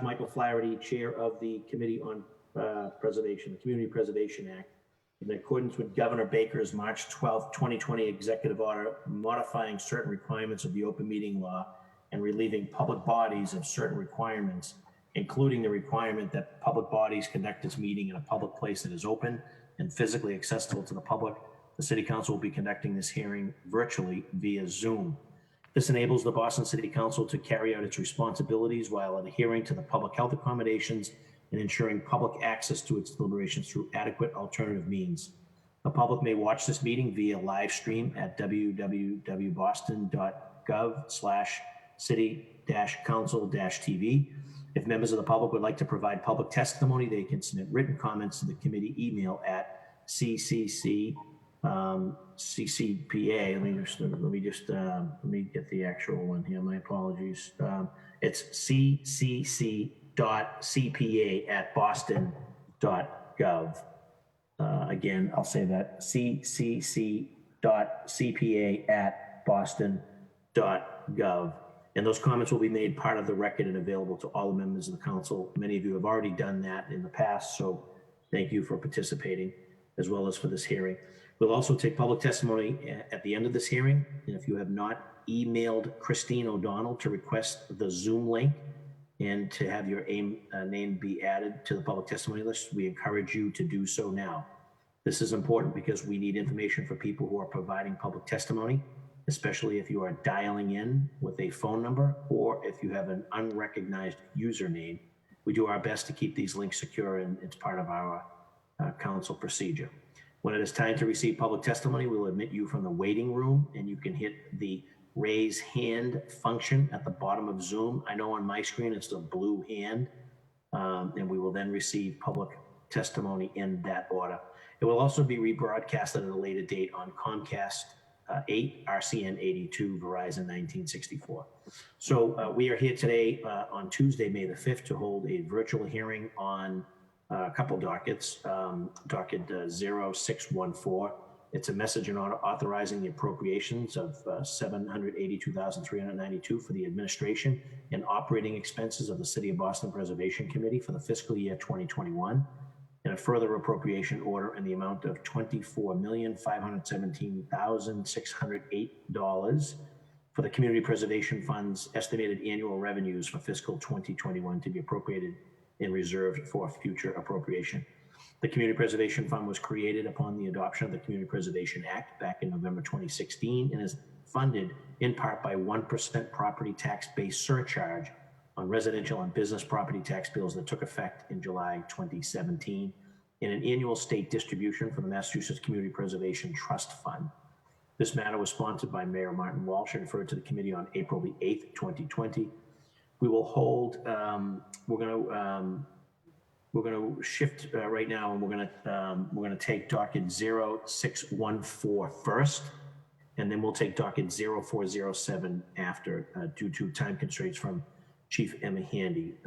Michael Flaherty, Chair of the Committee on Preservation, the Community Preservation Act, in accordance with Governor Baker's March 12, 2020 executive order modifying certain requirements of the open meeting law and relieving public bodies of certain requirements, including the requirement that public bodies conduct its meeting in a public place that is open and physically accessible to the public. The City Council will be conducting this hearing virtually via Zoom. This enables the Boston City Council to carry out its responsibilities while adhering to the public health accommodations and ensuring public access to its deliberations through adequate alternative means. The public may watch this meeting via live stream at www.boston.gov/city-council-tv. If members of the public would like to provide public testimony, they can submit written comments to the committee email at CCPA. Let me get the actual one here. My apologies. It's ccc.cpa@boston.gov. Again, I'll say that ccc.cpa@boston.gov. And those comments will be made part of the record and available to all the members of the council. Many of you have already done that in the past, so thank you for participating, as well as for this hearing. We'll also take public testimony at the end of this hearing. And if you have not emailed Christine O'Donnell to request the Zoom link and to have your name be added to the public testimony list, we encourage you to do so now. This is important because we need information for people who are providing public testimony, especially if you are dialing in with a phone number or if you have an unrecognized username. We do our best to keep these links secure, and it's part of our council procedure. When it is time to receive public testimony, we'll admit you from the waiting room, and you can hit the raise hand function at the bottom of Zoom. I know on my screen it's the blue hand, and we will then receive public testimony in that order. It will also be rebroadcast at a later date on Comcast 8, RCN 82, Verizon 1964. So we are here today on Tuesday, May the 5th, to hold a virtual hearing on a couple dockets. Docket 0614. It's a message and order authorizing the appropriations of $782,392 for the administration and operating expenses of the City of Boston Preservation Committee for the fiscal year 2021, and a further appropriation order in the amount of $24,517,608 for the Community Preservation Fund's estimated annual revenues for fiscal 2021 to be appropriated and reserved for future appropriation. The Community Preservation Fund was created upon the adoption of the Community Preservation Act back in November 2016 and is funded in part by 1% property tax-based surcharge on residential and business property tax bills that took effect in July 2017, and an annual state distribution from the Massachusetts Community Preservation Trust Fund. This matter was sponsored by Mayor Martin Walsh and referred to the committee on April the 8th, 2020. We will hold, we're going to shift right now, and we're going to take docket 0614 first, and then we'll take docket 0407 after, due to time constraints from Chief Emma Handy.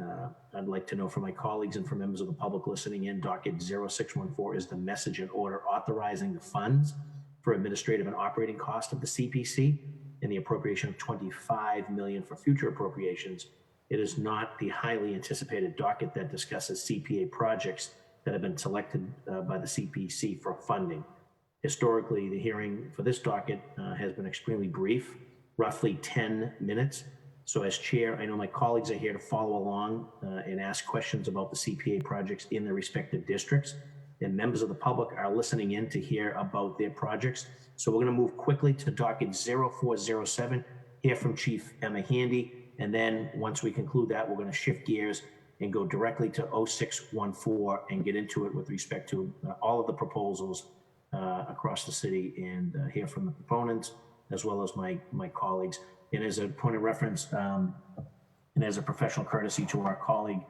I'd like to know from my colleagues and from members of the public listening in, docket 0614 is the message and order authorizing the funds for administrative and operating cost of the CPC and the appropriation of $25 million for future appropriations. It is not the highly anticipated docket that discusses CPA projects that have been selected by the CPC for funding. Historically, the hearing for this docket has been extremely brief, roughly 10 minutes. So as chair, I know my colleagues are here to follow along and ask questions about the CPA projects in their respective districts. And members of the public are listening in to hear about their projects. So we're going to move quickly to docket 0407, hear from Chief Emma Handy. And then once we conclude that, we're going to shift gears and go directly to 0614 and get into it with respect to all of the proposals across the city, and hear from the proponents as well as my colleagues. And as a point of reference, and as a professional courtesy to our colleague,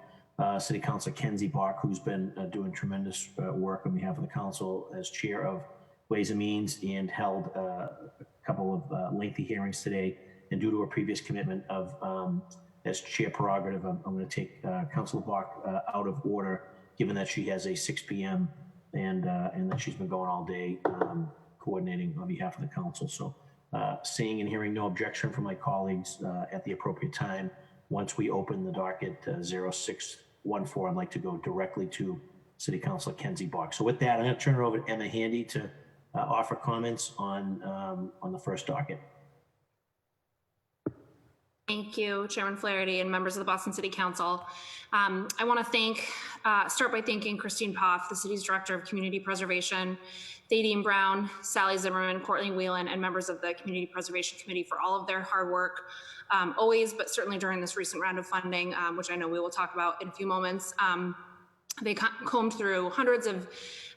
City Councilor Kenzie Bach, who's been doing tremendous work on behalf of the council as chair of Ways and Means and held a couple of lengthy hearings today. And due to a previous commitment of, as chair prerogative, I'm going to take Councilor Bach out of order, given that she has a 6 p.m. and that she's been going all day coordinating on behalf of the council. So Seeing and hearing no objection from my colleagues at the appropriate time, once we open the docket 0614, I'd like to go directly to City Councilor Kenzie Bach. So with that, I'm going to turn it over to Emma Handy to offer comments on the first docket. Thank you, Chairman Flaherty and members of the Boston City Council. I want to start by thanking Christine Poff, the city's Director of Community Preservation, Thaddean Brown, Sally Zimmerman, Courtney Whelan, and members of the Community Preservation Committee for all of their hard work, always, but certainly during this recent round of funding, which I know we will talk about in a few moments. They combed through hundreds of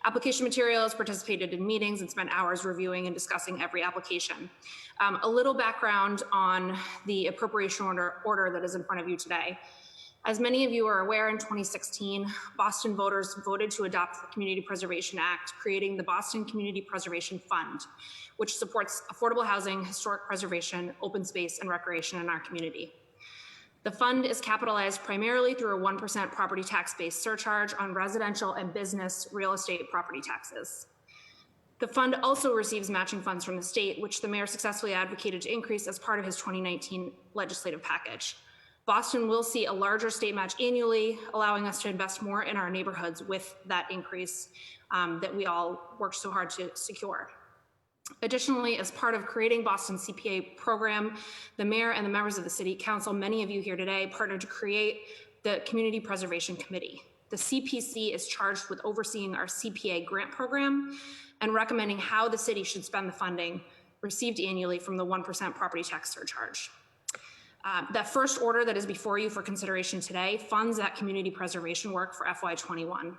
application materials, participated in meetings, and spent hours reviewing and discussing every application. A little background on the appropriation order that is in front of you today. As many of you are aware, in 2016, Boston voters voted to adopt the Community Preservation Act, creating the Boston Community Preservation Fund, which supports affordable housing, historic preservation, open space, and recreation in our community. The fund is capitalized primarily through a 1% property tax-based surcharge on residential and business real estate property taxes. The fund also receives matching funds from the state, which the mayor successfully advocated to increase as part of his 2019 legislative package. Boston will see a larger state match annually, allowing us to invest more in our neighborhoods with that increase that we all worked so hard to secure. Additionally, as part of creating Boston's CPA program, the mayor and the members of the city council, many of you here today, partnered to create the Community Preservation Committee. The CPC is charged with overseeing our CPA grant program and recommending how the city should spend the funding received annually from the 1% property tax surcharge. That first order that is before you for consideration today funds that community preservation work for FY21.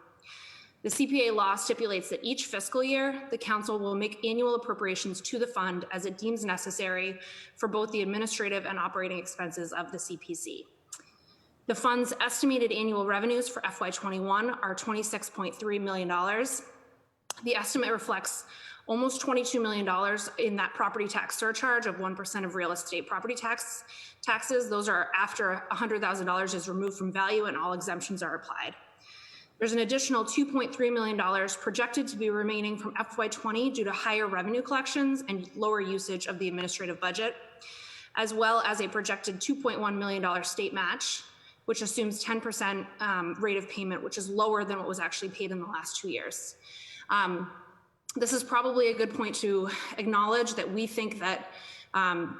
The CPA law stipulates that each fiscal year, the council will make annual appropriations to the fund as it deems necessary for both the administrative and operating expenses of the CPC. The fund's estimated annual revenues for FY21 are $26.3 million. The estimate reflects almost $22 million in that property tax surcharge of 1% of real estate property taxes. Those are after $100,000 is removed from value and all exemptions are applied. There's an additional $2.3 million projected to be remaining from FY20 due to higher revenue collections and lower usage of the administrative budget, as well as a projected $2.1 million state match, which assumes 10% rate of payment, which is lower than what was actually paid in the last 2 years. This is probably a good point to acknowledge that we think that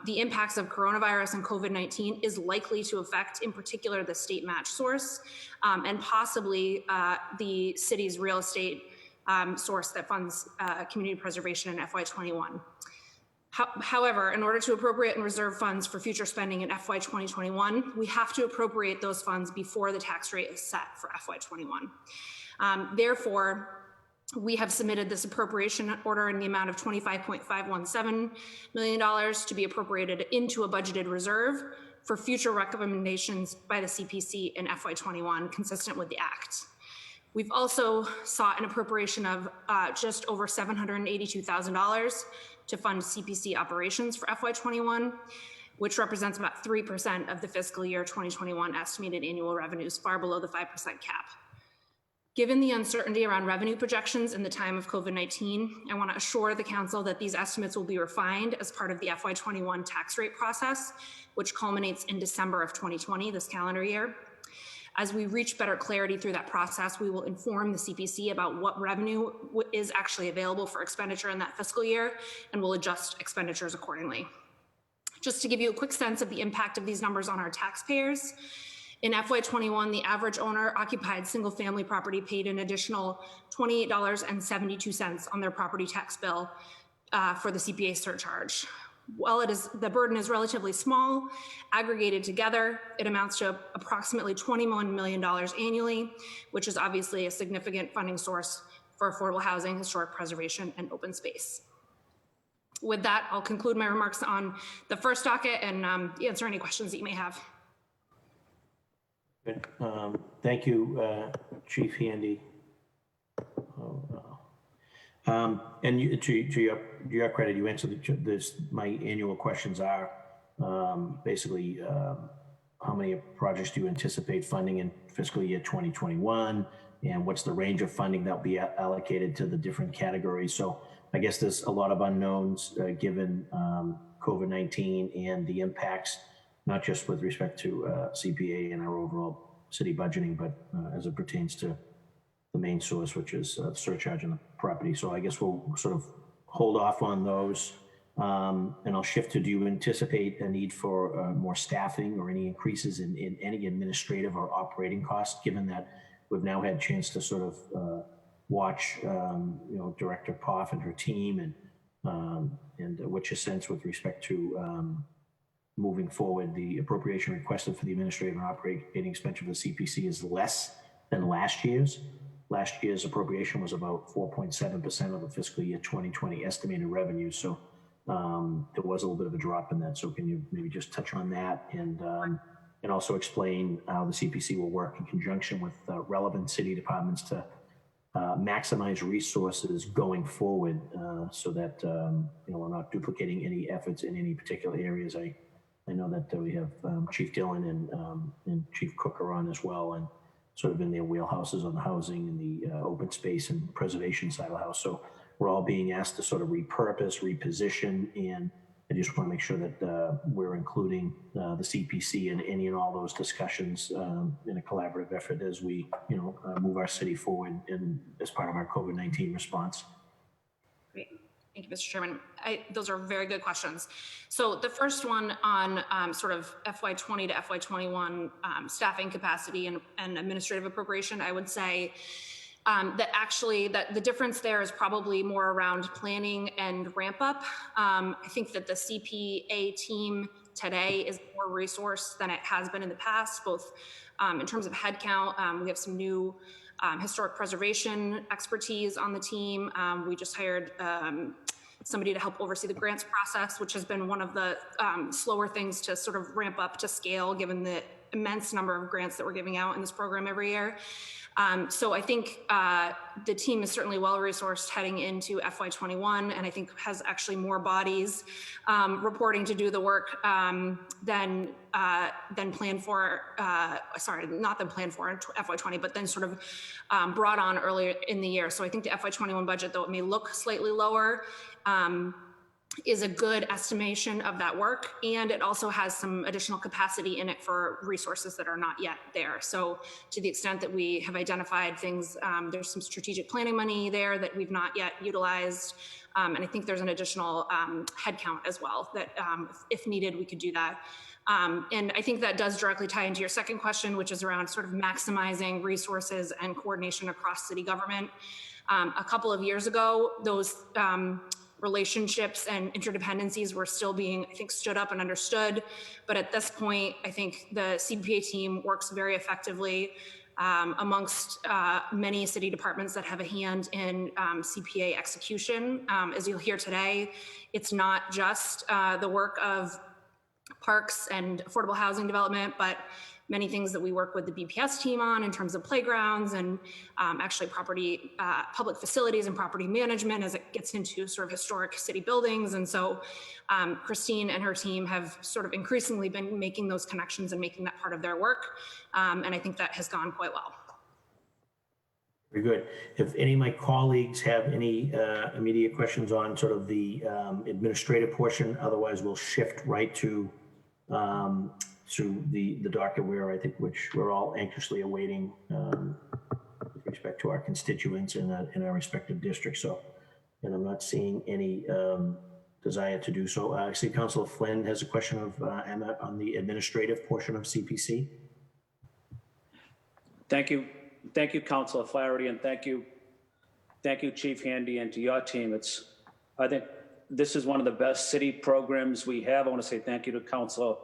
the impacts of coronavirus and COVID-19 is likely to affect, in particular, the state match source and possibly the city's real estate source that funds community preservation in FY21. However, in order to appropriate and reserve funds for future spending in FY 2021, we have to appropriate those funds before the tax rate is set for FY 21. Therefore, we have submitted this appropriation order in the amount of $25.517 million to be appropriated into a budgeted reserve for future recommendations by the CPC in FY21, consistent with the Act. We've also sought an appropriation of just over $782,000 to fund CPC operations for FY21, which represents about 3% of the fiscal year 2021 estimated annual revenues, far below the 5% cap. Given the uncertainty around revenue projections in the time of COVID-19, I want to assure the council that these estimates will be refined as part of the FY21 tax rate process, which culminates in December of 2020, this calendar year. As we reach better clarity through that process, we will inform the CPC about what revenue is actually available for expenditure in that fiscal year, and will adjust expenditures accordingly. Just to give you a quick sense of the impact of these numbers on our taxpayers, in FY21, the average owner occupied single-family property paid an additional $28.72 on their property tax bill for the CPA surcharge. While the burden is relatively small, aggregated together, it amounts to approximately $21 million annually, which is obviously a significant funding source for affordable housing, historic preservation, and open space. With that, I'll conclude my remarks on the first docket and answer any questions that you may have. Good. Thank you, Chief Handy. And you, to your credit, you answered this. My annual questions are basically how many projects do you anticipate funding in fiscal year 2021, and what's the range of funding that'll be allocated to the different categories. So I guess there's a lot of unknowns given COVID-19 and the impacts, not just with respect to CPA and our overall city budgeting, but as it pertains to the main source, which is surcharge on the property. So I guess we'll sort of hold off on those. And I'll shift to, do you anticipate a need for more staffing or any increases in any administrative or operating costs, given that we've now had a chance to sort of watch, Director Poff and her team, and what's your sense with respect to moving forward? The appropriation requested for the administrative and operating expenditure for the CPC is less than last year's. Last year's appropriation was about 4.7% of the fiscal year 2020 estimated revenue. So there was a little bit of a drop in that. So can you maybe just touch on that and also explain how the CPC will work in conjunction with relevant city departments to maximize resources going forward, so that we're not duplicating any efforts in any particular areas. I know that we have Chief Dillon and Chief Cook are on as well, and sort of in their wheelhouses on the housing and the open space and preservation side of the house. So we're all being asked to sort of repurpose, reposition, and I just want to make sure that we're including the CPC in any and all those discussions in a collaborative effort as we, move our city forward in as part of our COVID-19 response. Great. Thank you, Mr. Chairman. Those are very good questions. So the first one on sort of FY20 to FY21 staffing capacity and administrative appropriation, I would say that the difference there is probably more around planning and ramp up. I think that the CPA team today is more resourced than it has been in the past, both in terms of headcount. We have some new historic preservation expertise on the team. We just hired somebody to help oversee the grants process, which has been one of the slower things to sort of ramp up to scale, given the immense number of grants that we're giving out in this program every year. So I think the team is certainly well-resourced heading into FY21, and I think has actually more bodies reporting to do the work than planned for, not than planned for in FY20, but then sort of brought on earlier in the year. So I think the FY21 budget, though it may look slightly lower, is a good estimation of that work, and it also has some additional capacity in it for resources that are not yet there. So to the extent that we have identified things, there's some strategic planning money there that we've not yet utilized, and I think there's an additional headcount as well that if needed, we could do that. And I think that does directly tie into your second question, which is around sort of maximizing resources and coordination across city government. A couple of years ago, those relationships and interdependencies were still being, I think, stood up and understood. But at this point, I think the CPA team works very effectively amongst many city departments that have a hand in CPA execution. As you'll hear today, it's not just the work of parks and affordable housing development, but many things that we work with the BPS team on in terms of playgrounds and actually property, public facilities and property management as it gets into sort of historic city buildings. And so Christine and her team have sort of increasingly been making those connections and making that part of their work. And I think that has gone quite well. Very good. If any of my colleagues have any immediate questions on sort of the administrative portion, otherwise we'll shift right to the docket where I think which we're all anxiously awaiting with respect to our constituents in our respective districts. So, and I'm not seeing any desire to do so. I see Councilor Flynn has a question of Emma on the administrative portion of CPC. Thank you, Councilor Flaherty, and thank you, Chief Handy, and to your team. I think this is one of the best city programs we have. I want to say thank you to Councilor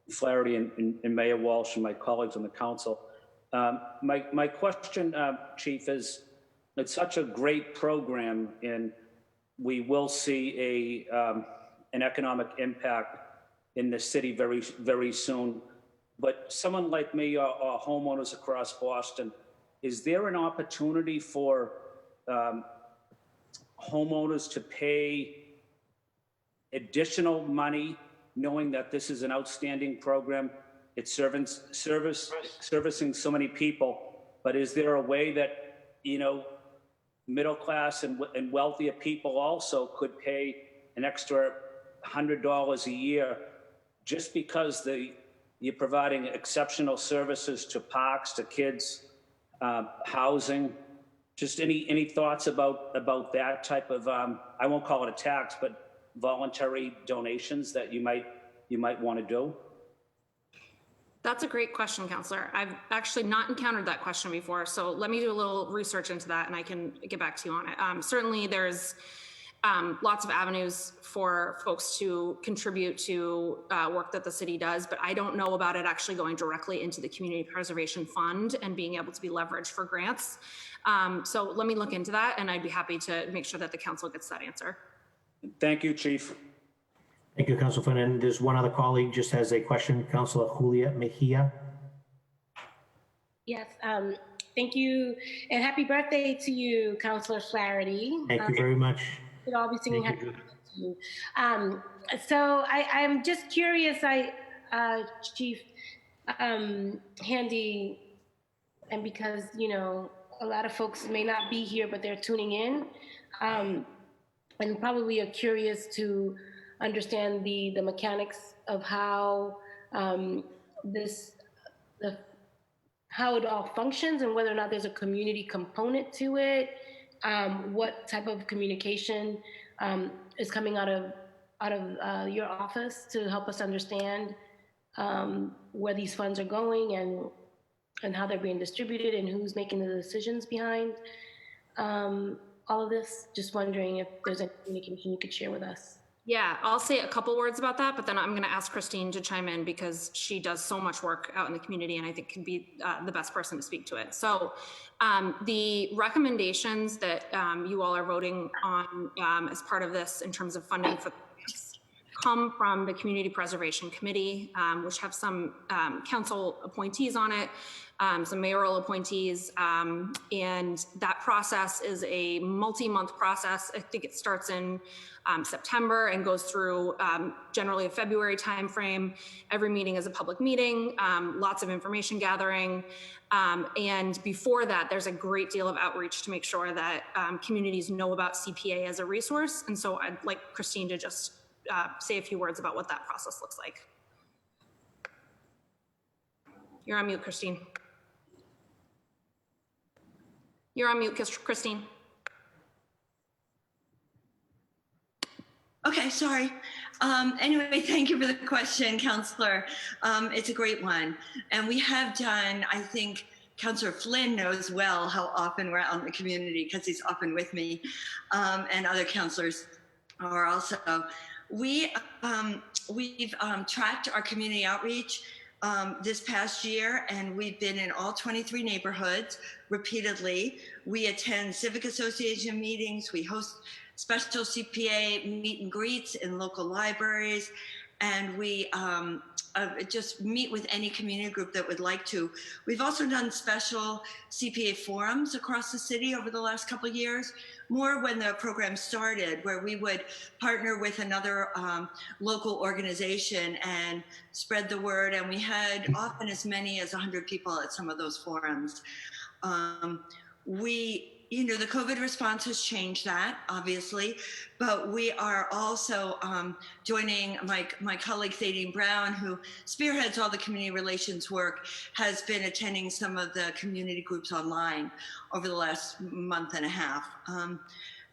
Flaherty and Mayor Walsh and my colleagues on the council. My question, Chief, is it's such a great program, and we will see an economic impact in the city very, very soon. But someone like me or homeowners across Boston, is there an opportunity for homeowners to pay additional money, knowing that this is an outstanding program? It's servicing so many people, but is there a way that, you know, middle class and wealthier people also could pay an extra $100 a year just because you're providing exceptional services to parks, to kids, housing? Just any thoughts about that type of, I won't call it a tax, but voluntary donations that you might want to do? That's a great question, Counselor. I've actually not encountered that question before, so let me do a little research into that and I can get back to you on it. Certainly there's lots of avenues for folks to contribute to work that the city does, but I don't know about it actually going directly into the Community Preservation Fund and being able to be leveraged for grants. So let me look into that and I'd be happy to make sure that the council gets that answer. Thank you, Chief. Thank you, Councilor Flynn. And there's one other colleague just has a question, Councilor Julia Mejia. Yes, thank you, and happy birthday to you, Councilor Flaherty. Thank you very much. We'll all be singing happy birthday to you. So I'm just curious, Chief Handy, and because, you know, a lot of folks may not be here, but they're tuning in, and probably are curious to understand the mechanics of how how it all functions and whether or not there's a community component to it. What type of communication is coming out of your office to help us understand where these funds are going and how they're being distributed and who's making the decisions behind all of this? Just wondering if there's any communication you could share with us. Yeah, I'll say a couple words about that, but then I'm going to ask Christine to chime in because she does so much work out in the community and I think can be the best person to speak to it. So the recommendations that you all are voting on as part of this in terms of funding for this come from the Community Preservation Committee, which have some council appointees on it, some mayoral appointees, and that process is a multi-month process. I think it starts in September and goes through generally a February timeframe. Every meeting is a public meeting, lots of information gathering. And before that, there's a great deal of outreach to make sure that communities know about CPA as a resource. And so I'd like Christine to just say a few words about what that process looks like. You're on mute, Christine. You're on mute, Christine. Okay, sorry. Anyway, thank you for the question, Councillor. It's a great one. And we have done, I think, Councillor Flynn knows well how often we're out in the community because he's often with me, and other councillors are also. We've tracked our community outreach this past year, and we've been in all 23 neighborhoods repeatedly. We attend civic association meetings. We host special CPA meet and greets in local libraries, and we just meet with any community group that would like to. We've also done special CPA forums across the city over the last couple of years, more when the program started, where we would partner with another local organization and spread the word, and we had often as many as 100 people at some of those forums. You know, the COVID response has changed that, obviously, but we are also joining my colleague Thaddeus Brown, who spearheads all the community relations work, has been attending some of the community groups online over the last month and a half.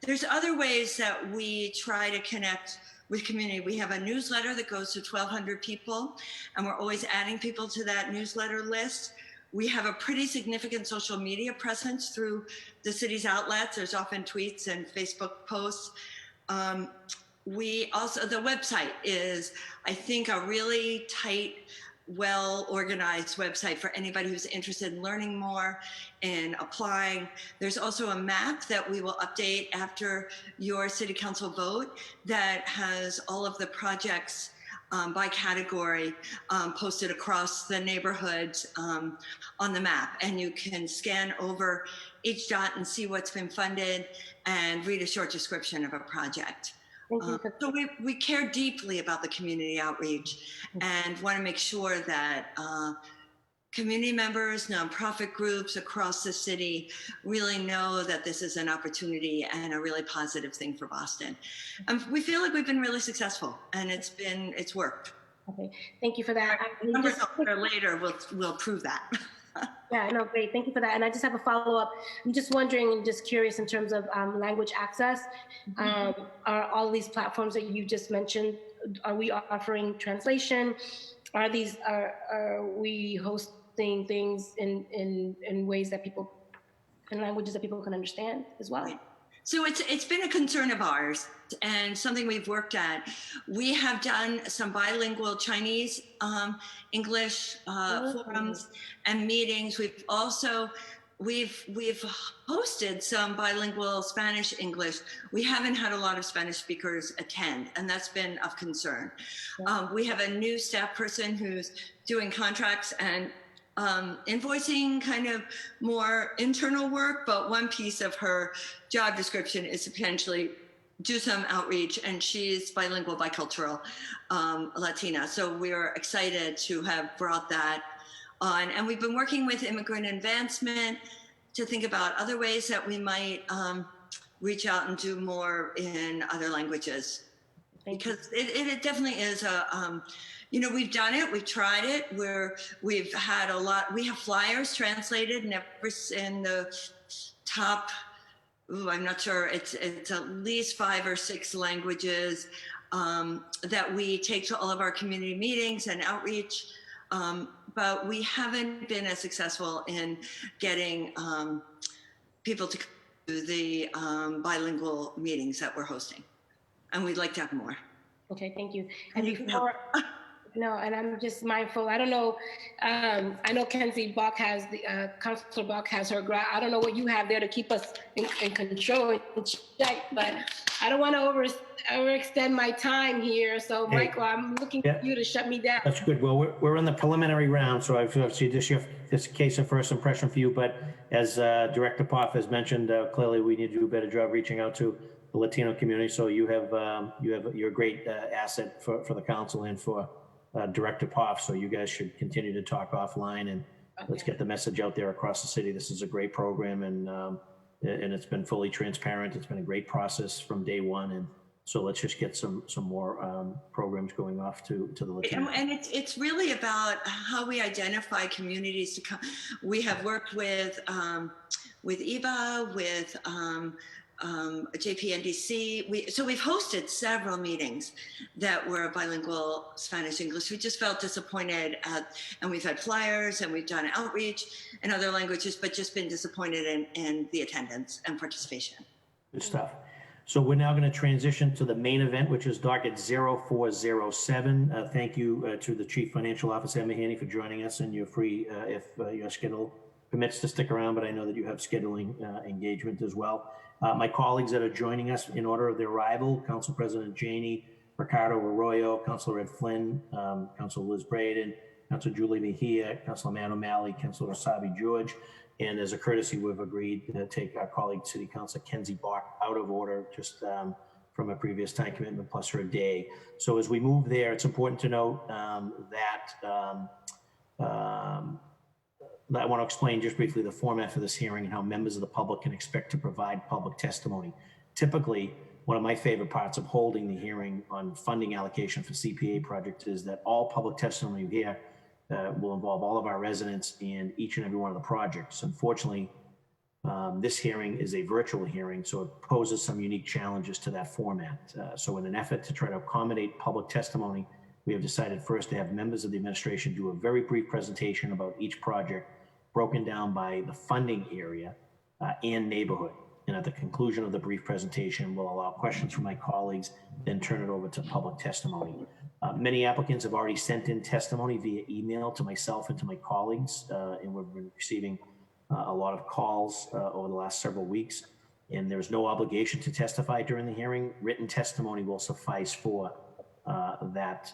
There's other ways that we try to connect with community. We have a newsletter that goes to 1,200 people, and we're always adding people to that newsletter list. We have a pretty significant social media presence through the city's outlets. There's often tweets and Facebook posts. We also, the website is, I think, a really tight, well-organized website for anybody who's interested in learning more and applying. There's also a map that we will update after your city council vote that has all of the projects by category posted across the neighborhoods on the map, and you can scan over each dot and see what's been funded and read a short description of a project. So we care deeply about the community outreach and want to make sure that community members, nonprofit groups across the city really know that this is an opportunity and a really positive thing for Boston. We feel like we've been really successful, and it's worked. Okay, thank you for that. Numbers later will prove that. Yeah, no, great. Thank you for that. And I just have a follow-up. I'm just wondering and just curious in terms of language access. Are all these platforms that you just mentioned, are we offering translation? Are we hosting things in ways that people, in languages that people can understand as well? Right. So it's been a concern of ours and something we've worked at. We have done some bilingual Chinese, English forums and meetings. We've hosted some bilingual Spanish, English. We haven't had a lot of Spanish speakers attend, and that's been of concern. We have a new staff person who's doing contracts and invoicing, kind of more internal work, but one piece of her job description is to potentially do some outreach, and she's bilingual, bicultural, Latina. So we're excited to have brought that on. And we've been working with Immigrant Advancement to think about other ways that we might reach out and do more in other languages. Because it definitely is a, we've done it, we've tried it, we've had a lot, we have flyers translated in the top, I'm not sure, it's at least 5 or 6 languages that we take to all of our community meetings and outreach. But we haven't been as successful in getting people to come to the bilingual meetings that we're hosting. And we'd like to have more. Okay, thank you. And before, no, and I'm just mindful. I don't know. I know Kenzie Bach has Councilor Bach has her grant. I don't know what you have there to keep us in control and check, but I don't want to overextend my time here. So, hey, Michael, I'm looking for you to shut me down. That's good. Well, we're in the preliminary round, so I've seen this case of first impression for you. But as Director Poff has mentioned, clearly we need to do a better job reaching out to the Latino community. So you're a great asset for the council and for Director Poff. So you guys should continue to talk offline, and let's get the message out there across the city. This is a great program, and it's been fully transparent. It's been a great process from day one, and so let's just get some more programs going off to the Latino. And it's really about how we identify communities to come. We have worked with EBA, with JPNDC. So we've hosted several meetings that were bilingual Spanish English. We just felt disappointed and we've had flyers and we've done outreach in other languages, but just been disappointed in the attendance and participation. Good stuff. So we're now going to transition to the main event, which is docket 0407. Thank you to the Chief Financial Officer, Emma Haney, for joining us, and you're free if your schedule permits to stick around, but I know that you have scheduling engagement as well. My colleagues that are joining us in order of their arrival: Council President Janey, Ricardo Arroyo, Councilor Ed Flynn, Councilor Liz Braden, Councilor Julie Mejia, Councilor Matt O'Malley, Councilor Sabi George. And as a courtesy, we've agreed to take our colleague, City Councilor Kenzie Bach, out of order just from a previous time commitment plus her day. So as we move there, it's important to note that I want to explain just briefly the format for this hearing and how members of the public can expect to provide public testimony. Typically, one of my favorite parts of holding the hearing on funding allocation for CPA projects is that all public testimony here will involve all of our residents and each and every one of the projects. Unfortunately, this hearing is a virtual hearing, so it poses some unique challenges to that format. So in an effort to try to accommodate public testimony, we have decided first to have members of the administration do a very brief presentation about each project, broken down by the funding area and neighborhood. And at the conclusion of the brief presentation, we'll allow questions from my colleagues, then turn it over to public testimony. Many applicants have already sent in testimony via email to myself and to my colleagues, and we've been receiving a lot of calls over the last several weeks. And there's no obligation to testify during the hearing. Written testimony will suffice for that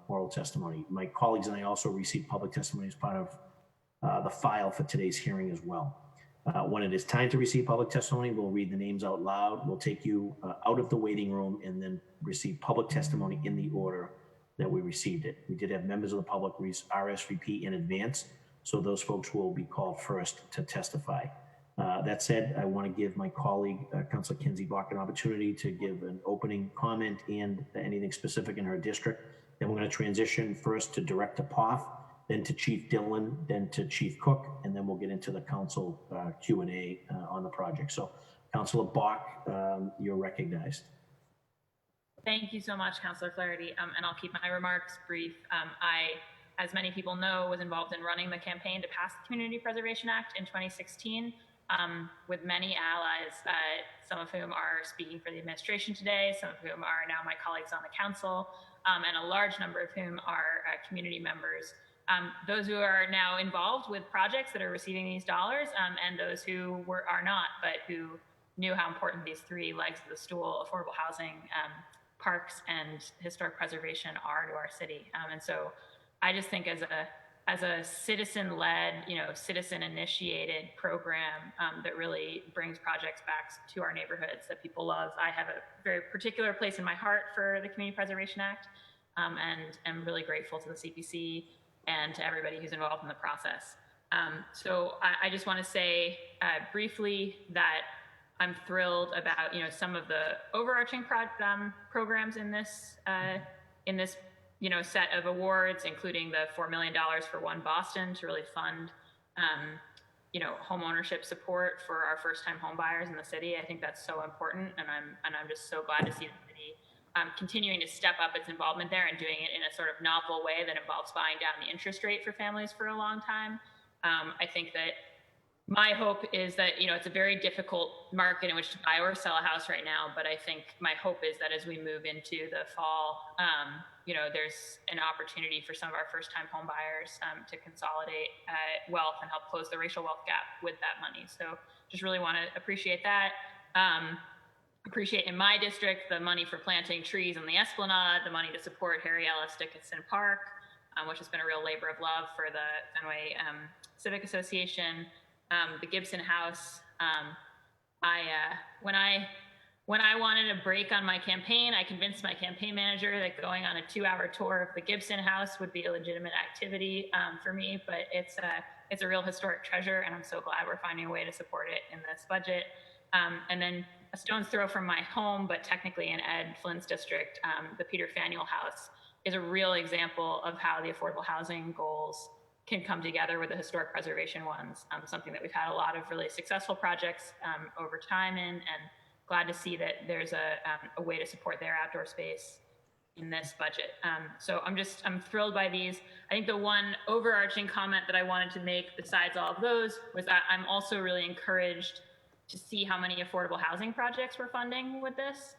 oral testimony. My colleagues and I also received public testimony as part of the file for today's hearing as well. When it is time to receive public testimony, we'll read the names out loud. We'll take you out of the waiting room and then receive public testimony in the order that we received it. We did have members of the public RSVP in advance, So those folks will be called first to testify. That said, I want to give my colleague, Councilor Kinsey Bach, an opportunity to give an opening comment and anything specific in her district. Then we're going to transition first to Director Poff, then to Chief Dillon, then to Chief Cook, and then we'll get into the council Q&A on the project. So, Councilor Bach, you're recognized. Thank you so much, Councilor Flaherty, and I'll keep my remarks brief. I, as many people know, was involved in running the campaign to pass the Community Preservation Act in 2016 with many allies, some of whom are speaking for the administration today, some of whom are now my colleagues on the council, and a large number of whom are community members. Those who are now involved with projects that are receiving these dollars, and those who are not, but who knew how important these three legs of the stool, affordable housing, parks, and historic preservation are to our city. And so I just think as a citizen-led, citizen-initiated program that really brings projects back to our neighborhoods that people love. I have a very particular place in my heart for the Community Preservation Act, and am really grateful to the CPC and to everybody who's involved in the process. So I just want to say briefly that I'm thrilled about some of the overarching programs in this set of awards, including the $4 million for ONE+Boston to really fund home ownership support for our first-time home buyers in the city. I think that's so important, and I'm just so glad to see the city continuing to step up its involvement there and doing it in a sort of novel way that involves buying down the interest rate for families for a long time. I think that my hope is that, it's a very difficult market in which to buy or sell a house right now, but I think my hope is that as we move into the fall, there's an opportunity for some of our first-time home buyers to consolidate wealth and help close the racial wealth gap with that money. So just really want to appreciate that. Appreciate in my district the money for planting trees on the Esplanade, the money to support Harry Ellis Dickinson Park, which has been a real labor of love for the Faneuil Civic Association. The Gibson House. When I wanted a break on my campaign, I convinced my campaign manager that going on a 2-hour tour of the Gibson House would be a legitimate activity for me. But it's a real historic treasure, and I'm so glad we're finding a way to support it in this budget. And then a stone's throw from my home, but technically in Ed Flynn's district, the Peter Faneuil House is a real example of how the affordable housing goals can come together with the historic preservation ones, something that we've had a lot of really successful projects over time in, and glad to see that there's a way to support their outdoor space in this budget. So I'm thrilled by these. I think the one overarching comment that I wanted to make besides all of those was that I'm also really encouraged to see how many affordable housing projects we're funding with this.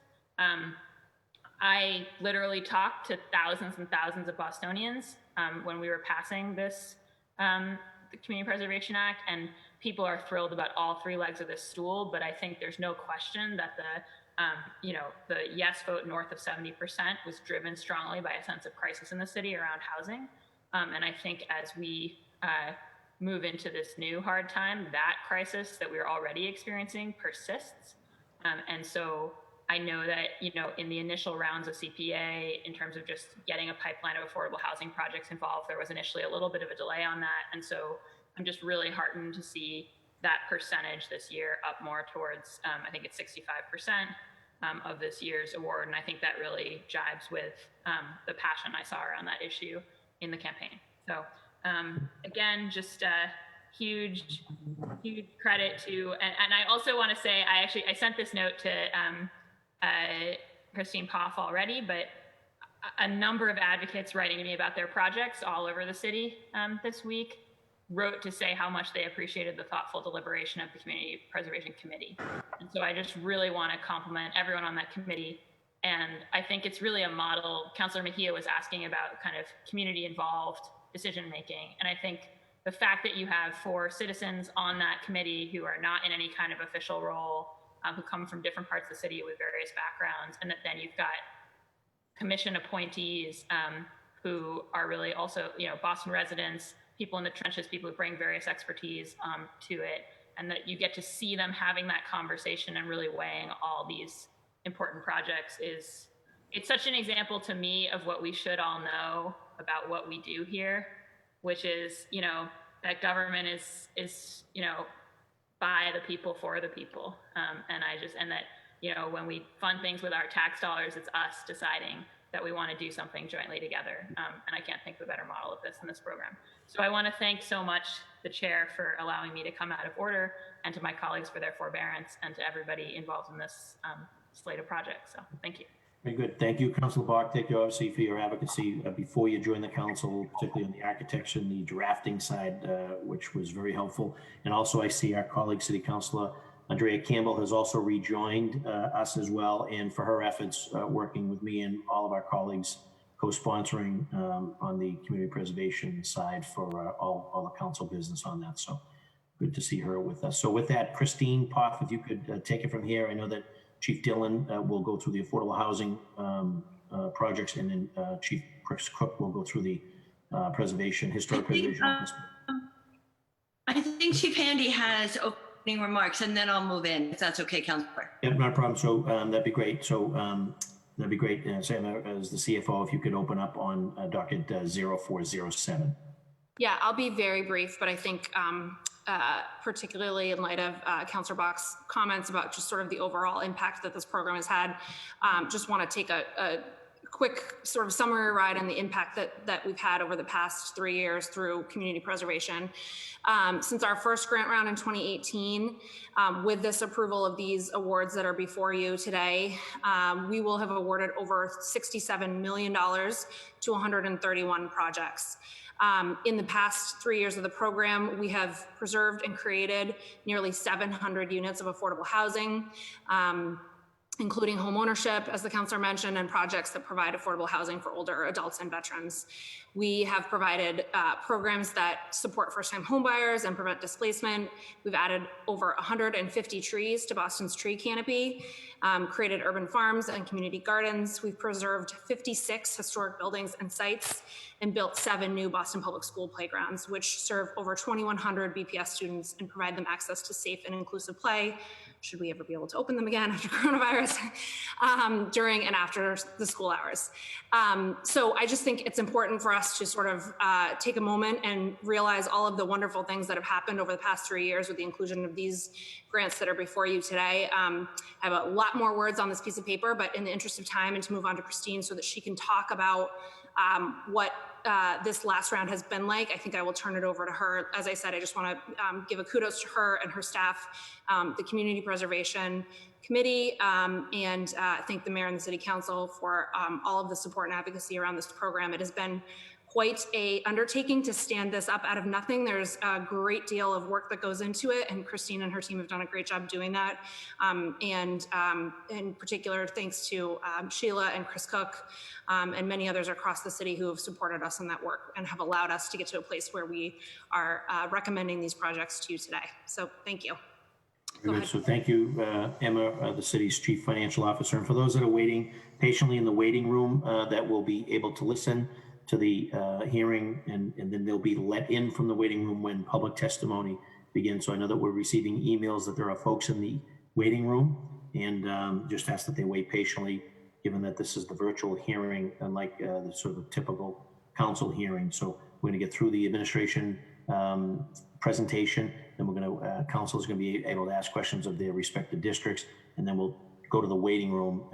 I literally talked to thousands and thousands of Bostonians when we were passing this, the Community Preservation Act, and people are thrilled about all three legs of this stool, but I think there's no question that the yes vote north of 70% was driven strongly by a sense of crisis in the city around housing. And I think as we move into this new hard time, that crisis that we're already experiencing persists. And so I know that, in the initial rounds of CPA, in terms of just getting a pipeline of affordable housing projects involved, there was initially a little bit of a delay on that. And so I'm just really heartened to see that percentage this year up more towards, I think it's 65% of this year's award. And I think that really jibes with the passion I saw around that issue in the campaign. So again, just huge credit to, and I also want to say, I sent this note to Christine Poff already, but a number of advocates writing to me about their projects all over the city this week wrote to say how much they appreciated the thoughtful deliberation of the Community Preservation Committee. And so I just really want to compliment everyone on that committee. And I think it's really a model. Councilor Mejia was asking about kind of community involved decision making. And I think the fact that you have 4 citizens on that committee who are not in any kind of official role, who come from different parts of the city with various backgrounds, and that then you've got commission appointees who are really also, Boston residents, people in the trenches, people who bring various expertise to it, and that you get to see them having that conversation and really weighing all these important projects it's such an example to me of what we should all know about what we do here, which is, that government is by the people for the people, and that when we fund things with our tax dollars, it's us deciding that we want to do something jointly together. And I can't think of a better model of this in this program. So I want to thank so much the chair for allowing me to come out of order, and to my colleagues for their forbearance, and to everybody involved in this slate of projects. So thank you. Very good. Thank you, Councilor Bach. Thank you, obviously, for your advocacy before you joined the council, particularly on the architecture and the drafting side, which was very helpful. And also, I see our colleague, City Councilor Andrea Campbell, has also rejoined us as well, and for her efforts working with me and all of our colleagues co-sponsoring on the community preservation side for all the council business on that. So good to see her with us. So with that, Christine Poff, if you could take it from here. I know that Chief Dillon will go through the affordable housing projects, and then Chief Chris Cook will go through the historic preservation. I think Chief Handy has opening remarks, and then I'll move in, if that's okay, Councilor. Yeah, not a problem. So that'd be great. So that'd be great. Sam, as the CFO, if you could open up on docket 0407. Yeah, I'll be very brief, but I think particularly in light of Councillor Bach's comments about just sort of the overall impact that this program has had, just want to take a quick sort of summary ride on the impact that we've had over the past 3 years through community preservation. Since our first grant round in 2018, with this approval of these awards that are before you today, we will have awarded over $67 million to 131 projects. In the past 3 years of the program, we have preserved and created nearly 700 units of affordable housing, including home ownership, as the councilor mentioned, and projects that provide affordable housing for older adults and veterans. We have provided programs that support first-time homebuyers and prevent displacement. We've added over 150 trees to Boston's tree canopy, created urban farms and community gardens. We've preserved 56 historic buildings and sites, and built 7 new Boston Public School playgrounds, which serve over 2,100 BPS students and provide them access to safe and inclusive play, should we ever be able to open them again after coronavirus, during and after the school hours. So I just think it's important for us to sort of take a moment and realize all of the wonderful things that have happened over the past 3 years with the inclusion of these grants that are before you today. I have a lot more words on this piece of paper, but in the interest of time, and to move on to Christine so that she can talk about what this last round has been like, I think I will turn it over to her. As I said, I just want to give a kudos to her and her staff, the Community Preservation Committee, and thank the Mayor and the City Council for all of the support and advocacy around this program. It has been quite a undertaking to stand this up out of nothing. There's a great deal of work that goes into it, and Christine and her team have done a great job doing that. And in particular, thanks to Sheila and Chris Cook and many others across the city who have supported us in that work and have allowed us to get to a place where we are recommending these projects to you today. So thank you. Very good. So thank you, Emma, the city's Chief Financial Officer. And for those that are waiting patiently in the waiting room, that will be able to listen to the hearing, and then they'll be let in from the waiting room when public testimony begins. So I know that we're receiving emails that there are folks in the waiting room, and just ask that they wait patiently, given that this is the virtual hearing, unlike the sort of typical council hearing. So we're going to get through the administration presentation, then we're going to council is going to be able to ask questions of their respective districts, and then we'll go to the waiting room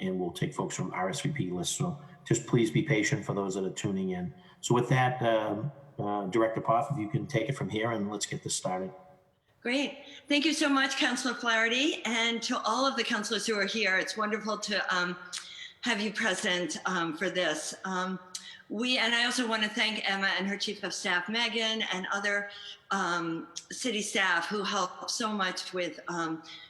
and we'll take folks from RSVP lists. So just please be patient for those that are tuning in. So with that, Director Poff, if you can take it from here, and let's get this started. Great. Thank you so much, Councilor Flaherty, and to all of the councilors who are here. It's wonderful to have you present for this. And I also want to thank Emma and her Chief of Staff, Megan, and other city staff who help so much with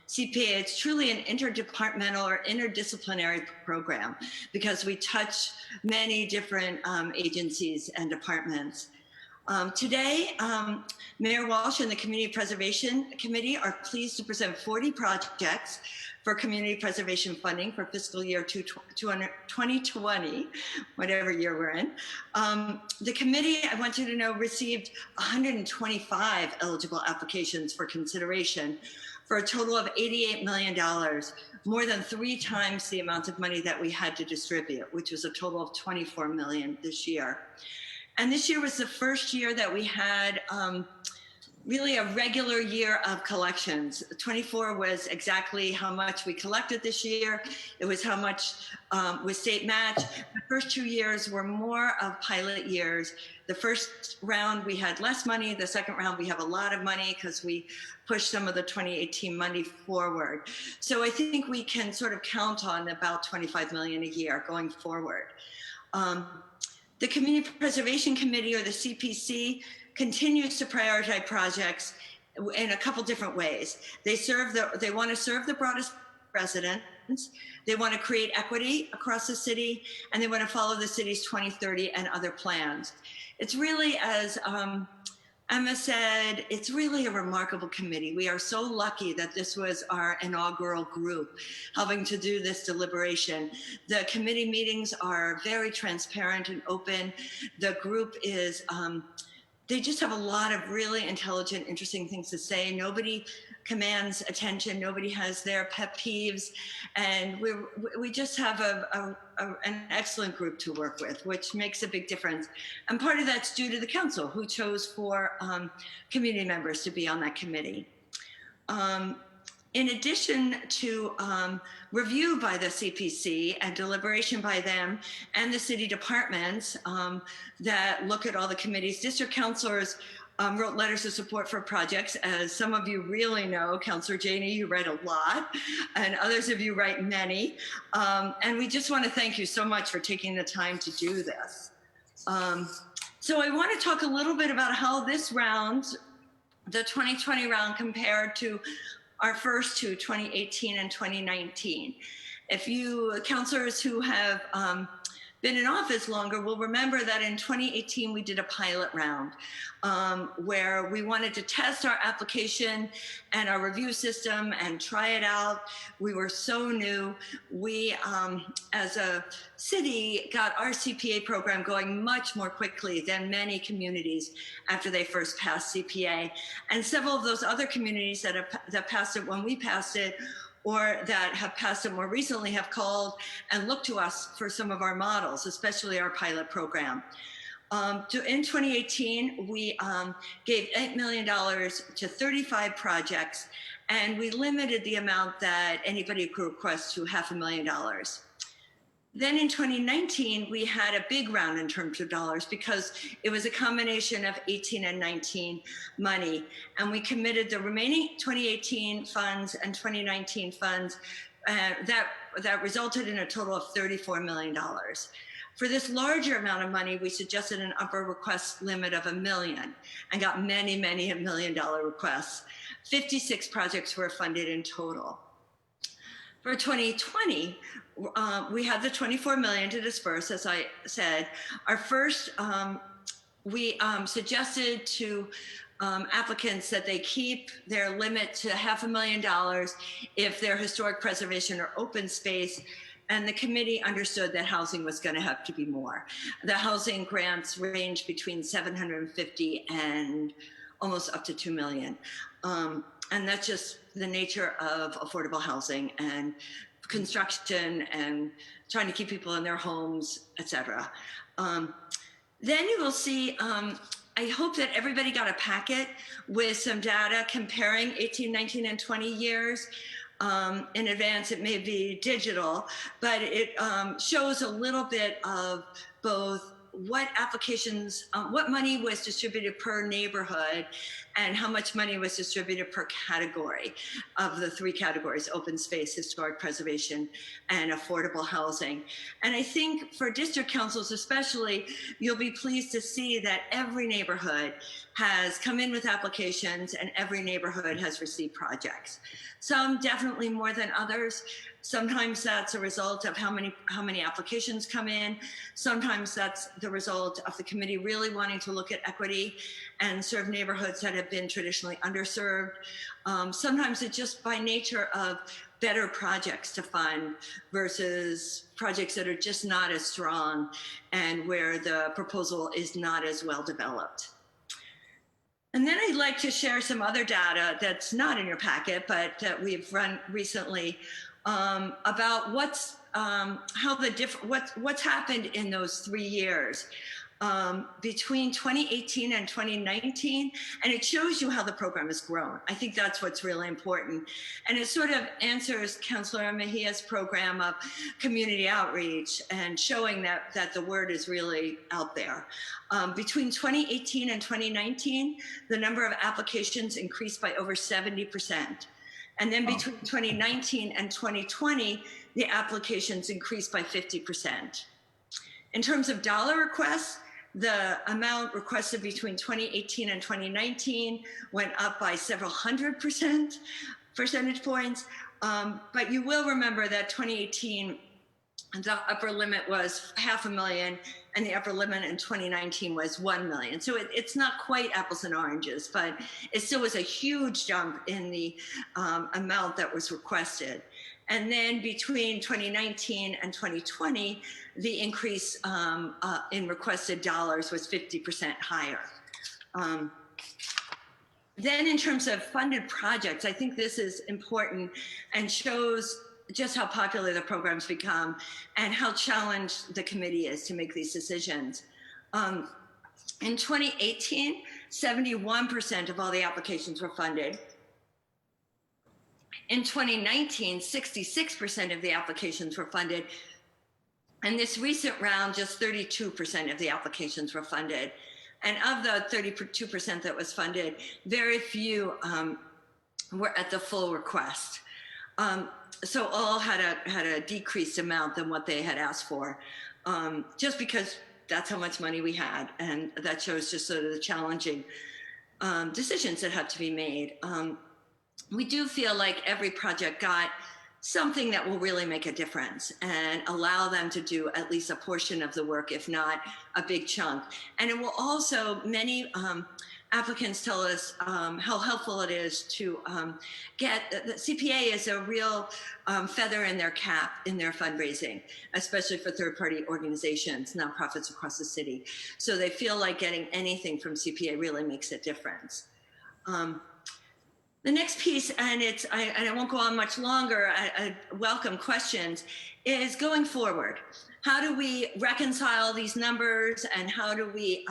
CPA. It's truly an interdepartmental or interdisciplinary program because we touch many different agencies and departments. Today, Mayor Walsh and the Community Preservation Committee are pleased to present 40 projects for community preservation funding for fiscal year 2020, whatever year we're in. The committee, I want you to know, received 125 eligible applications for consideration for a total of $88 million, more than 3 times the amount of money that we had to distribute, which was a total of $24 million this year. And this year was the first year that we had really a regular year of collections. 24 was exactly how much we collected this year. It was how much with state match. The first 2 years were more of pilot years. The first round we had less money. The second round we have a lot of money because we pushed some of the 2018 money forward. So I think we can sort of count on about 25 million a year going forward. The Community Preservation Committee, or the CPC, continues to prioritize projects in a couple different ways. They want to serve the broadest residents. They want to create equity across the city, and they want to follow the city's 2030 and other plans. It's really, as Emma said, it's really a remarkable committee. We are so lucky that this was our inaugural group helping to do this deliberation. The committee meetings are very transparent and open. The group is, they just have a lot of really intelligent, interesting things to say. Nobody commands attention. Nobody has their pet peeves. And we just have an excellent group to work with, which makes a big difference. And part of that's due to the council, who chose 4 community members to be on that committee. In addition to review by the CPC and deliberation by them and the city departments that look at all the committees, district councilors wrote letters of support for projects. As some of you really know, Councilor Janey, you write a lot, and others of you write many. And we just want to thank you so much for taking the time to do this. So I want to talk a little bit about how this round, the 2020 round, compared to our first 2, 2018 and 2019. If you councilors who have been in office longer will remember that in 2018 we did a pilot round where we wanted to test our application and our review system and try it out. We were so new. We, as a city, got our CPA program going much more quickly than many communities after they first passed CPA. And several of those other communities that passed it when we passed it, or that have passed it more recently, have called and looked to us for some of our models, especially our pilot program. In 2018, we gave $8 million to 35 projects, and we limited the amount that anybody could request to $500,000. Then in 2019, we had a big round in terms of dollars because it was a combination of 18 and 19 money. And we committed the remaining 2018 funds and 2019 funds that resulted in a total of $34 million. For this larger amount of money, we suggested an upper request limit of $1 million and got many, many $1 million requests. 56 projects were funded in total. For 2020, we had the 24 million to disperse, as I said. Our first, we suggested to applicants that they keep their limit to $500,000 if they're historic preservation or open space. And the committee understood that housing was going to have to be more. The housing grants range between 750 and almost up to 2 million. And that's just the nature of affordable housing and construction and trying to keep people in their homes, etc. Then you will see, I hope that everybody got a packet with some data comparing 18, 19, and 20 years. In advance, it may be digital, but it shows a little bit of both what applications, what money was distributed per neighborhood and how much money was distributed per category of the 3 categories: open space, historic preservation, and affordable housing. And I think for district councils especially, you'll be pleased to see that every neighborhood has come in with applications and every neighborhood has received projects. Some definitely more than others. Sometimes that's a result of how many applications come in. Sometimes that's the result of the committee really wanting to look at equity and serve neighborhoods that have been traditionally underserved. Sometimes it's just by nature of better projects to fund versus projects that are just not as strong and where the proposal is not as well developed. And then I'd like to share some other data that's not in your packet, but that we've run recently about what's happened in those 3 years. between 2018 and 2019, and it shows you how the program has grown. I think that's what's really important. And it sort of answers Councilor Mejia's program of community outreach and showing that the word is really out there. Between 2018 and 2019, the number of applications increased by over 70%. And then between 2019 and 2020, the applications increased by 50%. In terms of dollar requests, the amount requested between 2018 and 2019 went up by several percentage points. But you will remember that 2018, the upper limit was $500,000, and the upper limit in 2019 was 1 million. So it's not quite apples and oranges, but it still was a huge jump in the amount that was requested. And then between 2019 and 2020, the increase in requested dollars was 50% higher. Then in terms of funded projects, I think this is important and shows just how popular the program's become and how challenged the committee is to make these decisions. In 2018, 71% of all the applications were funded. In 2019, 66% of the applications were funded. And this recent round, just 32% of the applications were funded. And of the 32% that was funded, very few were at the full request. So all had a decreased amount than what they had asked for, just because that's how much money we had. And that shows just sort of the challenging decisions that had to be made. We do feel like every project got something that will really make a difference and allow them to do at least a portion of the work, if not a big chunk. And it will also, many applicants tell us how helpful it is to get, the CPA is a real feather in their cap in their fundraising, especially for third-party organizations, nonprofits across the city. So they feel like getting anything from CPA really makes a difference. The next piece, and I won't go on much longer, I welcome questions, is going forward. How do we reconcile these numbers, and how do we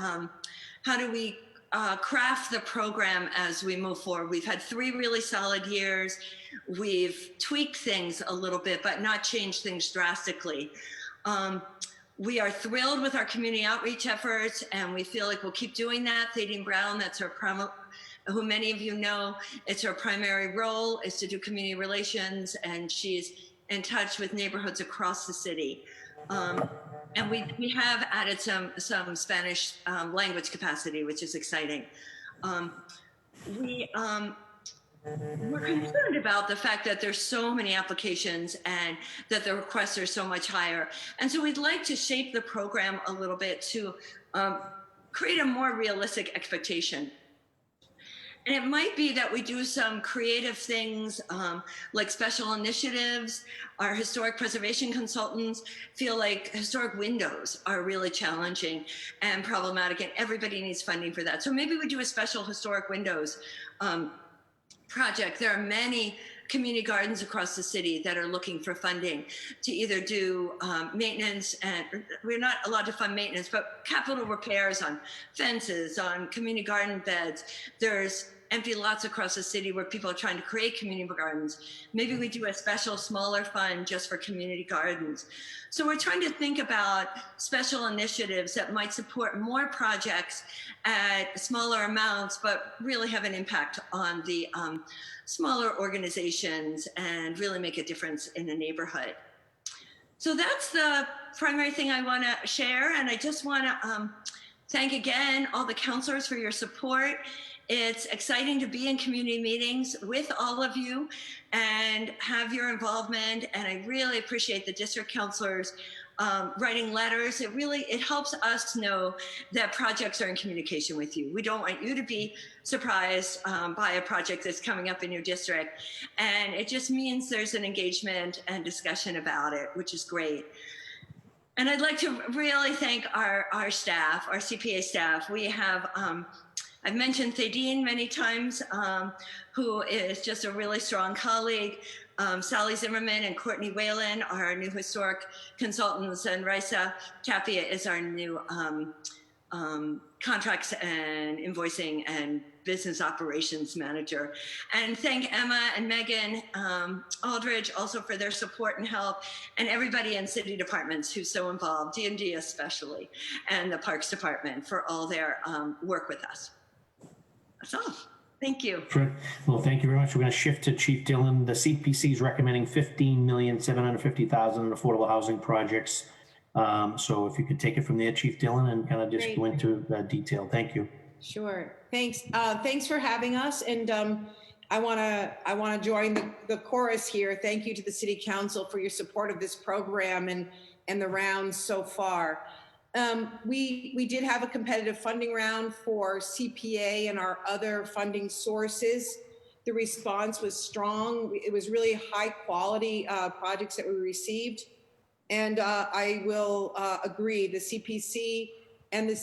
craft the program as we move forward? We've had 3 really solid years. We've tweaked things a little bit, but not changed things drastically. We are thrilled with our community outreach efforts, and we feel like we'll keep doing that. Thaddeus Brown, that's our who many of you know, it's her primary role is to do community relations, and she's in touch with neighborhoods across the city. And we have added some Spanish language capacity, which is exciting. We're concerned about the fact that there's so many applications and that the requests are so much higher. And so we'd like to shape the program a little bit to create a more realistic expectation. And it might be that we do some creative things like special initiatives. Our historic preservation consultants feel like historic windows are really challenging and problematic, and everybody needs funding for that. So maybe we do a special historic windows project. There are many community gardens across the city that are looking for funding to either do maintenance, and we're not allowed to fund maintenance, but capital repairs on fences, on community garden beds. There's empty lots across the city where people are trying to create community gardens. Maybe we do a special smaller fund just for community gardens. So we're trying to think about special initiatives that might support more projects at smaller amounts, but really have an impact on the smaller organizations and really make a difference in the neighborhood. So that's the primary thing I want to share. And I just want to thank again all the counselors for your support. It's exciting to be in community meetings with all of you and have your involvement. And I really appreciate the district counselors writing letters. It helps us know that projects are in communication with you. We don't want you to be surprised by a project that's coming up in your district. And it just means there's an engagement and discussion about it, which is great. And I'd like to really thank our staff, our CPA staff. We have, I've mentioned Thaddeus many times, who is just a really strong colleague. Sally Zimmerman and Courtney Whalen are our new historic consultants, and Raisa Tapia is our new contracts and invoicing and business operations manager. And thank Emma and Megan Aldridge also for their support and help, and everybody in city departments who's so involved, D&D especially, and the Parks Department for all their work with us. That's all. Thank you. Well, thank you very much. We're going to shift to Chief Dillon. The CPC is recommending $15,750,000 in affordable housing projects. So if you could take it from there, Chief Dillon, and kind of just go into detail. Thank you. Sure. Thanks. Thanks for having us. And I want to join the chorus here. Thank you to the City Council for your support of this program and the rounds so far. We did have a competitive funding round for CPA and our other funding sources. The response was strong. It was really high quality projects that we received. And I will agree, the CPC and the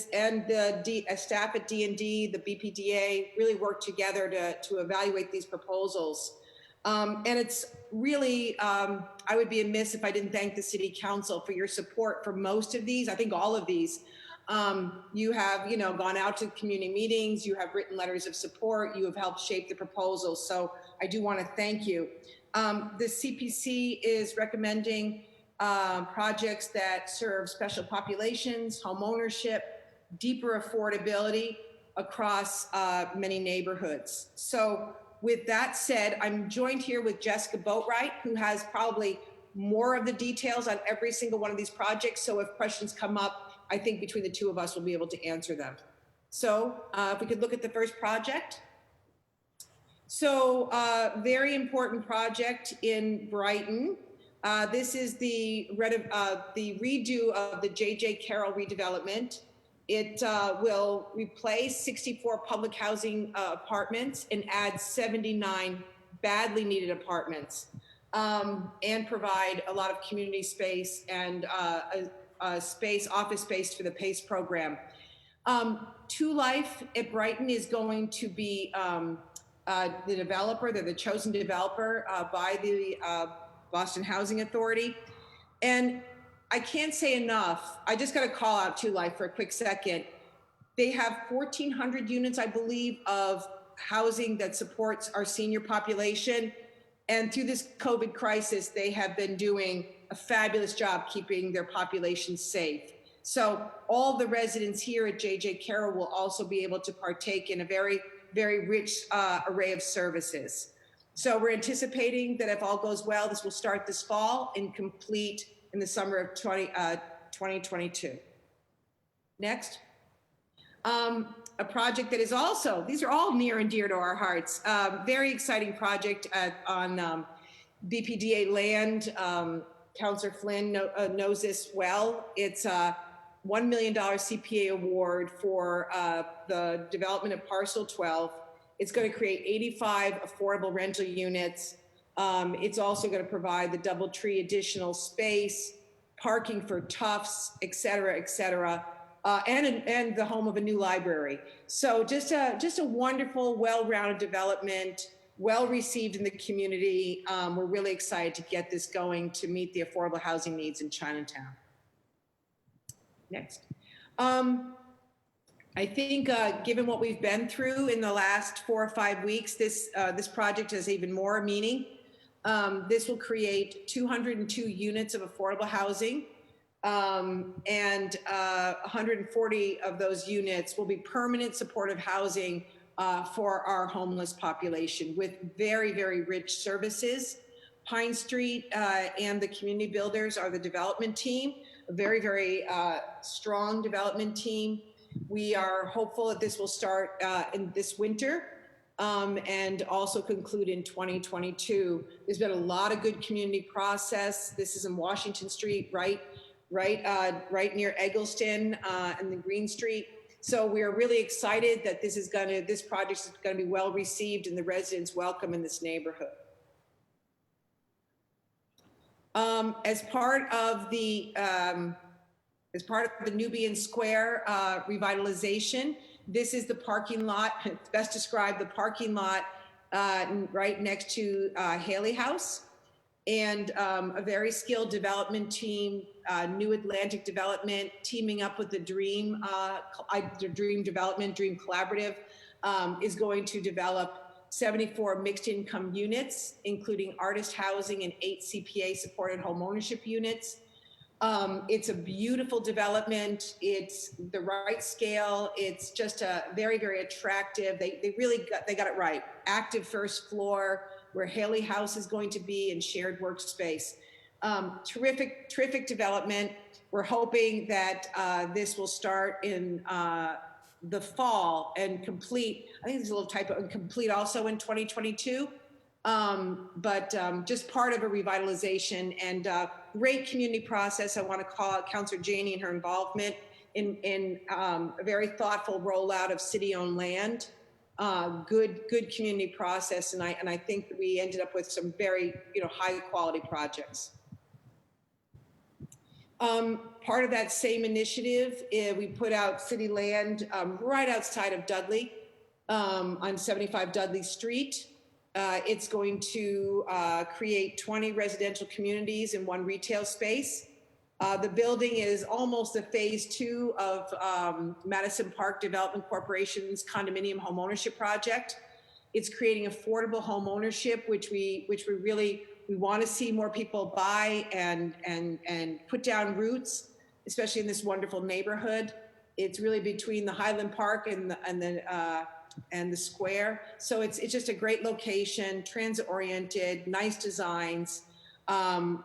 staff at D&D, the BPDA really worked together to evaluate these proposals. And it's really, I would be amiss if I didn't thank the City Council for your support for most of these. I think all of these. You have, gone out to community meetings, you have written letters of support, you have helped shape the proposals. So I do want to thank you. The CPC is recommending projects that serve special populations, home ownership, deeper affordability across many neighborhoods. So with that said, I'm joined here with Jessica Boatwright, who has probably more of the details on every single one of these projects. So if questions come up, I think between the two of us, we'll be able to answer them. So if we could look at the first project. So very important project in Brighton. This is the redo of the J.J. Carroll redevelopment. It will replace 64 public housing apartments and add 79 badly needed apartments, and provide a lot of community space and office space for the PACE program. Two Life at Brighton is going to be the developer. They're the chosen developer by the Boston Housing Authority. And I can't say enough. I just got to call out Two Life for a quick second. They have 1,400 units, I believe, of housing that supports our senior population. And through this COVID crisis, they have been doing a fabulous job keeping their population safe. So all the residents here at J.J. Carroll will also be able to partake in a very, very rich array of services. So we're anticipating that if all goes well, this will start this fall and complete in the summer of 2022. Next. A project that is also, these are all near and dear to our hearts. Very exciting project on BPDA land. Councillor Flynn knows this well. It's a $1 million CPA award for the development of Parcel 12. It's going to create 85 affordable rental units. It's also going to provide the DoubleTree additional space, parking for Tufts, et cetera, and the home of a new library. So just a wonderful, well-rounded development, well received in the community. We're really excited to get this going to meet the affordable housing needs in Chinatown. Next. I think given what we've been through in the last 4 or 5 weeks, this project has even more meaning. This will create 202 units of affordable housing, and 140 of those units will be permanent supportive housing for our homeless population with very, very rich services. Pine Street and the community builders are the development team, a very, very strong development team. We are hopeful that this will start in this winter and also conclude in 2022. There's been a lot of good community process. This is in Washington Street, right near Eggleston and the Green Street. So we are really excited that this project is going to be well received and the residents welcome in this neighborhood. As part of the Nubian Square revitalization, this is the parking lot. It's best described the parking lot right next to Haley House. and a very skilled development team, New Atlantic Development, teaming up with the Dream Development, Dream Collaborative, is going to develop 74 mixed income units, including artist housing and 8 CPA supported home ownership units. It's a beautiful development. It's the right scale. It's just a very, very attractive. They really got it right. Active first floor where Haley House is going to be, and shared workspace. Terrific development. We're hoping that this will start in the fall and complete. I think there's a little typo, and complete also in 2022. But just part of a revitalization and great community process. I want to call out Councilor Janey and her involvement in a very thoughtful rollout of city-owned land. Good community process, and I think that we ended up with some very high quality projects. Part of that same initiative, we put out city land right outside of Dudley on 75 Dudley Street. It's going to create 20 residential communities and 1 retail space. The building is almost a phase 2 of Madison Park Development Corporation's condominium home ownership project. It's creating affordable home ownership, which we want to see more people buy and put down roots, especially in this wonderful neighborhood. It's really between the Highland Park and the square. So it's just a great location, transit oriented, nice designs.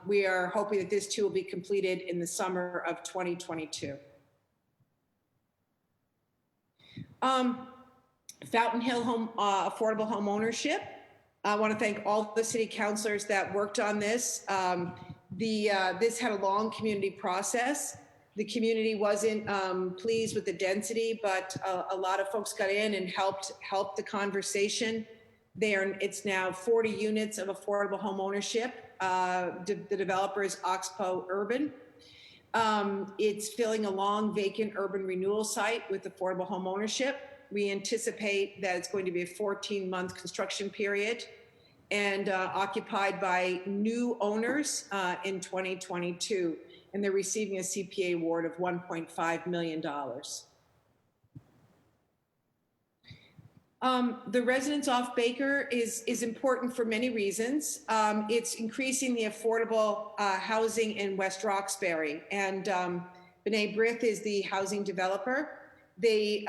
We are hoping that this too will be completed in the summer of 2022. Fountain Hill affordable home ownership. I want to thank all the city councilors that worked on this. This had a long community process. The community wasn't pleased with the density, but a lot of folks got in and helped the conversation. It's now 40 units of affordable home ownership. The developer is Oxbow Urban. It's filling a long vacant urban renewal site with affordable home ownership. We anticipate that it's going to be a 14-month construction period and occupied by new owners in 2022. And they're receiving a CPA award of $1.5 million. The residence off Baker is important for many reasons. It's increasing the affordable housing in West Roxbury, and B'nai B'rith is the housing developer. They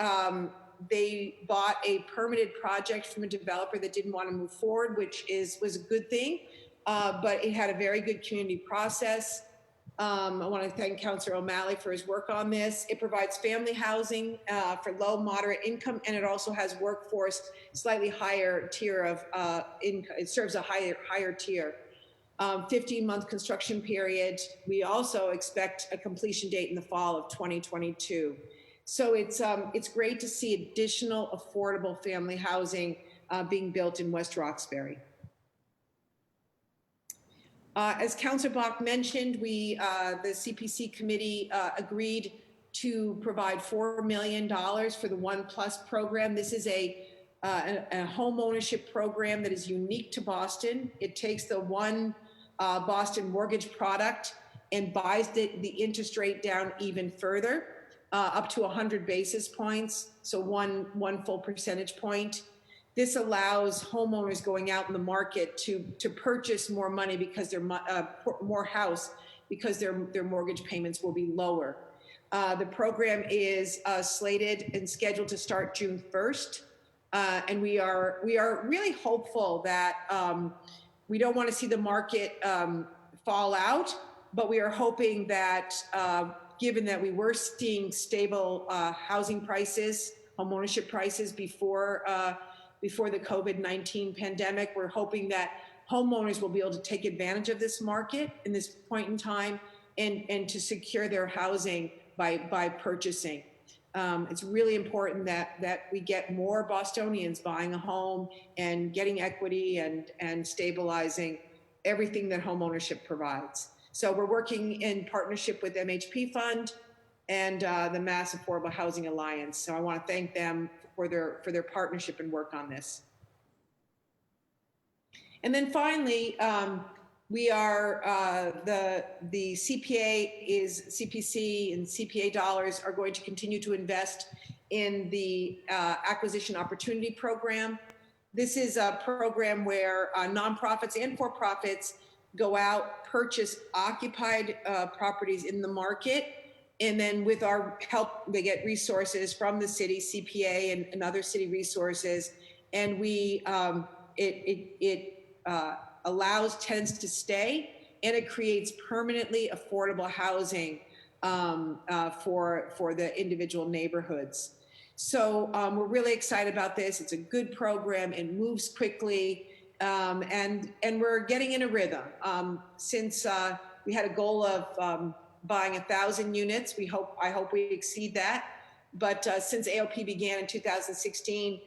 bought a permitted project from a developer that didn't want to move forward, which was a good thing, but it had a very good community process. I want to thank Councillor O'Malley for his work on this. It provides family housing for low, moderate income, and it also has workforce, slightly higher tier of income. It serves a higher tier. 15-month construction period. We also expect a completion date in the fall of 2022. So it's great to see additional affordable family housing being built in West Roxbury. As Councillor Bach mentioned, the CPC committee agreed to provide $4 million for the ONE+ program. This is a home ownership program that is unique to Boston. It takes the ONE+Boston mortgage product and buys the interest rate down even further, up to 100 basis points, so one full percentage point. This allows homeowners going out in the market to purchase more money because they're more house because their mortgage payments will be lower. The program is slated and scheduled to start June 1st, and we are really hopeful that we don't want to see the market fall out, but we are hoping that given that we were seeing stable housing prices, homeownership prices before the COVID-19 pandemic, we're hoping that homeowners will be able to take advantage of this market in this point in time and to secure their housing by purchasing. It's really important that we get more Bostonians buying a home and getting equity and stabilizing everything that homeownership provides. So we're working in partnership with MHP Fund and the Mass Affordable Housing Alliance. So I want to thank them for their partnership and work on this. And then finally, We are the CPC and CPA dollars are going to continue to invest in the acquisition opportunity program. This is a program where nonprofits and for-profits go out, purchase occupied properties in the market, and then with our help, they get resources from the city, CPA and other city resources, and it allows tenants to stay, and it creates permanently affordable housing for the individual neighborhoods. So we're really excited about this. It's a good program. It moves quickly, and we're getting in a rhythm. Since we had a goal of buying 1,000 units, I hope we exceed that. But since AOP began in 2016,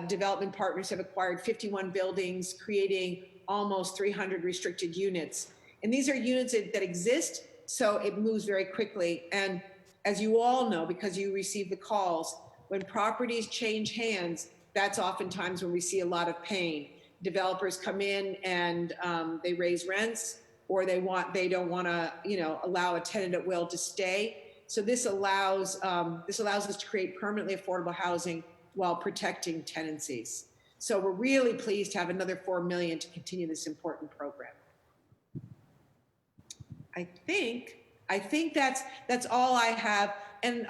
development partners have acquired 51 buildings, creating almost 300 restricted units. And these are units that exist, so it moves very quickly. And as you all know, because you receive the calls, when properties change hands, that's oftentimes when we see a lot of pain. Developers come in and they raise rents, or they don't want to, allow a tenant at will to stay. So this allows us to create permanently affordable housing while protecting tenancies. So we're really pleased to have another $4 million to continue this important program. I think that's all I have. And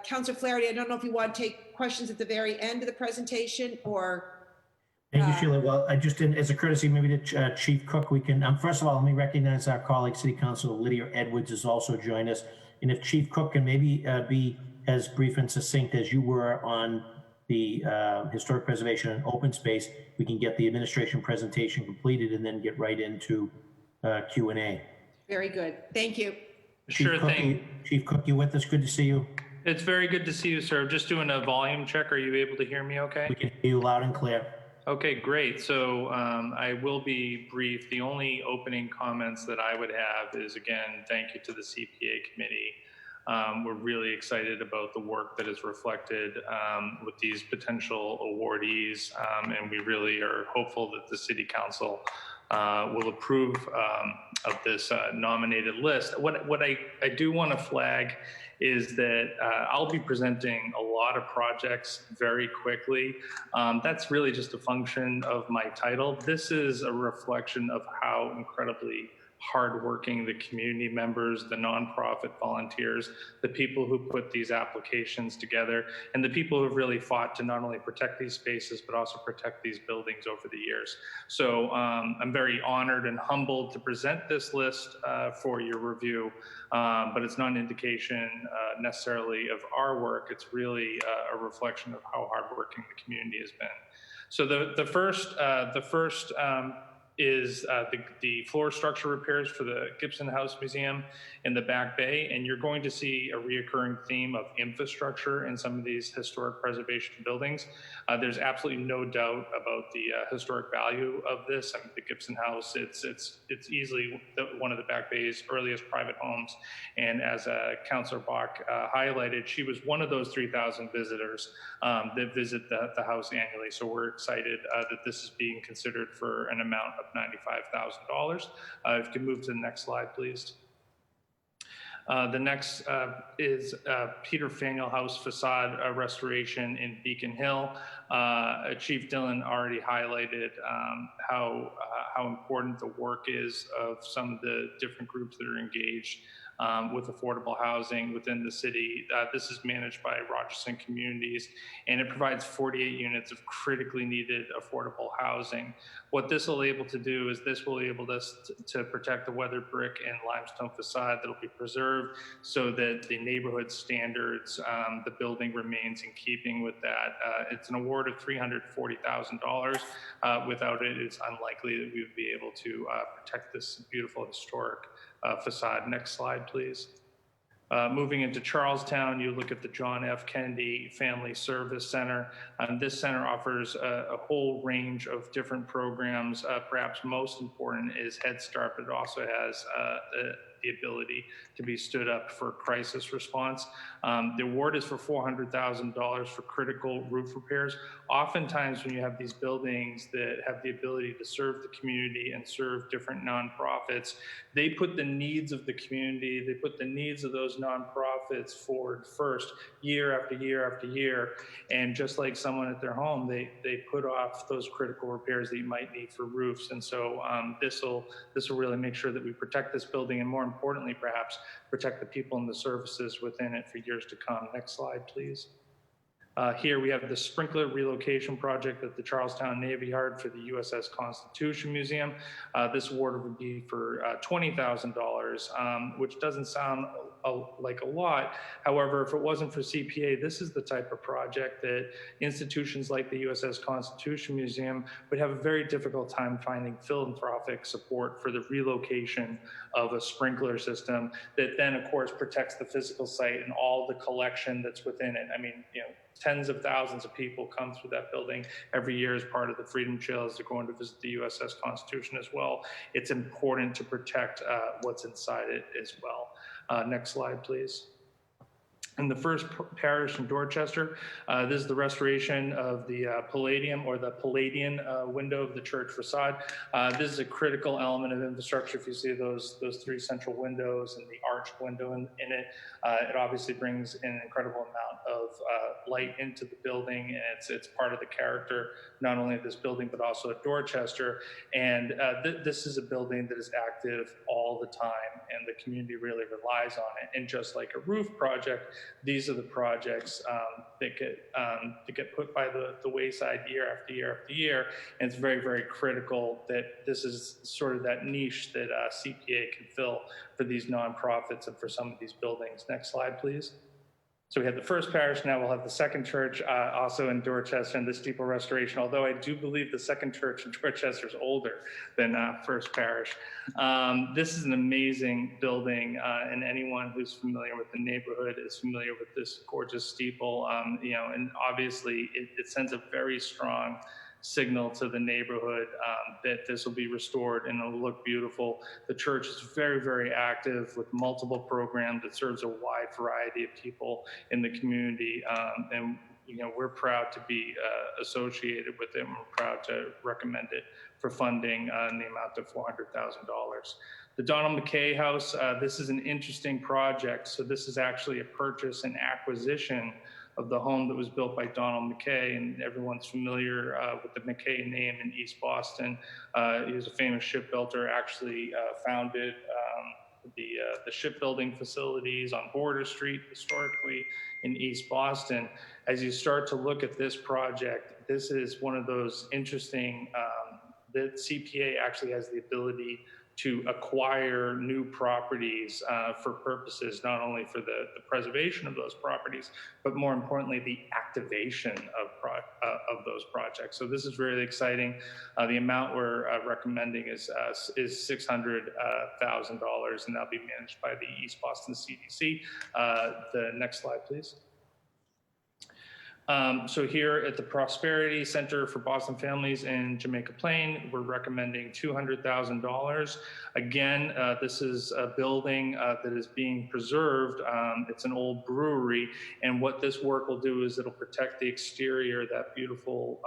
Councilor Flaherty, I don't know if you want to take questions at the very end of the presentation or. Thank you, Sheila. Well, I just didn't, as a courtesy, maybe to Chief Cook, we can, first of all, let me recognize our colleague, City Councilor Lydia Edwards has also joined us. And if Chief Cook can maybe be as brief and succinct as you were on the historic preservation and open space, we can get the administration presentation completed and then get right into Q&A. Very good. Thank you. Sure thing. Chief Cook, you with us? Good to see you. It's very good to see you, sir. Just doing a volume check. Are you able to hear me okay? We can hear you loud and clear. Okay, great. So I will be brief. The only opening comments that I would have is, again, thank you to the CPA committee. We're really excited about the work that is reflected with these potential awardees, and we really are hopeful that the City Council will approve of this nominated list. What I do want to flag is that I'll be presenting a lot of projects very quickly. That's really just a function of my title. This is a reflection of how incredibly hardworking the community members, the nonprofit volunteers, the people who put these applications together, and the people who have really fought to not only protect these spaces, but also protect these buildings over the years. So I'm very honored and humbled to present this list for your review, but it's not an indication necessarily of our work. It's really a reflection of how hardworking the community has been. So the first is the floor structure repairs for the Gibson House Museum in the Back Bay, and you're going to see a reoccurring theme of infrastructure in some of these historic preservation buildings. There's absolutely no doubt about the historic value of this. I mean, the Gibson House, it's easily one of the Back Bay's earliest private homes, and as Councillor Bach highlighted, she was one of those 3,000 visitors that visit the house annually. So we're excited that this is being considered for an amount of $95,000. If you can move to the next slide, please. The next is Peter Faneuil House Façade restoration in Beacon Hill. Chief Dillon already highlighted how important the work is of some of the different groups that are engaged with affordable housing within the city. This is managed by Rogerson Communities, and it provides 48 units of critically needed affordable housing. What this will able to do is this will enable us to protect the weathered brick and limestone facade that will be preserved so that the neighborhood standards, the building remains in keeping with that. It's an award of $340,000. Without it, it's unlikely that we would be able to protect this beautiful historic facade. Next slide, please. Moving into Charlestown, you look at the John F. Kennedy Family Service Center. This center offers a whole range of different programs. Perhaps most important is Head Start, but it also has the ability to be stood up for crisis response. The award is for $400,000 for critical roof repairs. Oftentimes when you have these buildings that have the ability to serve the community and serve different nonprofits, they put the needs of the community, they put the needs of those nonprofits forward first, year after year after year. And just like someone at their home, they put off those critical repairs that you might need for roofs. And so this will really make sure that we protect this building, and more importantly, perhaps protect the people and the services within it for years to come. Next slide, please. Here we have the sprinkler relocation project at the Charlestown Navy Yard for the USS Constitution Museum. This award would be for $20,000, which doesn't sound like a lot. However, if it wasn't for CPA, this is the type of project that institutions like the USS Constitution Museum would have a very difficult time finding philanthropic support for the relocation of a sprinkler system that then, of course, protects the physical site and all the collection that's within it. I mean, tens of thousands of people come through that building every year as part of the Freedom Trail as they're going to visit the USS Constitution as well. It's important to protect what's inside it as well. Next slide, please. In the first parish in Dorchester, this is the restoration of the Palladium or the Palladian window of the church facade. This is a critical element of infrastructure. If you see those three central windows and the arched window in it, it obviously brings an incredible amount of light into the building, and it's part of the character not only of this building but also at Dorchester. And this is a building that is active all the time, and the community really relies on it. And just like a roof project, these are the projects that get put by the wayside year after year after year. And it's very, very critical that this is sort of that niche that CPA can fill for these nonprofits and for some of these buildings. Next slide, please. So we had the first parish, now we'll have the second church also in Dorchester and the steeple restoration, although I do believe the second church in Dorchester is older than first parish. This is an amazing building, and anyone who's familiar with the neighborhood is familiar with this gorgeous steeple. And obviously it sends a very strong signal to the neighborhood that this will be restored and it'll look beautiful. The church is very, very active with multiple programs that serves a wide variety of people in the community. And we're proud to be associated with it. We're proud to recommend it for funding in the amount of $400,000. The Donald McKay House, this is an interesting project. So this is actually a purchase and acquisition of the home that was built by Donald McKay, and everyone's familiar with the McKay name in East Boston. He was a famous shipbuilder, actually founded the shipbuilding facilities on Border Street historically in East Boston. As you start to look at this project, this is one of those interesting, that CPA actually has the ability to acquire new properties for purposes not only for the preservation of those properties, but more importantly, the activation of those projects. So this is really exciting. The amount we're recommending is $600,000, and that'll be managed by the East Boston CDC. The next slide, please. So here at the Prosperity Center for Boston Families in Jamaica Plain, we're recommending $200,000. Again, this is a building that is being preserved. It's an old brewery, and what this work will do is it'll protect the exterior, that beautiful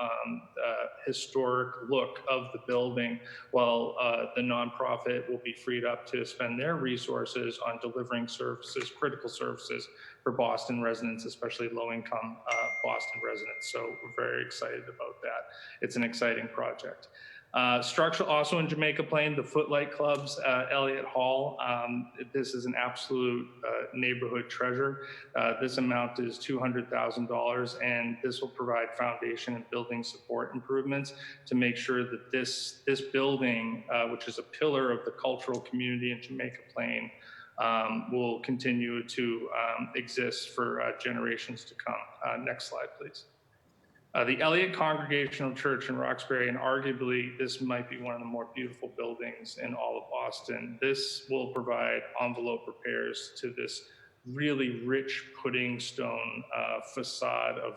historic look of the building, while the nonprofit will be freed up to spend their resources on delivering services, critical services for Boston residents, especially low-income Boston residents. So we're very excited about that. It's an exciting project. Structure also in Jamaica Plain, the Footlight Club's Elliott Hall. This is an absolute neighborhood treasure. This amount is $200,000, and this will provide foundation and building support improvements to make sure that this building, which is a pillar of the cultural community in Jamaica Plain, will continue to exist for generations to come. Next slide, please. The Elliott Congregational Church in Roxbury, and arguably this might be one of the more beautiful buildings in all of Boston. This will provide envelope repairs to this really rich pudding stone facade of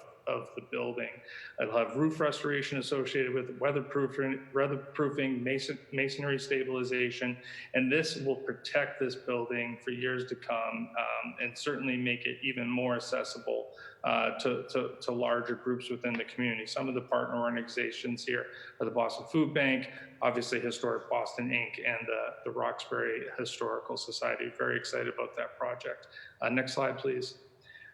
the building. It'll have roof restoration associated with it, weatherproofing, masonry stabilization, and this will protect this building for years to come, and certainly make it even more accessible to larger groups within the community. Some of the partner organizations here are the Boston Food Bank, obviously Historic Boston Inc., and the Roxbury Historical Society. Very excited about that project. Next slide, please.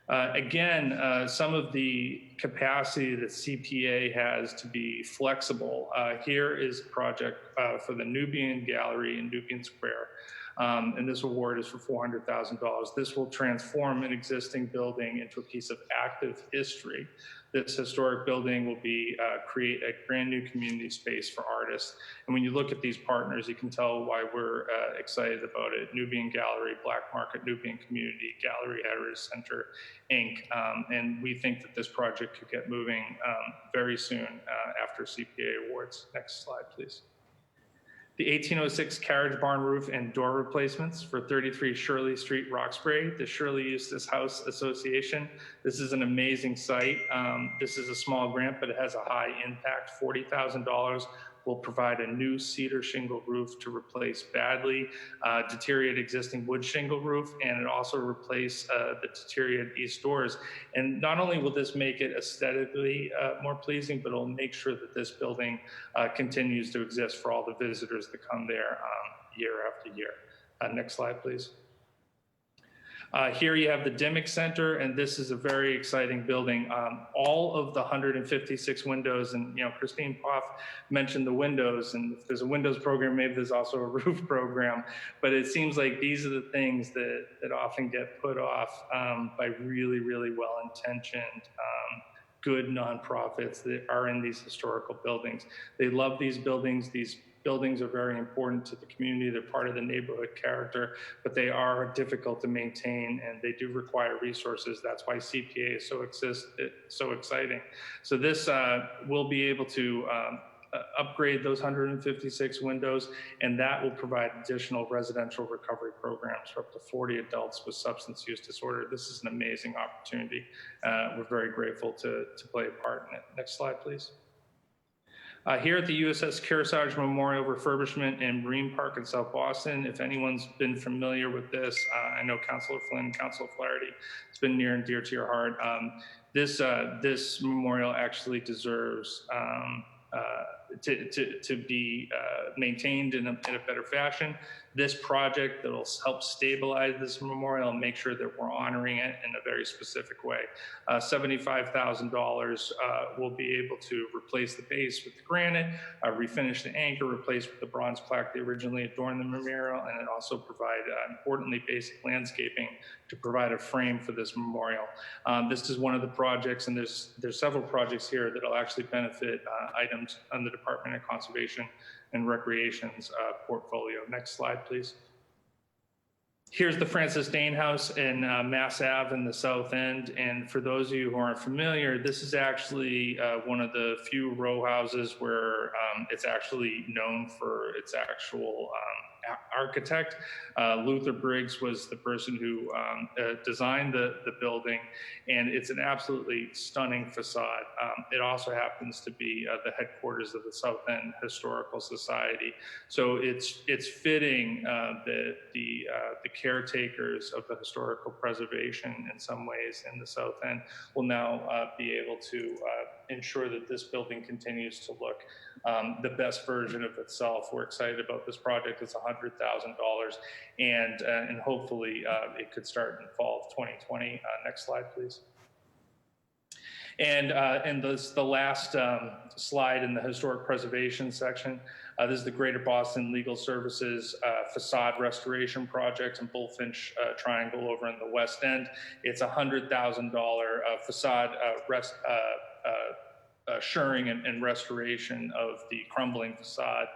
Again, some of the capacity that CPA has to be flexible. Here is a project for the Nubian Gallery in Nubian Square. And this award is for $400,000. This will transform an existing building into a piece of active history. This historic building will be create a brand new community space for artists. And when you look at these partners, you can tell why we're excited about it. Nubian Gallery, Black Market Nubian Community, Gallery Heritage Center, Inc. And we think that this project could get moving very soon after CPA awards. Next slide, please. The 1806 carriage barn roof and door replacements for 33 Shirley Street, Roxbury, the Shirley Eustace House Association. This is an amazing site. This is a small grant, but it has a high impact. $40,000 will provide a new cedar shingle roof to replace badly deteriorated existing wood shingle roof, and it also replace the deteriorated east doors. And not only will this make it aesthetically more pleasing, but it'll make sure that this building continues to exist for all the visitors that come there year after year. Next slide, please. Here you have the Dimmick Center, and this is a very exciting building. All of the 156 windows, and Christine Poff mentioned the windows, and if there's a windows program, maybe there's also a roof program, but it seems like these are the things that often get put off by really, really well-intentioned, good nonprofits that are in these historical buildings. They love these buildings. These buildings are very important to the community. They're part of the neighborhood character, but they are difficult to maintain and they do require resources. That's why CPA is so exciting. So this will be able to upgrade those 156 windows, and that will provide additional residential recovery programs for up to 40 adults with substance use disorder. This is an amazing opportunity. We're very grateful to play a part in it. Next slide, please. Here at the USS Kearsarge Memorial Refurbishment in Marine Park in South Boston, if anyone's been familiar with this, I know Councilor Flynn, Councilor Flaherty, it's been near and dear to your heart. This memorial actually deserves to be maintained in a better fashion. This project that will help stabilize this memorial and make sure that we're honoring it in a very specific way. $75,000 will be able to replace the base with the granite, refinish the anchor, replace with the bronze plaque that originally adorned the memorial, and it also provide, importantly, basic landscaping to provide a frame for this memorial. This is one of the projects, and there's several projects here that will actually benefit items on the Department of Conservation and Recreation's portfolio. Next slide, please. Here's the Francis Dane House in Mass Ave in the South End. And for those of you who aren't familiar, this is actually one of the few row houses where it's actually known for its actual architect. Luther Briggs was the person who designed the building, and it's an absolutely stunning facade. It also happens to be the headquarters of the South End Historical Society. So it's fitting that the caretakers of the historical preservation in some ways in the South End will now be able to ensure that this building continues to look the best version of itself. We're excited about this project. It's $100,000, and hopefully it could start in fall of 2020. Next slide, please. And the last slide in the historic preservation section. This is the Greater Boston Legal Services Facade Restoration Project in Bullfinch Triangle over in the West End. It's a $100,000 facade shoring and restoration of the crumbling facade,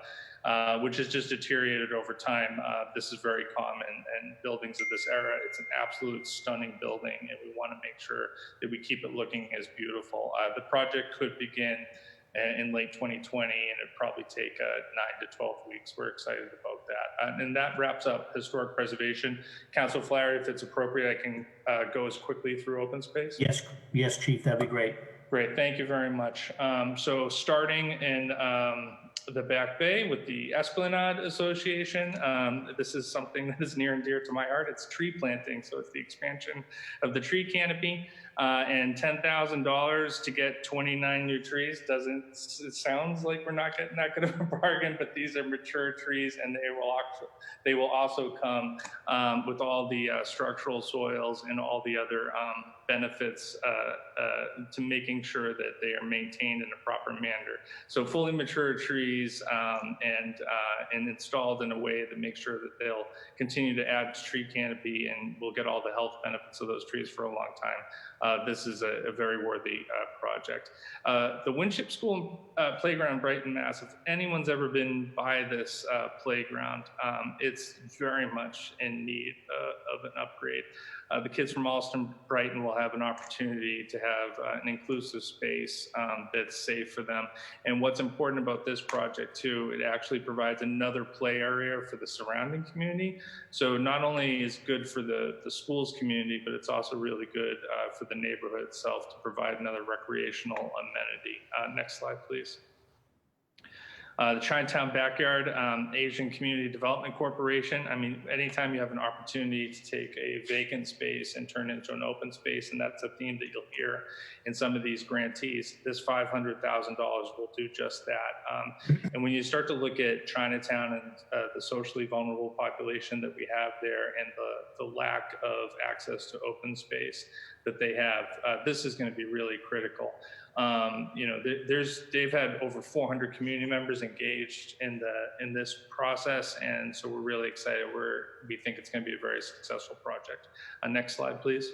which has just deteriorated over time. This is very common in buildings of this era. It's an absolute stunning building, and we want to make sure that we keep it looking as beautiful. The project could begin in late 2020, and it'd probably take 9 to 12 weeks. We're excited about that. And that wraps up historic preservation. Councilor Flaherty, if it's appropriate, I can go as quickly through open space. Yes, Chief, that'd be great. Great, thank you very much. So starting in the Back Bay with the Esplanade Association, this is something that is near and dear to my heart. It's tree planting, so it's the expansion of the tree canopy. And $10,000 to get 29 new trees it sounds like we're not getting that good of a bargain, but these are mature trees, and they will also come with all the structural soils and all the other benefits to making sure that they are maintained in a proper manner. So fully mature trees and installed in a way that makes sure that they'll continue to add to tree canopy, and we'll get all the health benefits of those trees for a long time. This is a very worthy project. The Winship School Playground in Brighton, Mass. If anyone's ever been by this playground, it's very much in need of an upgrade. The kids from Alston, Brighton will have an opportunity to have an inclusive space that's safe for them. And what's important about this project too, it actually provides another play area for the surrounding community. So not only is it good for the school's community, but it's also really good for the neighborhood itself to provide another recreational amenity. Next slide, please. The Chinatown Backyard Asian Community Development Corporation. I mean, anytime you have an opportunity to take a vacant space and turn it into an open space, and that's a theme that you'll hear in some of these grantees, this $500,000 will do just that. And when you start to look at Chinatown and the socially vulnerable population that we have there, and the lack of access to open space that they have, this is going to be really critical. You know, they've had over 400 community members engaged in this process, and so we're really excited. We think it's going to be a very successful project. Next slide, please.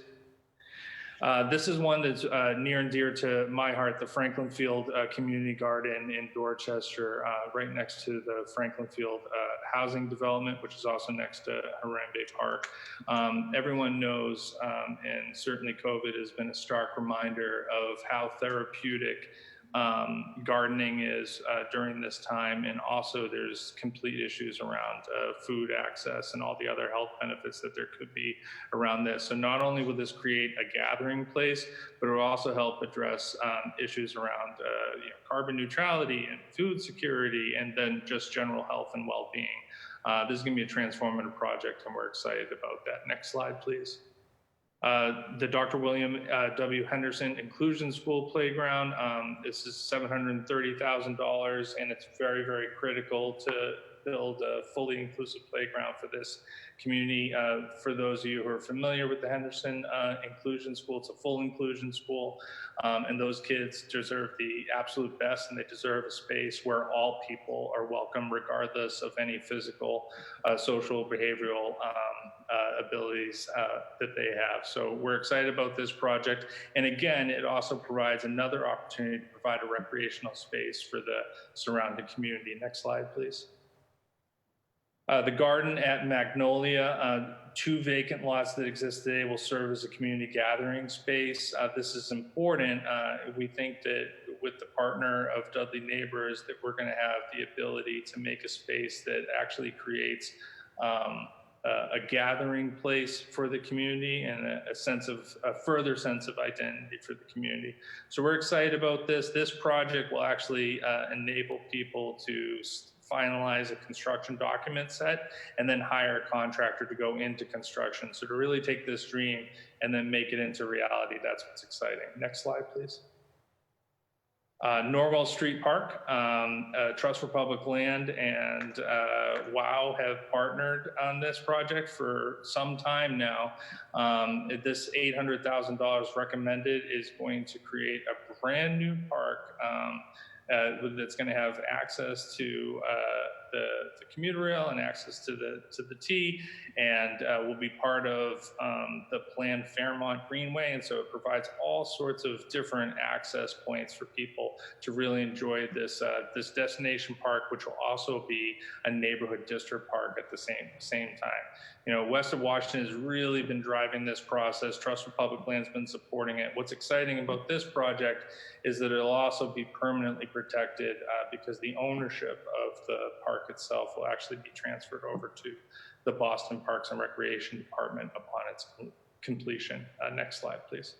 This is one that's near and dear to my heart, the Franklin Field Community Garden in Dorchester, right next to the Franklin Field housing development, which is also next to Harambe Park. Everyone knows, and certainly COVID has been a stark reminder of how therapeutic gardening is during this time, and also there's complete issues around food access and all the other health benefits that there could be around this. So not only will this create a gathering place, but it will also help address issues around you know, carbon neutrality and food security, and then just general health and well-being. This is going to be a transformative project, and we're excited about that. Next slide, please. The Dr. William W. Henderson Inclusion School Playground. This is $730,000, and it's very, very critical to build a fully inclusive playground for this community. For those of you who are familiar with the Henderson Inclusion School, it's a full inclusion school, and those kids deserve the absolute best, and they deserve a space where all people are welcome, regardless of any physical, social, behavioral abilities that they have. So we're excited about this project. And again, it also provides another opportunity to provide a recreational space for the surrounding community. Next slide, please. The garden at Magnolia, 2 vacant lots that exist today will serve as a community gathering space. This is important. We think that with the partner of Dudley Neighbors, that we're going to have the ability to make a space that actually creates a gathering place for the community, and a further sense of identity for the community. So we're excited about this. This project will actually enable people to finalize a construction document set and then hire a contractor to go into construction. So to really take this dream and then make it into reality, that's what's exciting. Next slide, please. Norwell Street Park, Trust for Public Land and WOW have partnered on this project for some time now. This $800,000 recommended is going to create a brand new park that's going to have access to the commuter rail and access to the T, and will be part of the planned Fairmont Greenway. And so it provides all sorts of different access points for people to really enjoy this this destination park, which will also be a neighborhood district park at the same time. You know, West of Washington has really been driving this process. Trust for Public Land has been supporting it. What's exciting about this project is that it'll also be permanently protected because the ownership of the park itself will actually be transferred over to the Boston Parks and Recreation Department upon its completion. Next slide, please.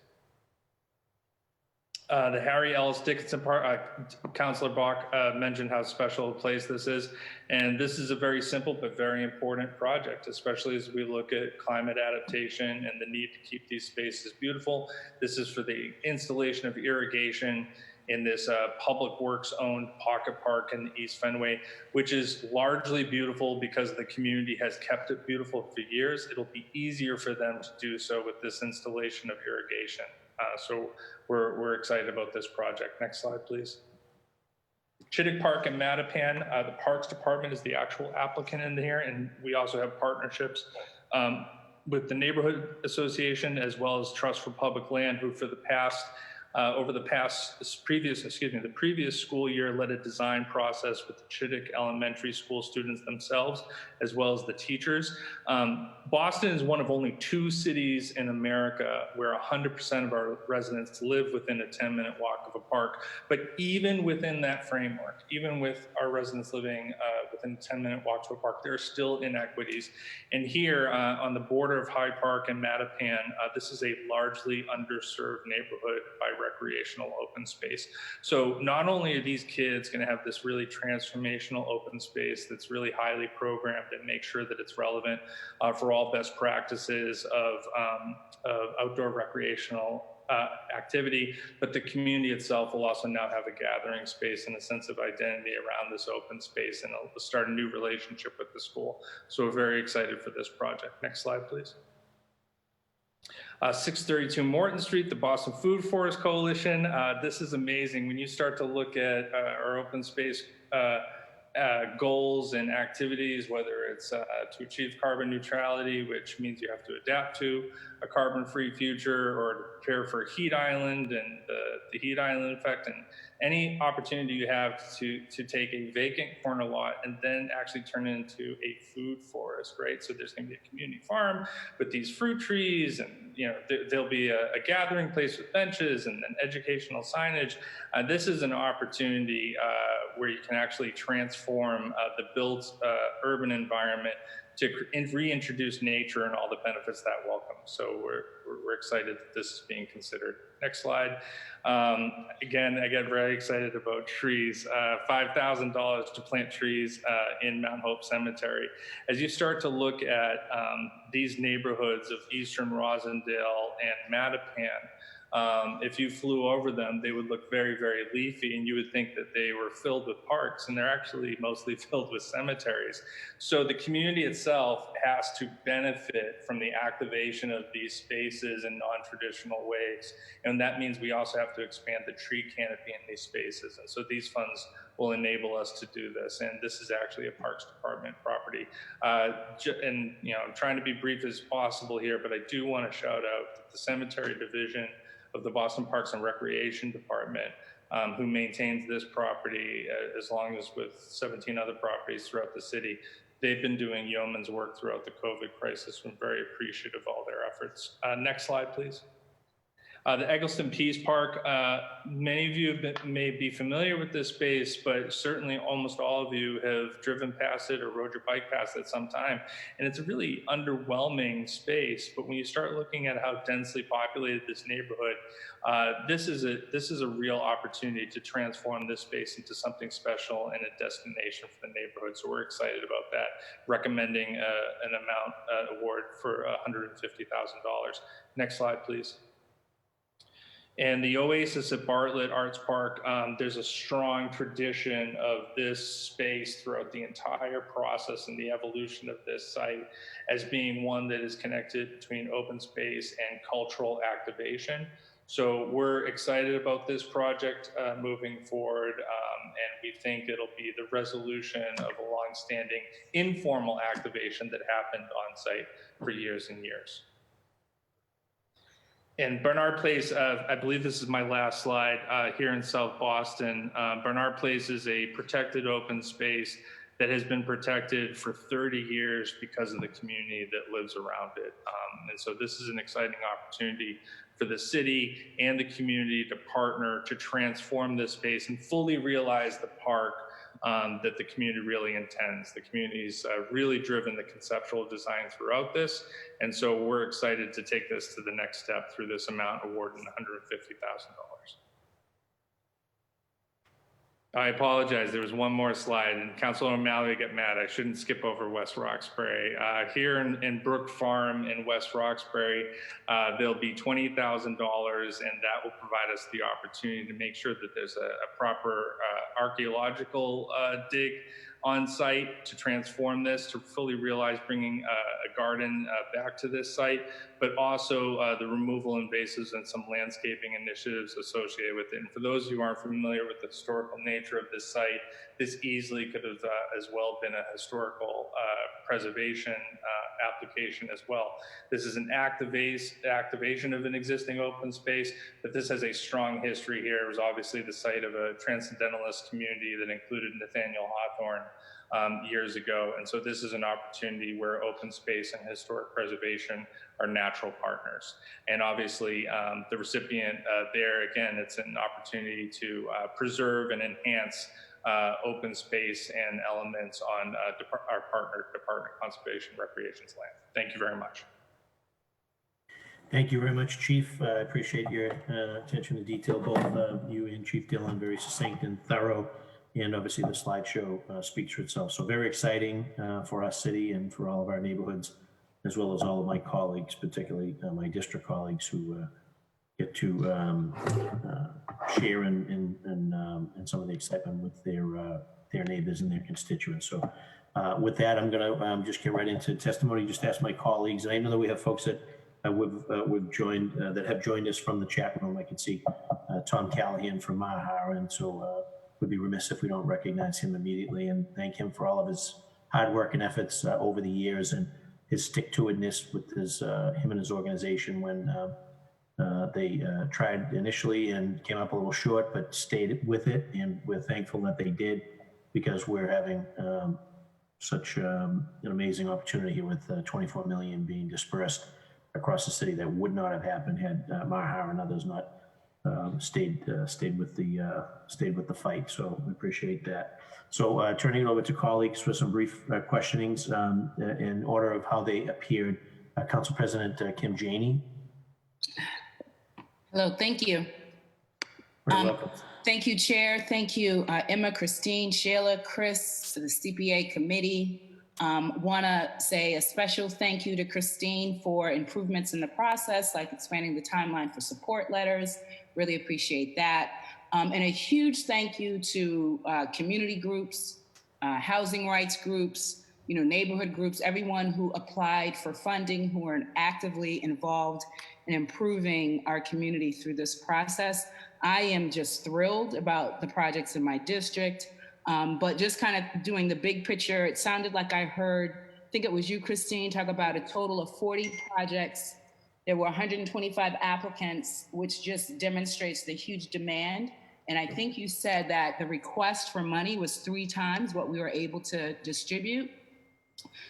The Harry Ellis Dickinson Park, Councilor Bach mentioned how special a place this is. And this is a very simple but very important project, especially as we look at climate adaptation and the need to keep these spaces beautiful. This is for the installation of irrigation in this public works owned pocket park in East Faneuil, which is largely beautiful because the community has kept it beautiful for years. It'll be easier for them to do so with this installation of irrigation. So we're excited about this project. Next slide, please. Chittick Park and Mattapan, the Parks Department is the actual applicant in here, and we also have partnerships with the Neighborhood Association as well as Trust for Public Land, who for the past the previous school year led a design process with the Chittick Elementary School students themselves, as well as the teachers. Boston is one of only 2 cities in America where 100% of our residents live within a 10-minute walk of a park. But even within that framework, even with our residents living within a 10-minute walk to a park, there are still inequities. And here on the border of Hyde Park and Mattapan, this is a largely underserved neighborhood by recreational open space. So not only are these kids going to have this really transformational open space that's really highly programmed and make sure that it's relevant for all best practices of outdoor recreational activity, but the community itself will also now have a gathering space and a sense of identity around this open space, and it'll start a new relationship with the school. So we're very excited for this project. Next slide, please. 632 Moulton Street, the Boston Food Forest Coalition. This is amazing. When you start to look at our open space goals and activities, whether it's to achieve carbon neutrality, which means you have to adapt to a carbon-free future, or to prepare for a heat island and the heat island effect, and any opportunity you have to take a vacant corner lot and then actually turn it into a food forest, right? So there's going to be a community farm with these fruit trees, and there'll be a gathering place with benches and then educational signage. This is an opportunity where you can actually transform the built urban environment to reintroduce nature and all the benefits that welcome. So we're excited that this is being considered. Next slide. Again, I get very excited about trees. $5,000 to plant trees in Mount Hope Cemetery. As you start to look at these neighborhoods of Eastern Rosendale and Mattapan, if you flew over them, they would look very, very leafy, and you would think that they were filled with parks, and they're actually mostly filled with cemeteries. So the community itself has to benefit from the activation of these spaces in non-traditional ways. And that means we also have to expand the tree canopy in these spaces. And so these funds will enable us to do this. And this is actually a Parks Department property. And I'm trying to be brief as possible here, but I do want to shout out the Cemetery Division of the Boston Parks and Recreation Department, who maintains this property as long as with 17 other properties throughout the city. They've been doing yeoman's work throughout the COVID crisis. I'm very appreciative of all their efforts. Next slide, please. The Eggleston Peace Park, many of you may be familiar with this space, but certainly almost all of you have driven past it or rode your bike past it at some time. And it's a really underwhelming space, but when you start looking at how densely populated this neighborhood, this is a real opportunity to transform this space into something special and a destination for the neighborhood. So we're excited about that, recommending an amount award for $150,000. Next slide, please. And the Oasis at Bartlett Arts Park, there's a strong tradition of this space throughout the entire process and the evolution of this site as being one that is connected between open space and cultural activation. So we're excited about this project moving forward, and we think it'll be the resolution of a longstanding informal activation that happened on site for years and years. And Bernard Place, I believe this is my last slide, here in South Boston. Bernard Place is a protected open space that has been protected for 30 years because of the community that lives around it. And so this is an exciting opportunity for the city and the community to partner to transform this space and fully realize the park that the community really intends. The community's really driven the conceptual design throughout this. And so we're excited to take this to the next step through this amount awarded $150,000. I apologize. There was one more slide, and Councilor O'Malley would get mad. I shouldn't skip over West Roxbury. Here in Brook Farm in West Roxbury, there'll be $20,000, and that will provide us the opportunity to make sure that there's a proper archaeological dig on site to transform this, to fully realize bringing a garden back to this site, but also the removal invasives and some landscaping initiatives associated with it. And for those who aren't familiar with the historical nature of this site, this easily could have as well been a historical preservation application as well. This is an activation of an existing open space, but this has a strong history here. It was obviously the site of a transcendentalist community that included Nathaniel Hawthorne years ago. And so this is an opportunity where open space and historic preservation are natural partners. And obviously the recipient there, again, it's an opportunity to preserve and enhance open space and elements on our partner Department of Conservation and Recreation's land. Thank you very much. Thank you very much, Chief. I appreciate your attention to detail. Both you and Chief Dillon, very succinct and thorough. And obviously the slideshow speaks for itself. So very exciting for our city and for all of our neighborhoods, as well as all of my colleagues, particularly my district colleagues who get to share in some of the excitement with their neighbors and their constituents. So with that, I'm gonna just get right into testimony. Just ask my colleagues. And I know that we have folks that we've joined that have joined us from the chat room. I can see Tom Callahan from Mahar, and so would be remiss if we don't recognize him immediately and thank him for all of his hard work and efforts over the years and his stick-to-itness with his him and his organization when they tried initially and came up a little short, but stayed with it, and we're thankful that they did, because we're having such an amazing opportunity here with 24 million being dispersed across the city that would not have happened had Mahar and others not stayed with the fight. So we appreciate that. So turning it over to colleagues for some brief questionings in order of how they appeared. Council President Kim Janey. Hello, thank you. Welcome. Thank you, Chair. Thank you, Emma, Christine, Sheila, Chris, to the CPA committee. Want to say a special thank you to Christine for improvements in the process, like expanding the timeline for support letters. Really appreciate that. And a huge thank you to community groups, housing rights groups, neighborhood groups, everyone who applied for funding, who are actively involved in improving our community through this process. I am just thrilled about the projects in my district. But just kind of doing the big picture, it sounded like I heard, I think it was you, Christine, talk about a total of 40 projects. There were 125 applicants, which just demonstrates the huge demand. And I think you said that the request for money was 3 times what we were able to distribute.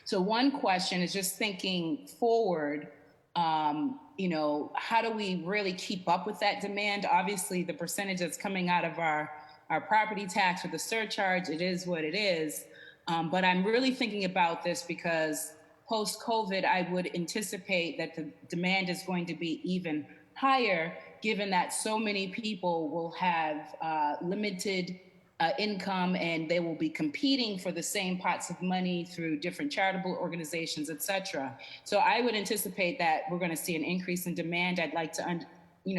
So one question is just thinking forward, how do we really keep up with that demand? Obviously, the percentage that's coming out of our property tax with the surcharge, it is what it is. But I'm really thinking about this because post-COVID, I would anticipate that the demand is going to be even higher, given that so many people will have limited income and they will be competing for the same pots of money through different charitable organizations, et cetera. So I would anticipate that we're going to see an increase in demand. I'd like to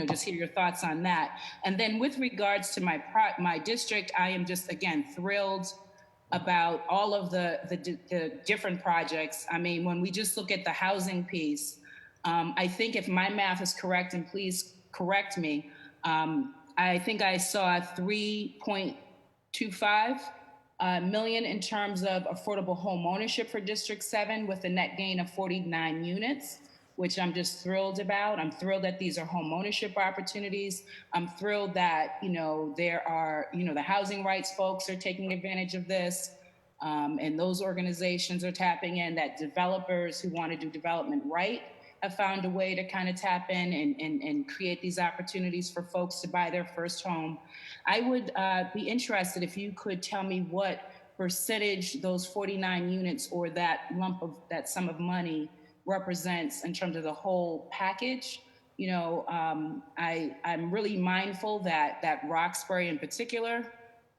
just hear your thoughts on that. And then with regards to my district, I am just, again, thrilled about all of the different projects. I mean, when we just look at the housing piece, I think if my math is correct, and please correct me, I think I saw 3.25 million in terms of affordable home ownership for District 7 with a net gain of 49 units. Which I'm just thrilled about. I'm thrilled that these are home ownership opportunities. I'm thrilled that, there are, the housing rights folks are taking advantage of this, and those organizations are tapping in, that developers who want to do development right have found a way to kind of tap in and create these opportunities for folks to buy their first home. I would be interested if you could tell me what percentage those 49 units or that sum of money represents in terms of the whole package. I'm really mindful that Roxbury in particular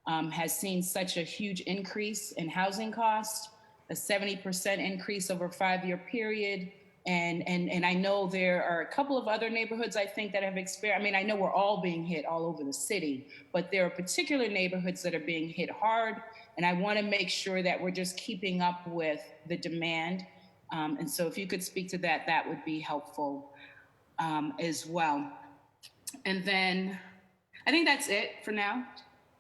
has seen such a huge increase in housing costs, a 70% increase over a 5-year period. And I know there are a couple of other neighborhoods, I think, that have experienced, I mean, I know we're all being hit all over the city, but there are particular neighborhoods that are being hit hard. And I want to make sure that we're just keeping up with the demand. And so if you could speak to that, that would be helpful as well. And then I think that's it for now.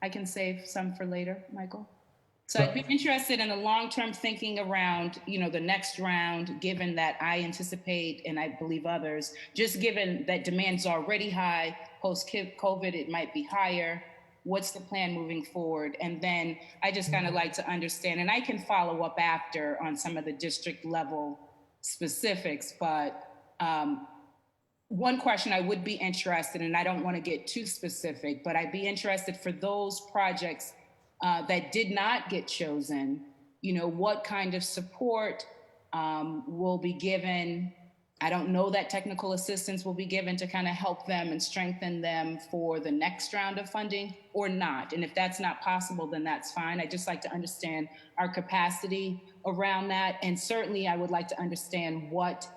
I can save some for later, Michael. So I'd be interested in the long-term thinking around, you know, the next round, given that I anticipate, and I believe others, just given that demand's already high, post-COVID, it might be higher. What's the plan moving forward? And then I just kind of like to understand, and I can follow up after on some of the district level specifics, but one question I would be interested in, and I don't want to get too specific, but I'd be interested for those projects that did not get chosen, you know, what kind of support will be given? I don't know that technical assistance will be given to kind of help them and strengthen them for the next round of funding or not. And if that's not possible, then that's fine. I just like to understand our capacity around that. And certainly I would like to understand what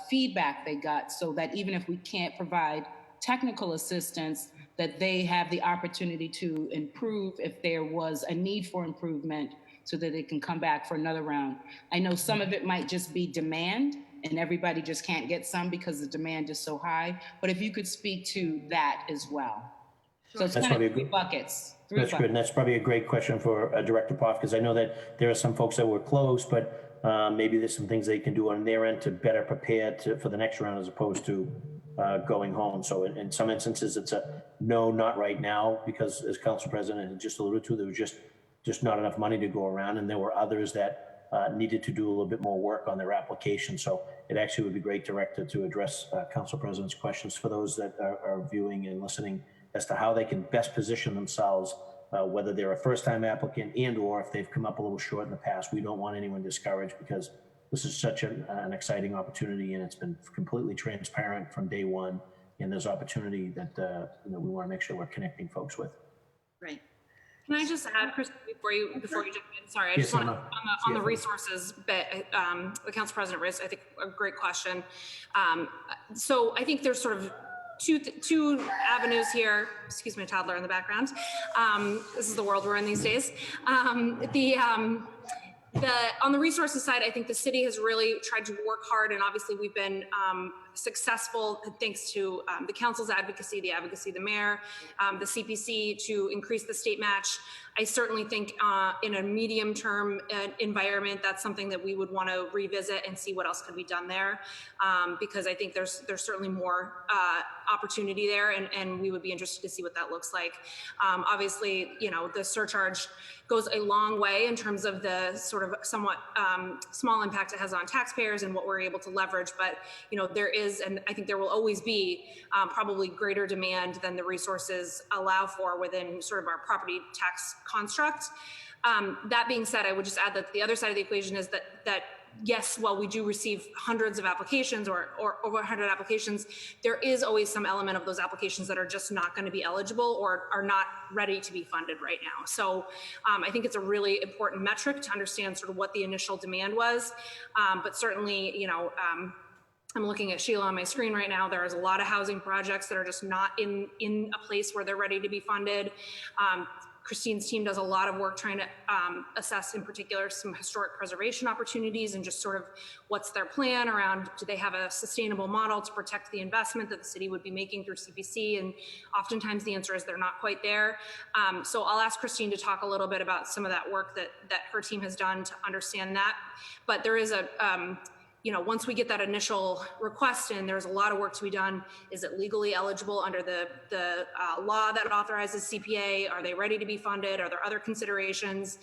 feedback they got so that even if we can't provide technical assistance, that they have the opportunity to improve if there was a need for improvement so that they can come back for another round. I know some of it might just be demand and everybody just can't get some because the demand is so high. But if you could speak to that as well. So it's That's kind of probably three buckets. That's good, and that's probably a great question for Director Poff, because I know that there are some folks that were close, but maybe there's some things they can do on their end to better prepare for the next round as opposed to going home. So in some instances, it's a no, not right now, because as Council President had just alluded to, there was just not enough money to go around, and there were others that needed to do a little bit more work on their application. So it actually would be great, Director, to address Council President's questions for those that are viewing and listening as to how they can best position themselves, whether they're a first-time applicant and or if they've come up a little short in the past. We don't want anyone discouraged because this is such an exciting opportunity, and it's been completely transparent from day one. And there's opportunity that we want to make sure we're connecting folks with. Right. Can I just add, Chris, before you jump in? Sorry, I just want to, on the resources bit, the Council President raised, I think, a great question. So I think there's sort of two avenues here. Excuse my toddler in the background. This is the world we're in these days. On the resources side, I think the city has really tried to work hard, and obviously we've been successful thanks to the council's advocacy, the advocacy of the mayor, the CPC, to increase the state match. I certainly think in a medium-term environment, that's something that we would want to revisit and see what else could be done there, because I think there's certainly more opportunity there, and we would be interested to see what that looks like. Obviously, the surcharge goes a long way in terms of the sort of somewhat small impact it has on taxpayers and what we're able to leverage, but there is, and I think there will always be, probably greater demand than the resources allow for within sort of our property tax construct. That being said, I would just add that the other side of the equation is that yes, while we do receive hundreds of applications or over 100 applications, there is always some element of those applications that are just not going to be eligible or are not ready to be funded right now. So I think it's a really important metric to understand sort of what the initial demand was. But certainly, I'm looking at Sheila on my screen right now. There's a lot of housing projects that are just not in a place where they're ready to be funded. Christine's team does a lot of work trying to assess, in particular, some historic preservation opportunities and just sort of what's their plan around, do they have a sustainable model to protect the investment that the city would be making through CPC? And oftentimes the answer is they're not quite there. So I'll ask Christine to talk a little bit about some of that work that her team has done to understand that. But there is a, once we get that initial request in, there's a lot of work to be done. Is it legally eligible under the law that authorizes CPA? Are they ready to be funded? Are there other considerations?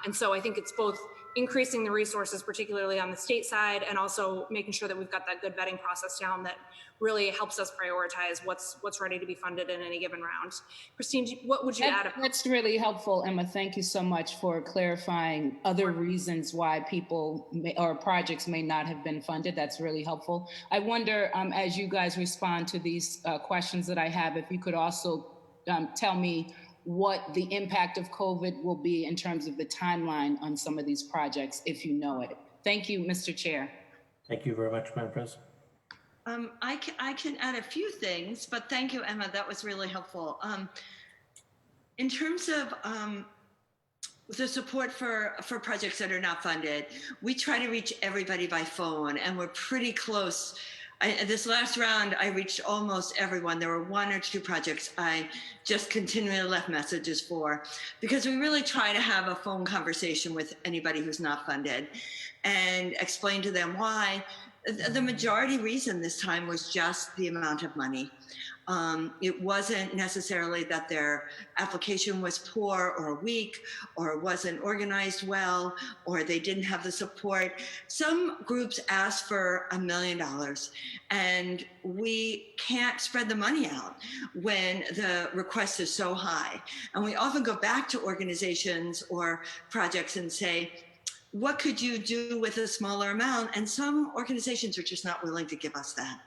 And so I think it's both increasing the resources, particularly on the state side, and also making sure that we've got that good vetting process down that really helps us prioritize what's ready to be funded in any given round. Christine, what would you add? That's really helpful, Emma. Thank you so much for clarifying other reasons why people or projects may not have been funded. That's really helpful. I wonder, as you guys respond to these questions that I have, if you could also tell me what the impact of COVID will be in terms of the timeline on some of these projects, if you know it. Thank you, Mr. Chair. Thank you very much, Madam President. I can add a few things, but thank you, Emma. That was really helpful. In terms of the support for projects that are not funded, we try to reach everybody by phone, and we're pretty close. This last round, I reached almost everyone. There were one or two projects I just continually left messages for, because we really try to have a phone conversation with anybody who's not funded and explain to them why. The majority reason this time was just the amount of money. It wasn't necessarily that their application was poor or weak or wasn't organized well or they didn't have the support. Some groups asked for $1 million, and we can't spread the money out when the request is so high. And we often go back to organizations or projects and say, what could you do with a smaller amount? And some organizations are just not willing to give us that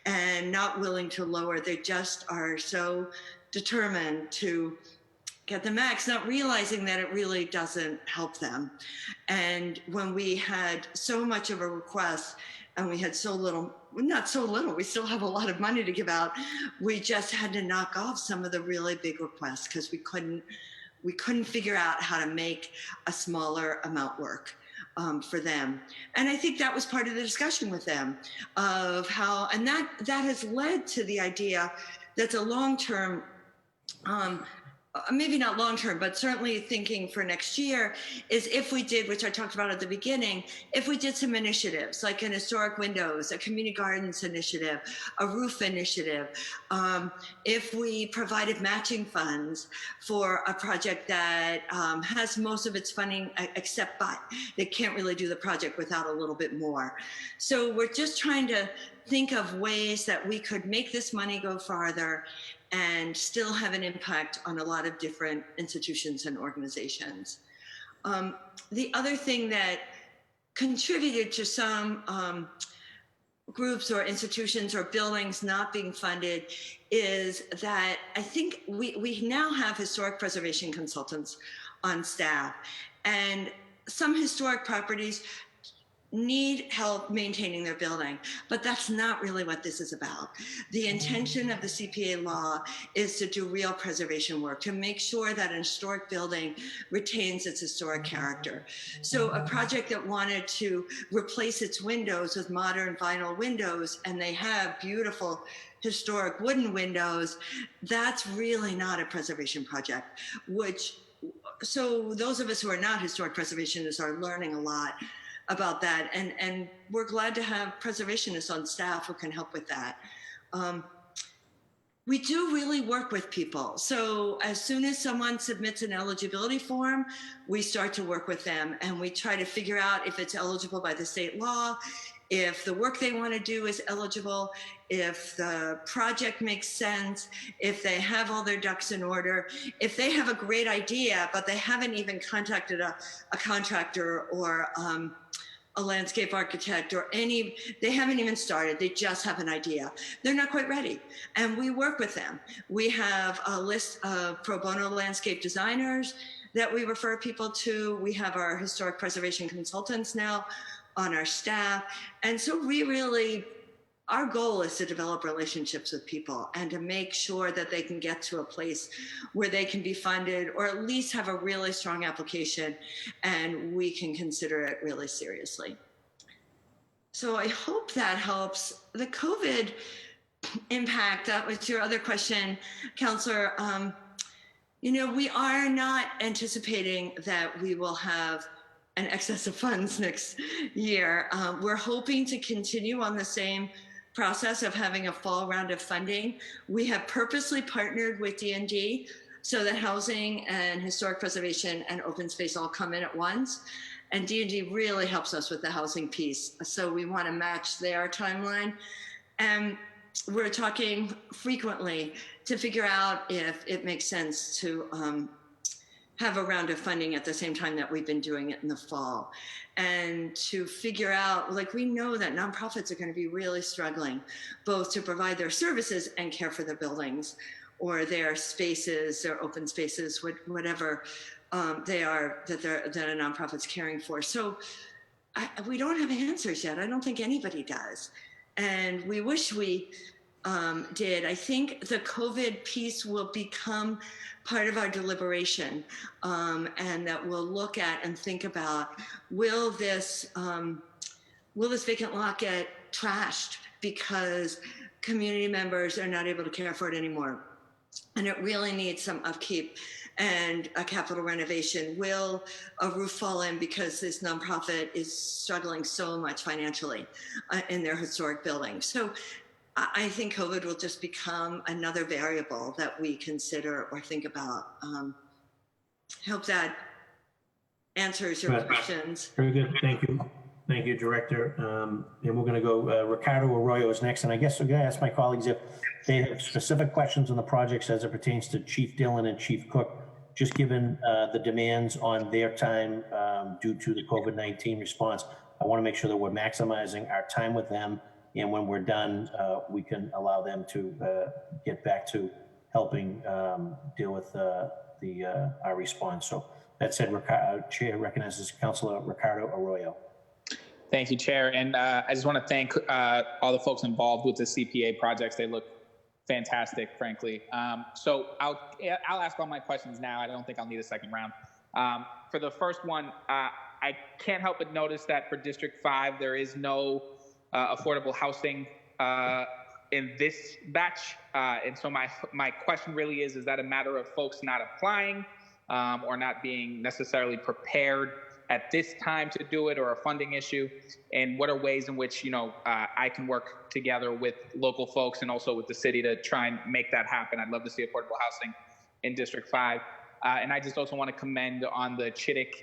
and not willing to lower. They just are so determined to get the max, not realizing that it really doesn't help them. And when we had so much of a request and we had so little, not so little, we still have a lot of money to give out, we just had to knock off some of the really big requests because we couldn't figure out how to make a smaller amount work for them. And I think that was part of the discussion with them of how, and that has led to the idea that's a long-term, maybe not long-term, but certainly thinking for next year is if we did, which I talked about at the beginning, if we did some initiatives like an historic windows, a community gardens initiative, a roof initiative, if we provided matching funds for a project that has most of its funding except but they can't really do the project without a little bit more. So we're just trying to think of ways that we could make this money go farther and still have an impact on a lot of different institutions and organizations. The other thing that contributed to some groups or institutions or buildings not being funded is that I think we now have historic preservation consultants on staff, and some historic properties need help maintaining their building, but that's not really what this is about. The intention of the CPA law is to do real preservation work, to make sure that an historic building retains its historic character. So a project that wanted to replace its windows with modern vinyl windows, and they have beautiful historic wooden windows, that's really not a preservation project, so those of us who are not historic preservationists are learning a lot about that, and we're glad to have preservationists on staff who can help with that. We do really work with people. So as soon as someone submits an eligibility form, we start to work with them, and we try to figure out if it's eligible by the state law, if the work they want to do is eligible, if the project makes sense, if they have all their ducks in order, if they have a great idea, but they haven't even contacted a contractor or a landscape architect or they haven't even started, they just have an idea. They're not quite ready, and we work with them. We have a list of pro bono landscape designers that we refer people to. We have our historic preservation consultants now on our staff. And so our goal is to develop relationships with people and to make sure that they can get to a place where they can be funded or at least have a really strong application and we can consider it really seriously. So I hope that helps. The COVID impact, that was your other question, Counselor. We are not anticipating that we will have an excess of funds next year. We're hoping to continue on the same process of having a fall round of funding. We have purposely partnered with D&D so that housing and historic preservation and open space all come in at once. And D&D really helps us with the housing piece. So we want to match their timeline. And we're talking frequently to figure out if it makes sense to have a round of funding at the same time that we've been doing it in the fall. And to figure out, we know that nonprofits are going to be really struggling, both to provide their services and care for their buildings or their spaces, their open spaces, whatever they are that a nonprofit's caring for. So we don't have answers yet. I don't think anybody does. And we wish we did. I think the COVID piece will become part of our deliberation, and that we'll look at and think about, will this vacant lot get trashed because community members are not able to care for it anymore? And it really needs some upkeep and a capital renovation. Will a roof fall in because this nonprofit is struggling so much financially in their historic building? So I think COVID will just become another variable that we consider or think about. Hope that answers your questions. Very good. Thank you. Thank you, Director. And we're going to go, Ricardo Arroyo is next. And I guess I'm going to ask my colleagues if they have specific questions on the projects as it pertains to Chief Dillon and Chief Cook, just given the demands on their time due to the COVID-19 response. I want to make sure that we're maximizing our time with them. And when we're done, we can allow them to get back to helping deal with our response. So that said, Chair recognizes Councilor Ricardo Arroyo. Thank you, Chair. And I just want to thank all the folks involved with the CPA projects. They look fantastic, frankly. So I'll ask all my questions now. I don't think I'll need a second round. For the first one, I can't help but notice that for District 5, there is no affordable housing in this batch. And so my question really is that a matter of folks not applying or not being necessarily prepared at this time to do it, or a funding issue? And what are ways in which, I can work together with local folks and also with the city to try and make that happen? I'd love to see affordable housing in District 5. And I just also want to commend on the Chittick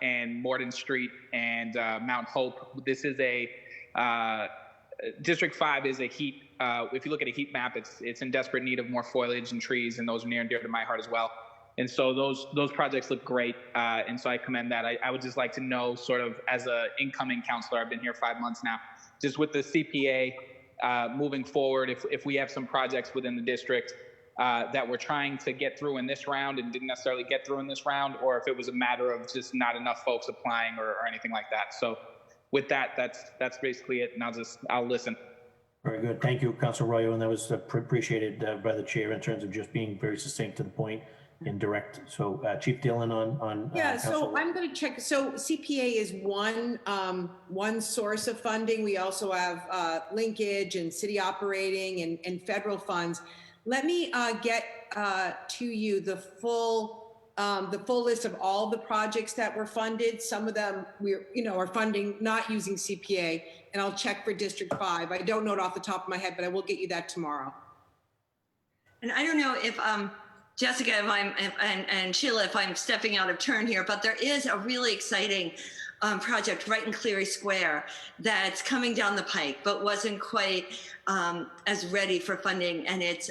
and Morden Street and Mount Hope. This is District 5 is a heat, if you look at a heat map, it's in desperate need of more foliage and trees, and those are near and dear to my heart as well. And so those projects look great, and so I commend that. I would just like to know, sort of as an incoming counselor, I've been here 5 months now, just with the CPA moving forward, if we have some projects within the district that we're trying to get through in this round and didn't necessarily get through in this round, or if it was a matter of just not enough folks applying or anything like that. So with that, that's basically it, and I'll listen. Very good. Thank you, Councilor Arroyo, and that was appreciated by the chair in terms of just being very succinct to the point and direct. So Chief Dillon on yeah, so I'm going to check. So CPA is one source of funding. We also have linkage and city operating and federal funds. Let me get to you the full list of all the projects that were funded. Some of them are funding not using CPA, and I'll check for District 5. I don't know it off the top of my head, but I will get you that tomorrow. And I don't know if Jessica, and Sheila, if I'm stepping out of turn here, but there is a really exciting project right in Cleary Square that's coming down the pike, but wasn't quite as ready for funding. And it's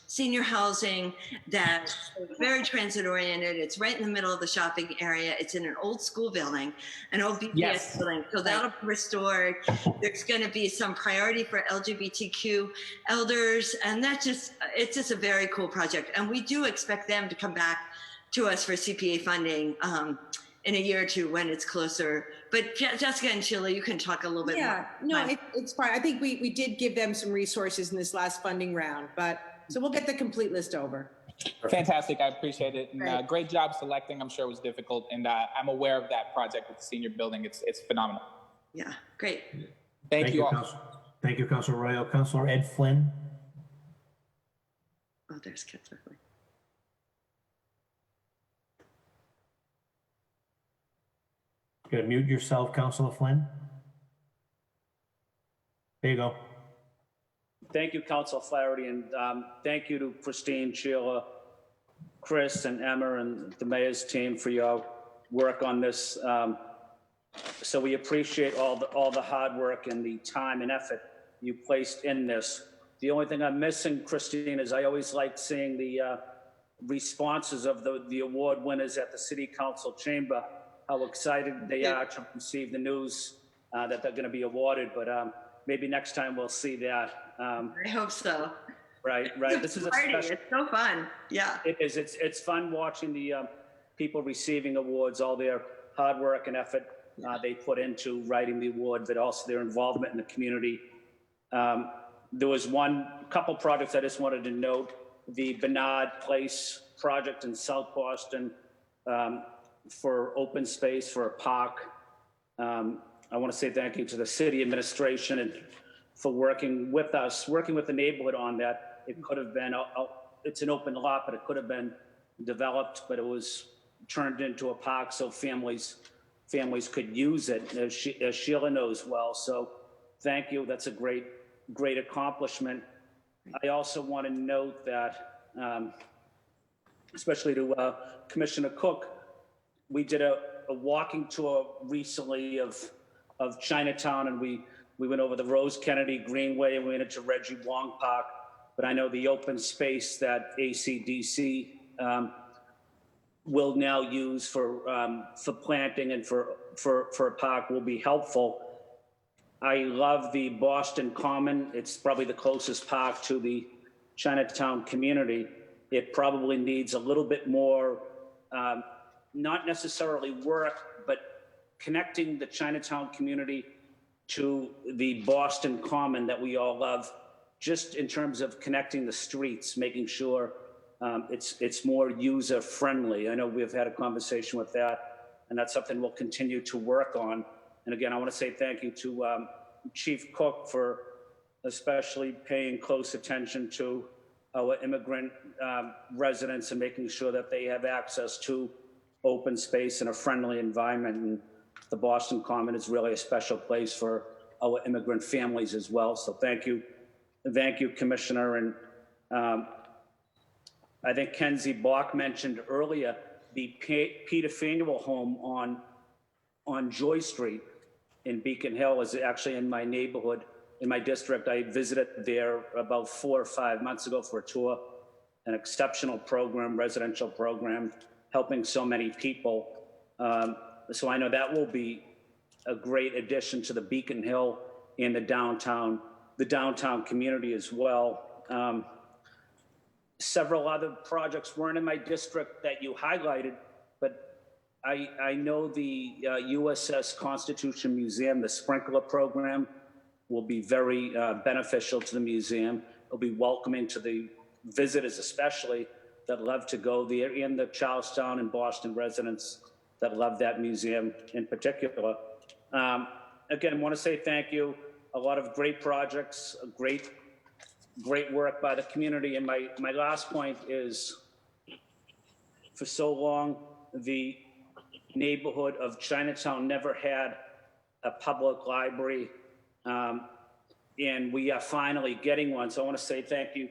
senior housing that's very transit oriented. It's right in the middle of the shopping area. It's in an old school building, an old BPS building. So that'll be restored. There's going to be some priority for LGBTQ elders. And it's just a very cool project. And we do expect them to come back to us for CPA funding in a year or two when it's closer. But Jessica and Sheila, you can talk a little bit more. Yeah, no, it's fine. I think we did give them some resources in this last funding round, so we'll get the complete list over. Fantastic. I appreciate it. And, great job selecting. I'm sure it was difficult. And I'm aware of that project with the senior building. It's phenomenal. Yeah, great. Thank you all. Thank you, Councilor Arroyo. Councilor Ed Flynn. Oh, there's Councilor Flynn. You gotta mute yourself, Councilor Flynn. There you go. Thank you, Council Flaherty, and thank you to Christine, Sheila, Chris, and Emma, and the mayor's team for your work on this. So we appreciate all the hard work and the time and effort you placed in this. The only thing I'm missing, Christine, is I always like seeing the responses of the award winners at the City Council chamber, how excited they are to receive the news that they're going to be awarded. But maybe next time we'll see that. I hope so. Right. This is a Party. special. It's so fun. Yeah. It is. It's fun watching the people receiving awards, all their hard work and effort they put into writing the award, but also their involvement in the community. There was couple projects I just wanted to note. The Bernard Place project in South Boston for open space for a park. I want to say thank you to the city administration and for working with us, working with the neighborhood on that. It could have been, it's an open lot, but it could have been developed, but it was turned into a park so families could use it, as Sheila knows well. So thank you. That's a great accomplishment. I also want to note that, especially to Commissioner Cook, we did a walking tour recently of Chinatown, and we went over the Rose Kennedy Greenway and we went into Reggie Wong Park. But I know the open space that ACDC will now use for planting and for a park will be helpful. I love the Boston Common. It's probably the closest park to the Chinatown community. It probably needs a little bit more, not necessarily work, but connecting the Chinatown community to the Boston Common that we all love, just in terms of connecting the streets, making sure it's more user friendly. I know we've had a conversation with that, and that's something we'll continue to work on. And again, I want to say thank you to Chief Cook for especially paying close attention to our immigrant residents and making sure that they have access to open space and a friendly environment. And the Boston Common is really a special place for our immigrant families as well. So thank you, Commissioner. And I think Kenzie Bach mentioned earlier the Peter Faneuil home on Joy Street in Beacon Hill is actually in my neighborhood, in my district. I visited there about 4 or 5 months ago for a tour. An exceptional program, residential program, helping so many people. So I know that will be a great addition to the Beacon Hill and the downtown community as well. Several other projects weren't in my district that you highlighted, but I know the USS Constitution Museum, the sprinkler program, will be very beneficial to the museum. It'll be welcoming to the visitors, especially that love to go there, and the Charlestown and Boston residents that love that museum in particular. Again, I want to say thank you. A lot of great projects, great work by the community. And my last point is, for so long, the neighborhood of Chinatown never had a public library, and we are finally getting one. So I want to say thank you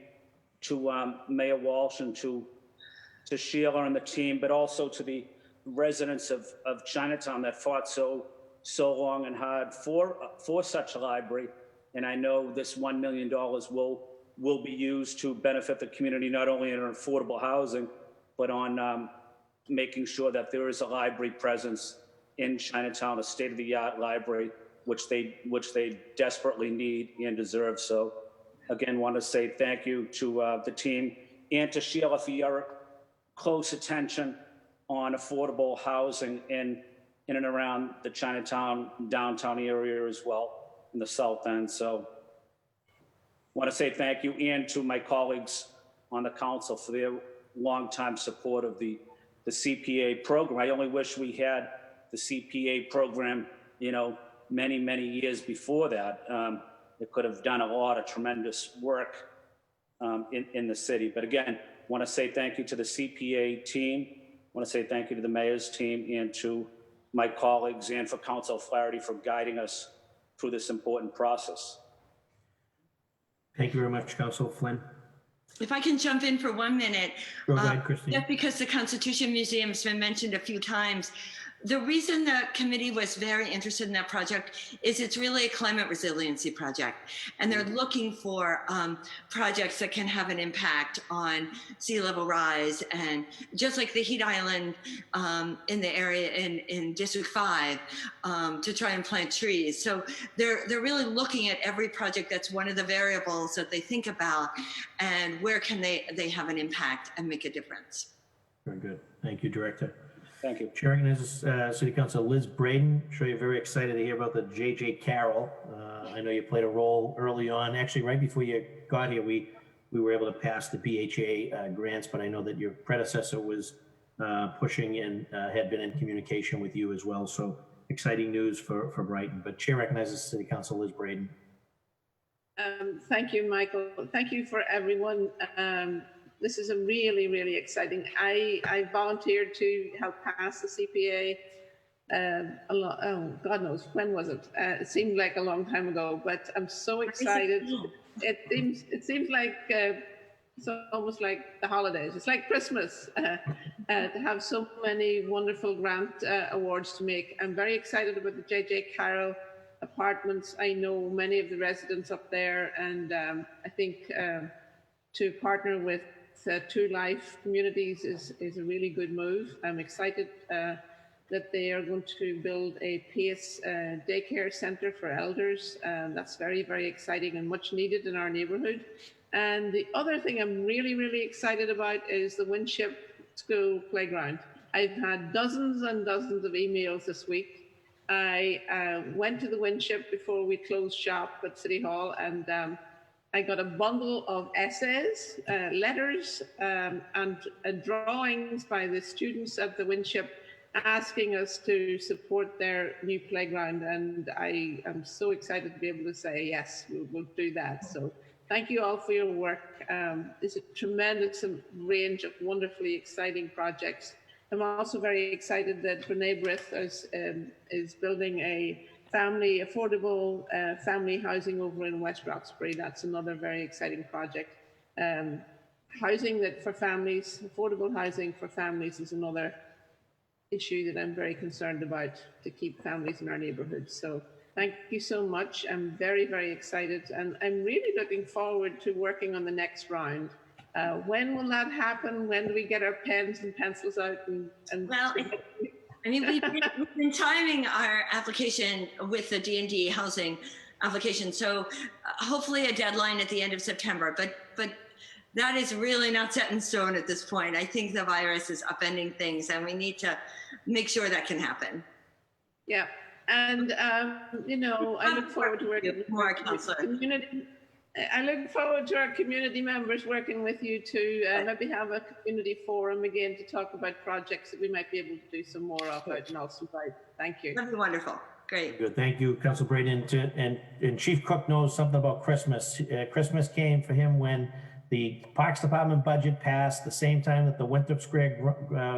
to Mayor Walsh and to Sheila and the team, but also to the residents of Chinatown that fought so long and hard for such a library. And I know this $1 million will be used to benefit the community, not only in affordable housing, but on making sure that there is a library presence in Chinatown, a state-of-the-art library, which they desperately need and deserve. So again, want to say thank you to the team and to Sheila for your close attention on affordable housing in and around the Chinatown downtown area as well, in the south end. So want to say thank you, and to my colleagues on the council for their longtime support of the CPA program. I only wish we had the CPA program, many years before that. It could have done a lot of tremendous work in the city. But again, want to say thank you to the CPA team. Want to say thank you to the mayor's team and to my colleagues, and for Council Flaherty for guiding us through this important process. Thank you very much, Councilor Flynn. If I can jump in for 1 minute, Go ahead, Christine. just because the Constitution Museum has been mentioned a few times, The reason the committee was very interested in that project is it's really a climate resiliency project. And they're looking for projects that can have an impact on sea level rise. And just like the heat island in the area in District 5 to try and plant trees. So they're really looking at every project that's one of the variables that they think about and where can they have an impact and make a difference. Very good. Thank you, Director. Thank you. Chair recognizes City Council Liz Braden. I'm sure you're very excited to hear about the J.J. Carroll. I know you played a role early on. Actually, right before you got here, we were able to pass the BHA grants, but I know that your predecessor was pushing and had been in communication with you as well. So exciting news for Brighton. But Chair recognizes City Council Liz Braden. Thank you, Michael. Thank you for everyone. This is a really, really exciting. I volunteered to help pass the CPA. God knows when was it? It seemed like a long time ago, but I'm so excited. It seems like it's almost like the holidays. It's like Christmas to have so many wonderful grant awards to make. I'm very excited about the J.J. Carroll apartments. I know many of the residents up there, and I think to partner with Two Life Communities is a really good move. I'm excited that they are going to build a PACE daycare center for elders. That's very, very exciting and much needed in our neighborhood. And the other thing I'm really, really excited about is the Winship School playground. I've had dozens and dozens of emails this week. I went to the Winship before we closed shop at City Hall, and I got a bundle of essays, letters, and drawings by the students at the Winship asking us to support their new playground. And I am so excited to be able to say, yes, we'll do that. So thank you all for your work. It's a tremendous range of wonderfully exciting projects. I'm also very excited that Brene Brith is building a affordable family housing over in West Roxbury. That's another very exciting project. Housing that for families, affordable housing for families is another issue that I'm very concerned about to keep families in our neighborhoods. So thank you so much. I'm very, very excited, and I'm really looking forward to working on the next round. When will that happen? When do we get our pens and pencils out? Well, I mean, we've been timing our application with the D&D housing application. So hopefully a deadline at the end of September, but that is really not set in stone at this point. I think the virus is upending things and we need to make sure that can happen. Yeah. And, you know, I look forward to working with more community. I look forward to our community members working with you to maybe have a community forum again to talk about projects that we might be able to do some more of out in Alston-Bright. Thank you. That'd be wonderful. Great. Good. Thank you, Council Braden. And Chief Cook knows something about Christmas. Christmas came for him when the Parks Department budget passed, the same time that the Winthrop Square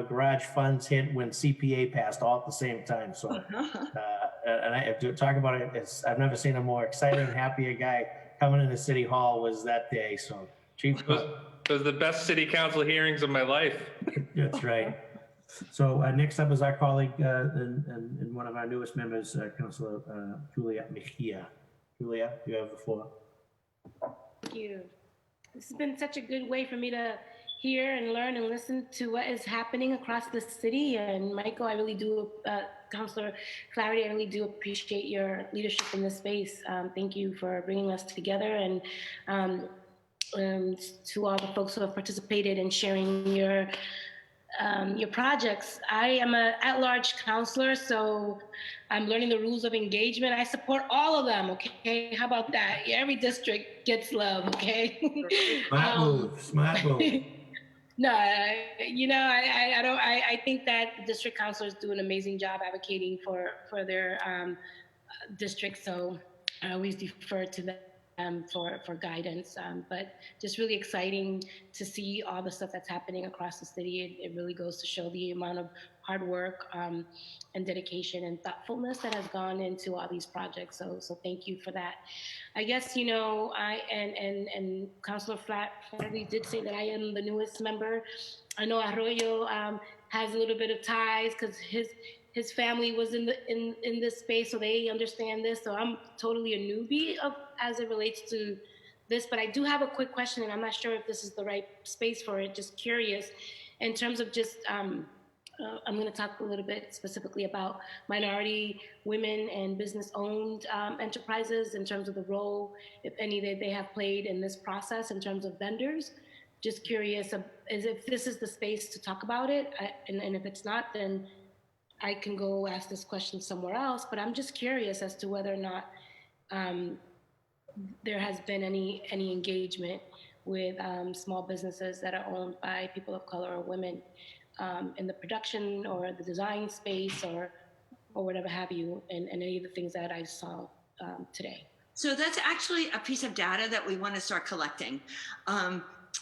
garage funds hit, when CPA passed, all at the same time. So, and I have to talk about it. I've never seen a more exciting, happier guy coming into City Hall was that day. So, Chief Cook. It was the best city council hearings of my life. That's right. So next up is our colleague and one of our newest members, Councilor Julia Mejia. Julia, you have the floor. Thank you. This has been such a good way for me to hear and learn and listen to what is happening across the city. And Michael, I really do, Councilor Flaherty, I really do appreciate your leadership in this space. Thank you for bringing us together, and to all the folks who have participated in sharing your projects. I am an at-large counselor, so I'm learning the rules of engagement. I support all of them, okay? How about that? Every district gets love, okay? Smart move, smart move. No, you know, I think that district counselors do an amazing job advocating for their districts, so I always defer to them for guidance, but just really exciting to see all the stuff that's happening across the city. It really goes to show the amount of hard work and dedication and thoughtfulness that has gone into all these projects. So thank you for that. I guess, you know, and Councilor Flaherty did say that I am the newest member. I know Arroyo has a little bit of ties because his his family was in this space, so they understand this. So I'm totally a newbie as it relates to this, but I do have a quick question, and I'm not sure if this is the right space for it. Just curious, in terms of just, I'm going to talk a little bit specifically about minority women and business-owned enterprises in terms of the role, if any, that they have played in this process in terms of vendors. Just curious as if this is the space to talk about it, and if it's not, then I can go ask this question somewhere else. But I'm just curious as to whether or not there has been any engagement with small businesses that are owned by people of color or women in the production or the design space or whatever have you, and any of the things that I saw today. So that's actually a piece of data that we want to start collecting.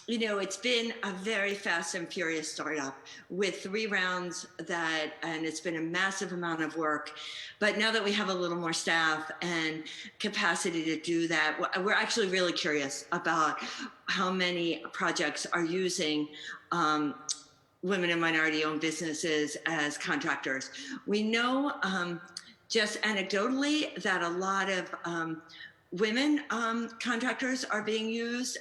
You know, it's been a very fast and furious startup with 3 rounds and it's been a massive amount of work. But now that we have a little more staff and capacity to do that, we're actually really curious about how many projects are using women and minority-owned businesses as contractors. We know just anecdotally that a lot of women contractors are being used,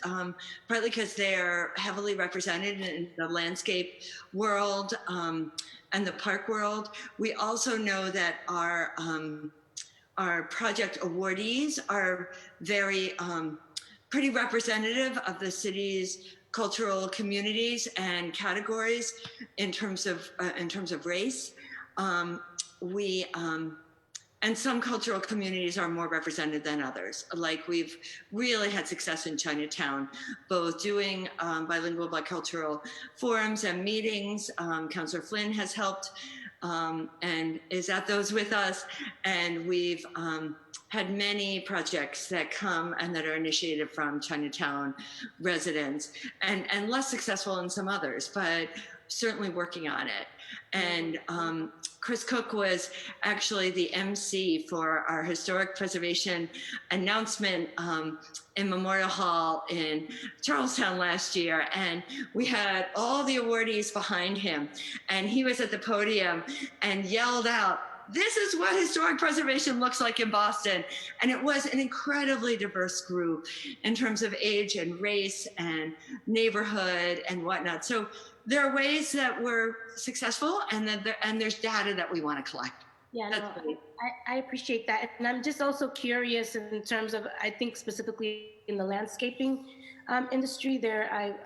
partly because they're heavily represented in the landscape world and the park world. We also know that our project awardees are very pretty representative of the city's cultural communities and categories in terms of race. And some cultural communities are more represented than others. Like we've really had success in Chinatown, both doing bilingual, bicultural forums and meetings. Councillor Flynn has helped and is at those with us. And we've had many projects that come and that are initiated from Chinatown residents, and less successful in some others, but certainly working on it. And Chris Cook was actually the MC for our historic preservation announcement in Memorial Hall in Charlestown last year. And we had all the awardees behind him. And he was at the podium and yelled out, "This is what historic preservation looks like in Boston." And it was an incredibly diverse group in terms of age and race and neighborhood and whatnot. So there are ways that we're successful, and there's data that we want to collect. Yeah, no, I appreciate that. And I'm just also curious in terms of, I think specifically in the landscaping industry,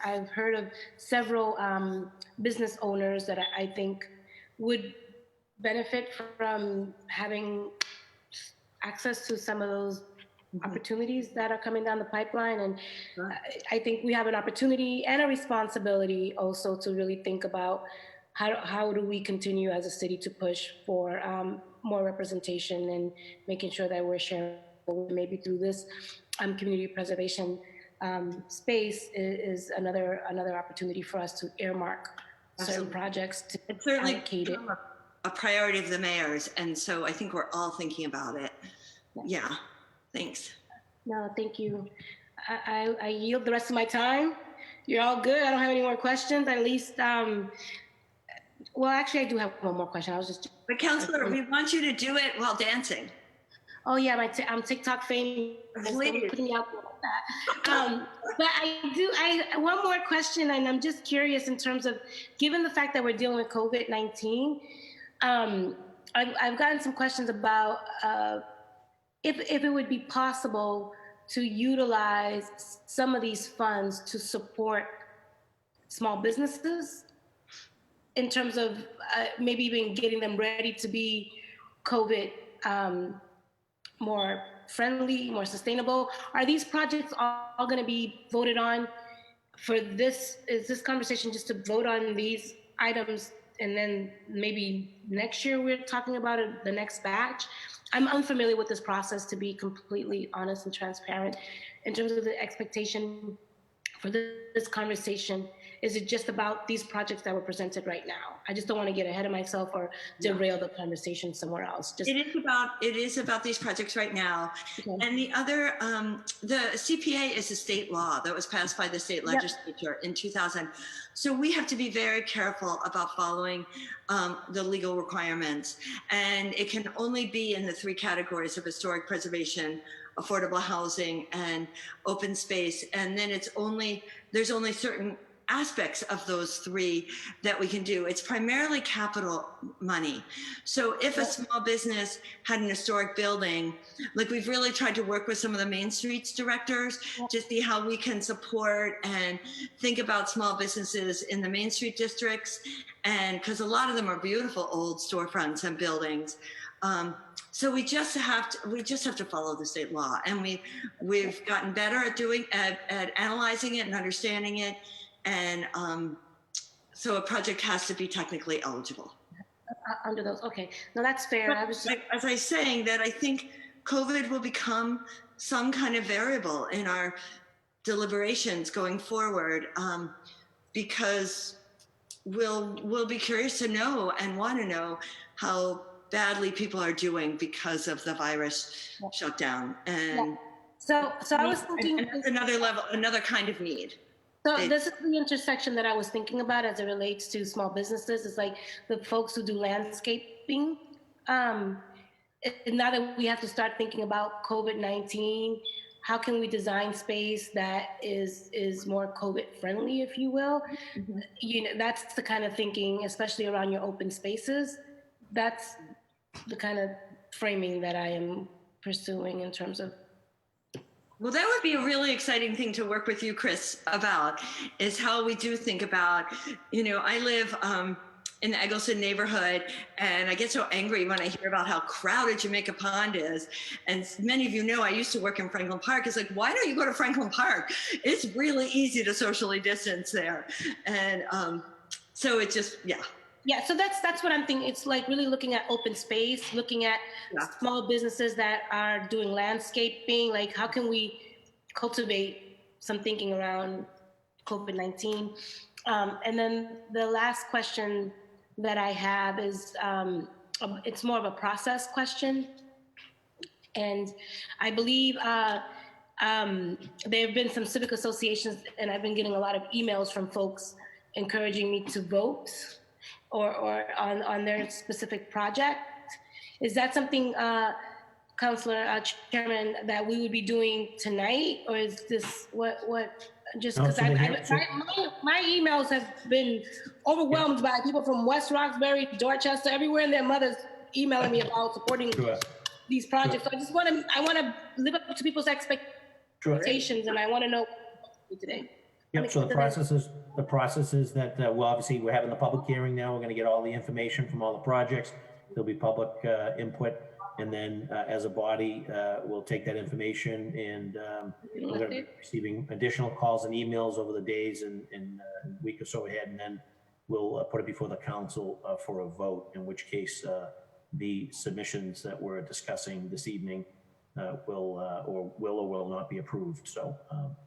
I've heard of several business owners that I think would benefit from having access to some of those opportunities that are coming down the pipeline. And I think we have an opportunity and a responsibility also to really think about how do we continue as a city to push for more representation and making sure that we're sharing maybe through this community preservation space is another opportunity for us to earmark certain projects to allocate it. A priority of the mayor's, and so I think we're all thinking about it. Yeah, thanks. No, thank you. I yield the rest of my time. You're all good. I don't have any more questions. At least, well, actually, I do have one more question. But Councillor, we want you to do it while dancing. Oh yeah, I'm TikTok famous. Putting me out there like that. But I one more question, and I'm just curious in terms of, given the fact that we're dealing with COVID-19. I've gotten some questions about if it would be possible to utilize some of these funds to support small businesses in terms of maybe even getting them ready to be COVID more friendly, more sustainable. Are these projects all going to be voted on for this? Is this conversation just to vote on these items and then maybe next year we're talking about the next batch? I'm unfamiliar with this process, to be completely honest and transparent, in terms of the expectation for this conversation? Is it just about these projects that were presented right now? I just don't want to get ahead of myself or derail the conversation somewhere else. Just It is about these projects right now. Okay. And the other, the CPA is a state law that was passed by the state legislature in 2000. So we have to be very careful about following the legal requirements. And it can only be in the three categories of historic preservation, affordable housing, and open space. And then there's only certain aspects of those three that we can do. It's primarily capital money. So if a small business had an historic building, like we've really tried to work with some of the Main Streets directors to see how we can support and think about small businesses in the Main Street districts. And because a lot of them are beautiful old storefronts and buildings. So we just have to follow the state law, and we've gotten better at analyzing it and understanding it. And so a project has to be technically eligible. Under those, okay. No, that's fair. As I was saying that I think COVID will become some kind of variable in our deliberations going forward, because we'll be curious to know and want to know how badly people are doing because of the virus shutdown. And so I was thinking, and that's another kind of need. So this is the intersection that I was thinking about as it relates to small businesses. It's like the folks who do landscaping. And now that we have to start thinking about COVID-19, how can we design space that is more COVID friendly, if you will? Mm-hmm. You know, that's the kind of thinking, especially around your open spaces. That's the kind of framing that I am pursuing in terms of. Well, that would be a really exciting thing to work with you, Chris, about, is how we do think about, I live in the Eggleston neighborhood, and I get so angry when I hear about how crowded Jamaica Pond is. And many of you know, I used to work in Franklin Park. It's like, why don't you go to Franklin Park? It's really easy to socially distance there. And so it just, Yeah, so that's what I'm thinking. It's like really looking at open space, looking at small businesses that are doing landscaping. Like, how can we cultivate some thinking around COVID-19? And then the last question that I have is, it's more of a process question. And I believe there have been some civic associations, and I've been getting a lot of emails from folks encouraging me to vote or on their specific project. Is that something, Councilor Chairman, that we would be doing tonight, or is this what? Just because my emails have been overwhelmed by people from West Roxbury, Dorchester, everywhere in their mothers emailing me about supporting these projects. So I want to live up to people's expectations, and I want to know today. Yep. So the process is that obviously we're having the public hearing now. We're going to get all the information from all the projects. There'll be public input, and then as a body, we'll take that information, and we're going to be receiving additional calls and emails over the days and a week or so ahead, and then we'll put it before the council for a vote. In which case, the submissions that we're discussing this evening will or will not be approved. So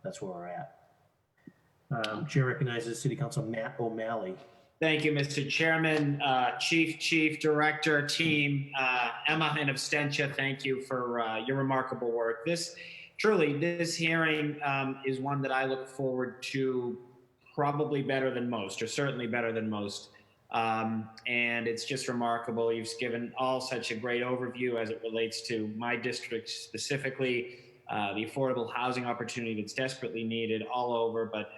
that's where we're at. Chair recognizes City Councilor Matt O'Malley. Thank you, Mr. Chairman, Chief, Director, team, Emma and Abstentia, thank you for your remarkable work. This hearing is one that I look forward to probably better than most, or certainly better than most. And it's just remarkable. You've given all such a great overview as it relates to my district specifically. The affordable housing opportunity that's desperately needed all over, but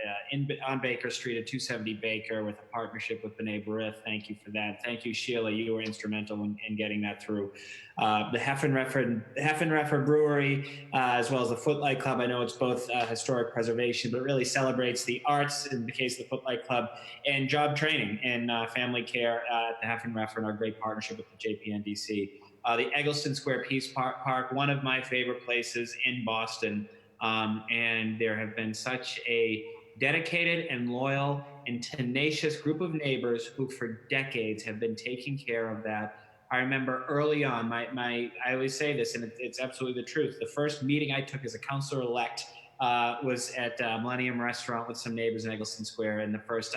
on Baker Street at 270 Baker with a partnership with B'nai B'rith. Thank you for that. Thank you, Sheila. You were instrumental in getting that through. The Heffenreffer Brewery, as well as the Footlight Club. I know it's both historic preservation, but really celebrates the arts in the case of the Footlight Club, and job training and family care at the Heffenreffer, and our great partnership with the JPNDC. The Eggleston Square Peace Park, one of my favorite places in Boston. And there have been such a dedicated and loyal and tenacious group of neighbors who for decades have been taking care of that. I remember early on, I always say this, and it's absolutely the truth. The first meeting I took as a councilor-elect was at Millennium Restaurant with some neighbors in Eggleston Square. And the first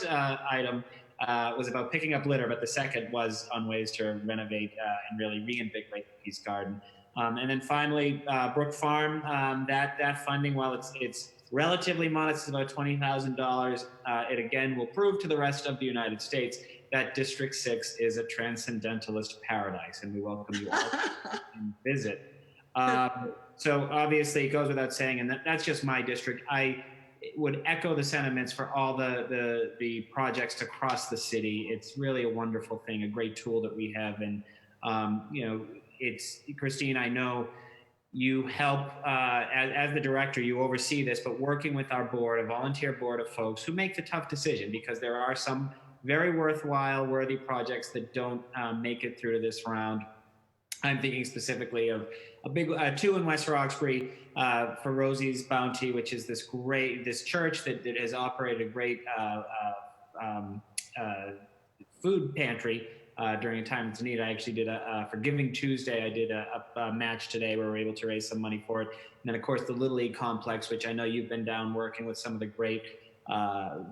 item was about picking up litter, but the second was on ways to renovate and really reinvigorate the Peace Garden. And then finally, Brook Farm, that funding, while it's relatively modest, it's about $20,000. It again will prove to the rest of the United States that District 6 is a transcendentalist paradise, and we welcome you all to visit. So obviously it goes without saying, and that's just my district. I would echo the sentiments for all the projects across the city. It's really a wonderful thing, a great tool that we have. And, it's, Christine, I know you help, as the director, you oversee this, but working with our board, a volunteer board of folks who make the tough decision, because there are some very worthwhile, worthy projects that don't make it through to this round. I'm thinking specifically of a big two in West Roxbury for Rosie's Bounty, which is this church that has operated a great food pantry during a time it's needed. I actually did for Giving Tuesday, I did a match today where we were able to raise some money for it. And then of course the Little League complex, which I know you've been down working with some of the great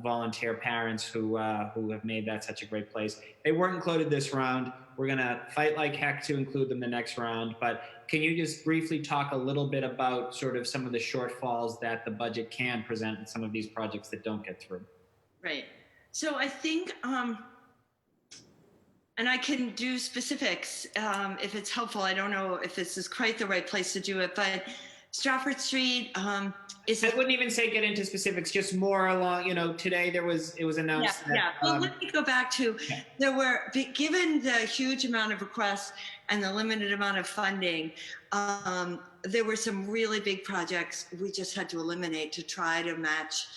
volunteer parents who have made that such a great place. They weren't included this round. We're gonna fight like heck to include them the next round, but can you just briefly talk a little bit about sort of some of the shortfalls that the budget can present in some of these projects that don't get through? Right. So I think, and I can do specifics if it's helpful. I don't know if this is quite the right place to do it, but Stratford Street is. I wouldn't even say get into specifics, just more along, today it was announced that. Yeah. Well, let me go back to, there were, given the huge amount of requests and the limited amount of funding, there were some really big projects we just had to eliminate to try to match,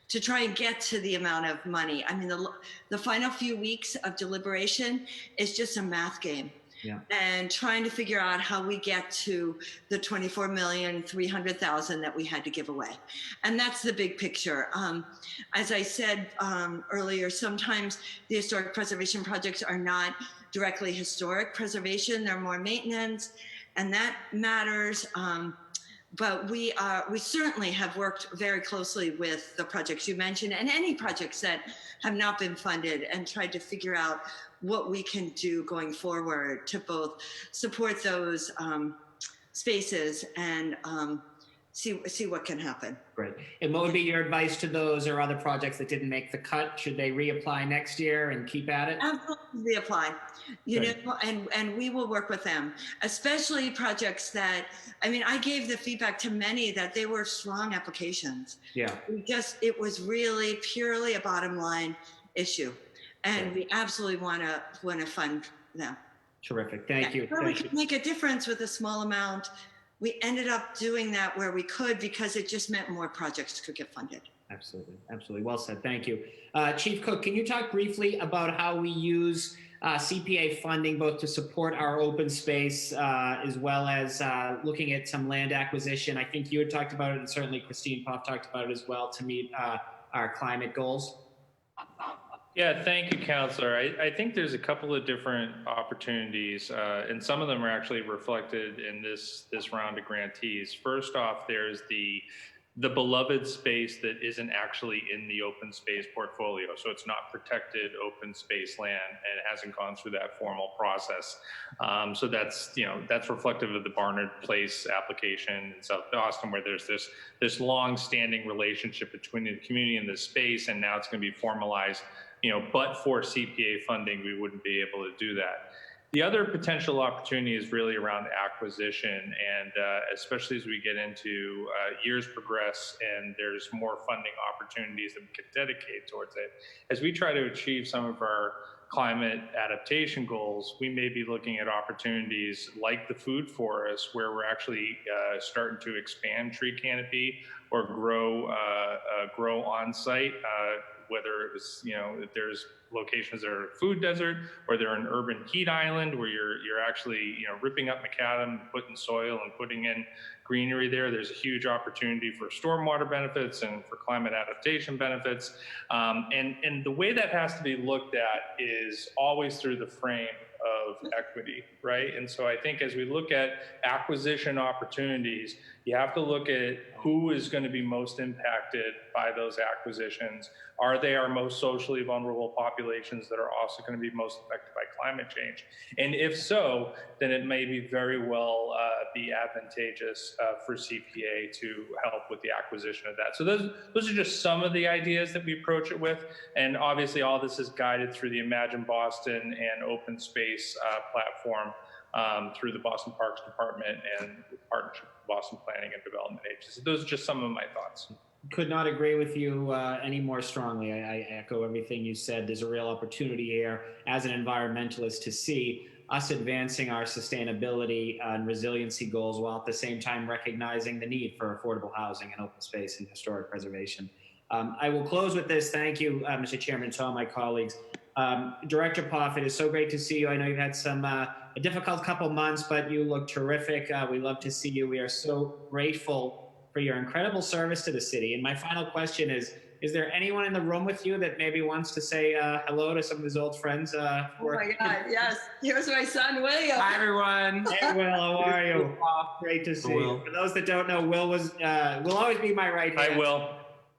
to try and get to the amount of money. I mean, the final few weeks of deliberation is just a math game. Yeah. And trying to figure out how we get to the $24,300,000 that we had to give away. And that's the big picture. As I said earlier, sometimes the historic preservation projects are not directly historic preservation, they're more maintenance, and that matters. But we certainly have worked very closely with the projects you mentioned and any projects that have not been funded, and tried to figure out what we can do going forward to both support those spaces and see what can happen. Great. And what would be your advice to those or other projects that didn't make the cut? Should they reapply next year and keep at it? Absolutely reapply. And we will work with them, especially projects that, I mean, I gave the feedback to many that they were strong applications. Yeah. It was really purely a bottom line issue. And we absolutely want to fund them. Terrific. Thank you. We could make a difference with a small amount. We ended up doing that where we could, because it just meant more projects could get funded. Absolutely. Absolutely. Well said. Thank you. Chief Cook, can you talk briefly about how we use CPA funding both to support our open space as well as looking at some land acquisition? I think you had talked about it, and certainly Christine Poff talked about it as well, to meet our climate goals. Yeah, thank you, Councillor. I think there's a couple of different opportunities, and some of them are actually reflected in this round of grantees. First off, there's the beloved space that isn't actually in the open space portfolio. So it's not protected open space land, and it hasn't gone through that formal process. So that's reflective of the Barnard Place application in South Boston, where there's this long-standing relationship between the community and the space, and now it's going to be formalized. But for CPA funding, we wouldn't be able to do that. The other potential opportunity is really around acquisition, and especially as we get into years progress and there's more funding opportunities that we could dedicate towards it. As we try to achieve some of our climate adaptation goals, we may be looking at opportunities like the food forest, where we're actually starting to expand tree canopy or grow on site. Whether it was, if there's locations that are a food desert, or they're an urban heat island where you're actually, ripping up macadam, putting soil and putting in greenery there. There's a huge opportunity for stormwater benefits and for climate adaptation benefits. And the way that has to be looked at is always through the frame of equity, right? And so I think as we look at acquisition opportunities, you have to look at who is going to be most impacted by those acquisitions. Are they our most socially vulnerable populations that are also going to be most affected by climate change? And if so, then it may be very well be advantageous for CPA to help with the acquisition of that. So those are just some of the ideas that we approach it with. And obviously all this is guided through the Imagine Boston and open space platform through the Boston Parks Department and the partnership with Boston Planning and Development Agency. Those are just some of my thoughts. Could not agree with you any more strongly. I echo everything you said. There's a real opportunity here as an environmentalist to see us advancing our sustainability and resiliency goals while at the same time recognizing the need for affordable housing and open space and historic preservation. I will close with this. Thank you, Mr. Chairman, to all my colleagues. Director Poff, it is so great to see you. I know you've had a difficult couple months, but you look terrific. We love to see you. We are so grateful for your incredible service to the city. And my final question is there anyone in the room with you that maybe wants to say hello to some of his old friends? Oh my God, yes. Here's my son, William. Hi, everyone. Hey, Will, how are you? Great to see you. For those that don't know, Will will always be my right hand. Hi, Will.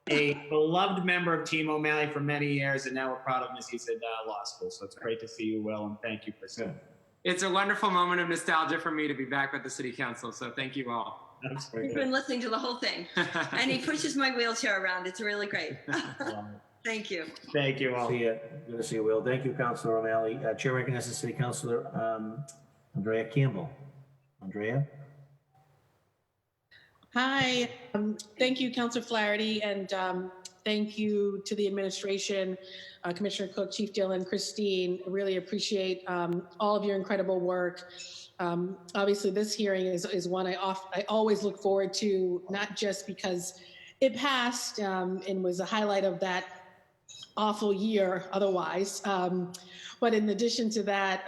A beloved member of Team O'Malley for many years, and now we're proud of him as he's at law school. So it's great to see you, Will, and thank you for saying. It's a wonderful moment of nostalgia for me to be back with the City Council, so thank you all. He's been listening to the whole thing, and he pushes my wheelchair around. It's really great. Thank you. Thank you all. See you. Good to see you, Will. Thank you, Councilor O'Malley. Chair recognizes City Councilor Andrea Campbell. Andrea? Hi, thank you, Councilor Flaherty, and thank you to the administration, Commissioner Cook, Chief Dillon, Christine. I really appreciate all of your incredible work. Obviously, this hearing is one I always look forward to, not just because it passed and was a highlight of that awful year otherwise, but in addition to that,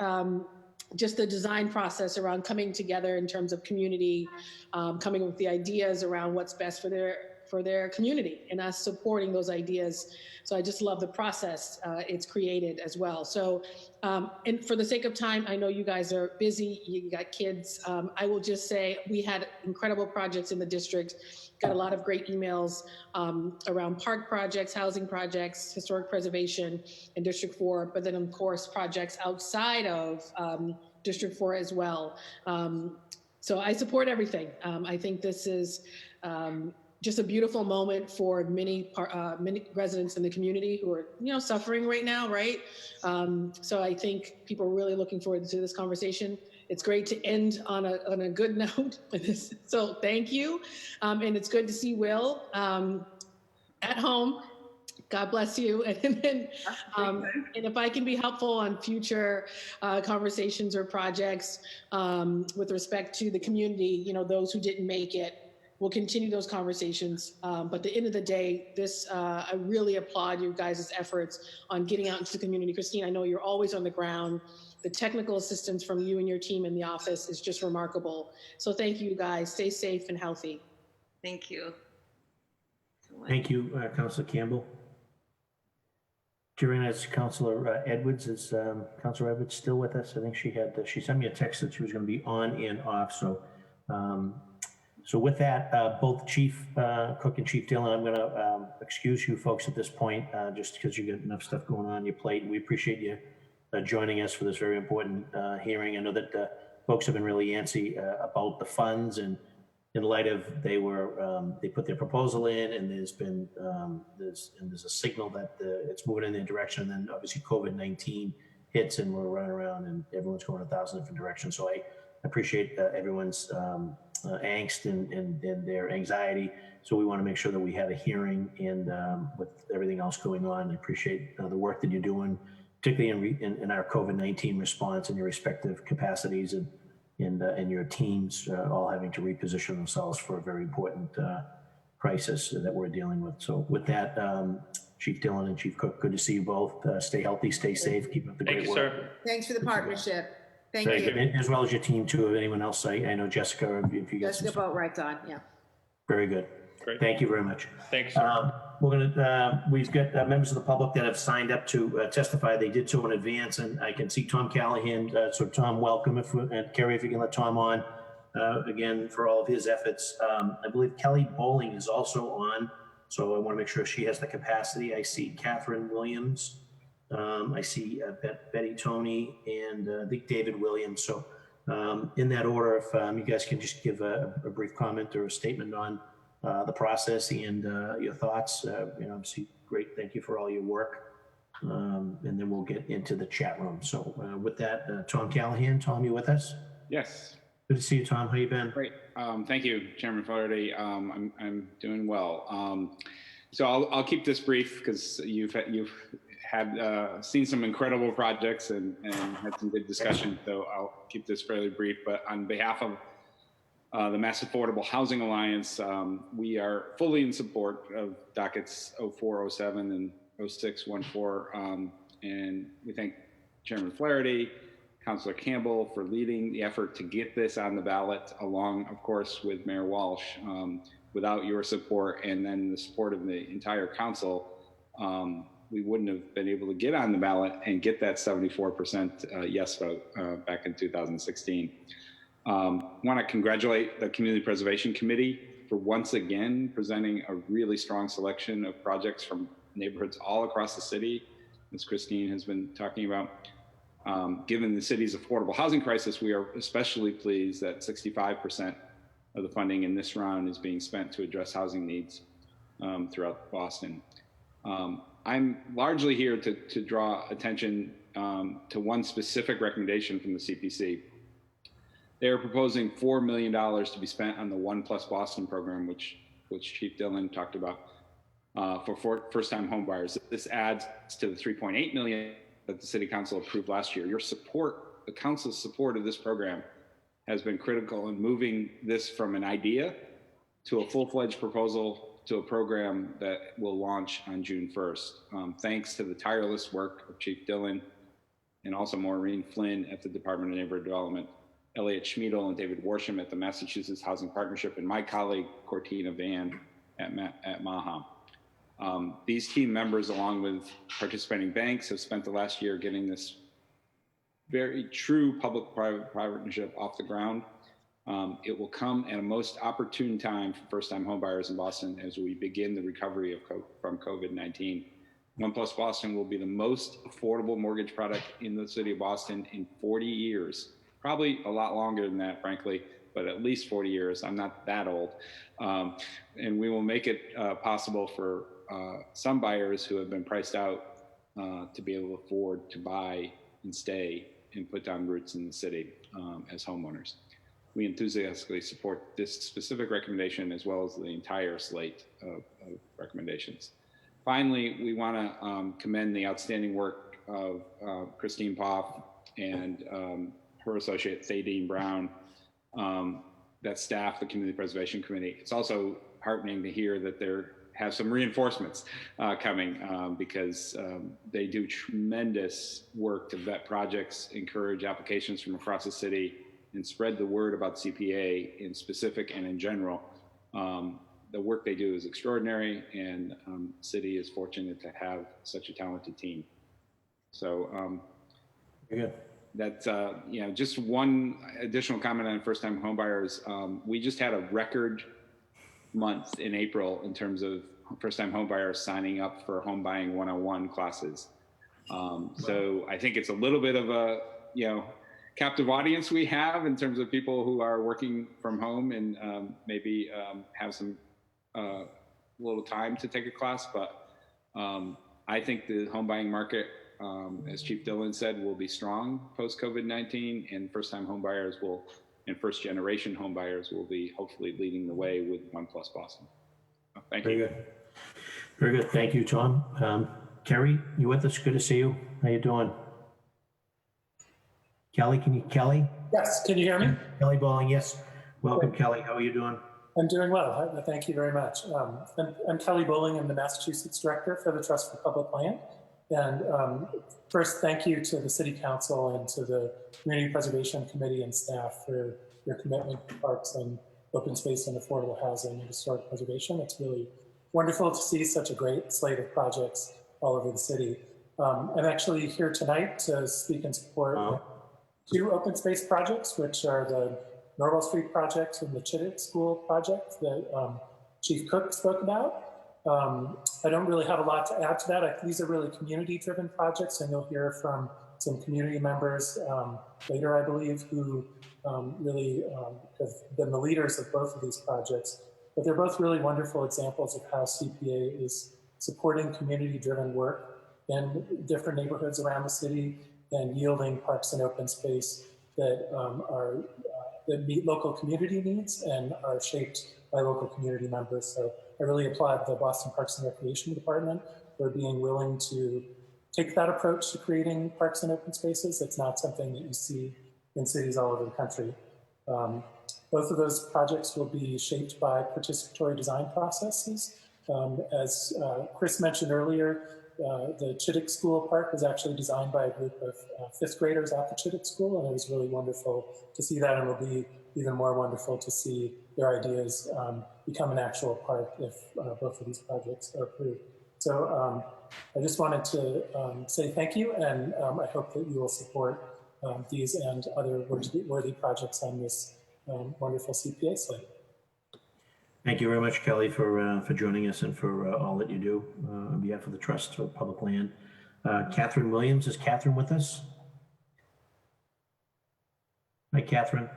just the design process around coming together in terms of community, coming up with the ideas around what's best for their community and us supporting those ideas. So I just love the process it's created as well. So, and for the sake of time, I know you guys are busy, you got kids. I will just say we had incredible projects in the district, got a lot of great emails around park projects, housing projects, historic preservation in District 4, but then of course projects outside of District 4 as well. So I support everything. I think this is just a beautiful moment for many residents in the community who are, suffering right now, right? So I think people are really looking forward to this conversation. It's great to end on a good note. So thank you. And it's good to see Will at home. God bless you. And then, and if I can be helpful on future conversations or projects with respect to the community, those who didn't make it, we'll continue those conversations. But at the end of the day, I really applaud you guys' efforts on getting out into the community. Christine, I know you're always on the ground. The technical assistance from you and your team in the office is just remarkable. So thank you guys. Stay safe and healthy. Thank you. Thank you, Councilor Campbell. During as Councilor Edwards, is Councilor Edwards still with us? I think she sent me a text that she was going to be on and off. So with that, both Chief Cook and Chief Dillon, I'm going to excuse you folks at this point, just because you got enough stuff going on your plate. We appreciate you joining us for this very important hearing. I know that folks have been really antsy about the funds, and in light of they put their proposal in, and there's a signal that it's moving in their direction. And then obviously COVID-19 hits, and we're running around, and everyone's going 1,000 different directions. So I appreciate everyone's angst and their anxiety. So we want to make sure that we have a hearing, and with everything else going on, I appreciate the work that you're doing, particularly in our COVID-19 response and your respective capacities and your teams all having to reposition themselves for a very important crisis that we're dealing with. So with that, Chief Dillon and Chief Cook, good to see you both. Stay healthy, stay safe, keep up the great work. Thank you, sir. Thanks for the partnership. Thank Very you. good. As well as your team too. If anyone else, I know Jessica, if you guys. Jessica Boatwright's on, yeah. Very good. Great. Thank you very much. Thanks, sir. We've got members of the public that have signed up to testify. They did so in advance, and I can see Tom Callahan. So Tom, welcome. And Carrie, if you can let Tom on again for all of his efforts. I believe Kelly Bowling is also on, so I want to make sure she has the capacity. I see Catherine Williams. I see Betty Tony and I think David Williams. So in that order, if you guys can just give a brief comment or a statement on the process and your thoughts, obviously great. Thank you for all your work. And then we'll get into the chat room. So with that, Tom Callahan. Tom, you with us? Yes. Good to see you, Tom. How you been? Great. Thank you, Chairman Flaherty. I'm doing well. So I'll keep this brief because you've had seen some incredible projects and had some good discussion. So I'll keep this fairly brief. But on behalf of the Mass Affordable Housing Alliance, we are fully in support of dockets 0407 and 0614. And we thank Chairman Flaherty, Councilor Campbell for leading the effort to get this on the ballot, along, of course, with Mayor Walsh. Without your support and then the support of the entire council, we wouldn't have been able to get on the ballot and get that 74% yes vote back in 2016. Want to congratulate the Community Preservation Committee for once again presenting a really strong selection of projects from neighborhoods all across the city, as Christine has been talking about. Given the city's affordable housing crisis, we are especially pleased that 65% of the funding in this round is being spent to address housing needs throughout Boston. I'm largely here to draw attention to one specific recommendation from the CPC. They are proposing $4 million to be spent on the ONE+Boston program, which Chief Dillon talked about for first-time home buyers. This adds to the $3.8 million that the City Council approved last year. Your support, the Council's support of this program, has been critical in moving this from an idea to a full-fledged proposal to a program that will launch on June 1st. Thanks to the tireless work of Chief Dillon and also Maureen Flynn at the Department of Neighborhood Development, Elliot Schmiedel and David Worsham at the Massachusetts Housing Partnership, and my colleague Cortina Van at MAHA. These team members, along with participating banks, have spent the last year getting this very true public-private partnership off the ground. It will come at a most opportune time for first-time homebuyers in Boston as we begin the recovery from COVID-19. ONE+Boston will be the most affordable mortgage product in the city of Boston in 40 years. Probably a lot longer than that, frankly, but at least 40 years. I'm not that old. And we will make it possible for some buyers who have been priced out to be able to afford to buy and stay and put down roots in the city as homeowners. We enthusiastically support this specific recommendation as well as the entire slate of recommendations. Finally, we want to commend the outstanding work of Christine Poff and her associate, Thaddean Brown, that staff the Community Preservation Committee. It's also heartening to hear that there have some reinforcements coming because they do tremendous work to vet projects, encourage applications from across the city, and spread the word about CPA in specific and in general. The work they do is extraordinary, and the city is fortunate to have such a talented team. So that's, just one additional comment on first-time homebuyers. We just had a record month in April in terms of first-time homebuyers signing up for Home Buying 101 classes. So I think it's a little bit of a, captive audience we have in terms of people who are working from home and maybe have some little time to take a class. But I think the home buying market, as Chief Dillon said, will be strong post-COVID-19, and first-time homebuyers and first-generation homebuyers will be hopefully leading the way with ONE+Boston. Thank you. Very good. Very good. Thank you, Tom. Kerry, you with us? Good to see you. How you doing? Kelly? Yes, can you hear me? Kelly Bowling, yes. Welcome, Kelly. How are you doing? I'm doing well. Thank you very much. I'm Kelly Bowling. I'm the Massachusetts Director for the Trust for Public Land. And first, thank you to the City Council and to the Community Preservation Committee and staff for your commitment to parks and open space and affordable housing and historic preservation. It's really wonderful to see such a great slate of projects all over the city. I'm actually here tonight to speak in support of 2 open space projects, which are the Norwell Street project and the Chittick School project that Chief Cook spoke about. I don't really have a lot to add to that. These are really community-driven projects, and you'll hear from some community members later, I believe, who really have been the leaders of both of these projects. But they're both really wonderful examples of how CPA is supporting community-driven work in different neighborhoods around the city and yielding parks and open space that that meet local community needs and are shaped by local community members. So I really applaud the Boston Parks and Recreation Department for being willing to take that approach to creating parks and open spaces. It's not something that you see in cities all over the country. Both of those projects will be shaped by participatory design processes. As Chris mentioned earlier, the Chittick School Park was actually designed by a group of 5th graders at the Chittick School, and it was really wonderful to see that, and it'll be even more wonderful to see their ideas become an actual park if both of these projects are approved. So I just wanted to say thank you, and I hope that you will support these and other worthy projects on this wonderful CPA slate. Thank you very much, Kelly, for joining us and for all that you do on behalf of the Trust for Public Land. Catherine Williams, is Catherine with us? Hi, Catherine.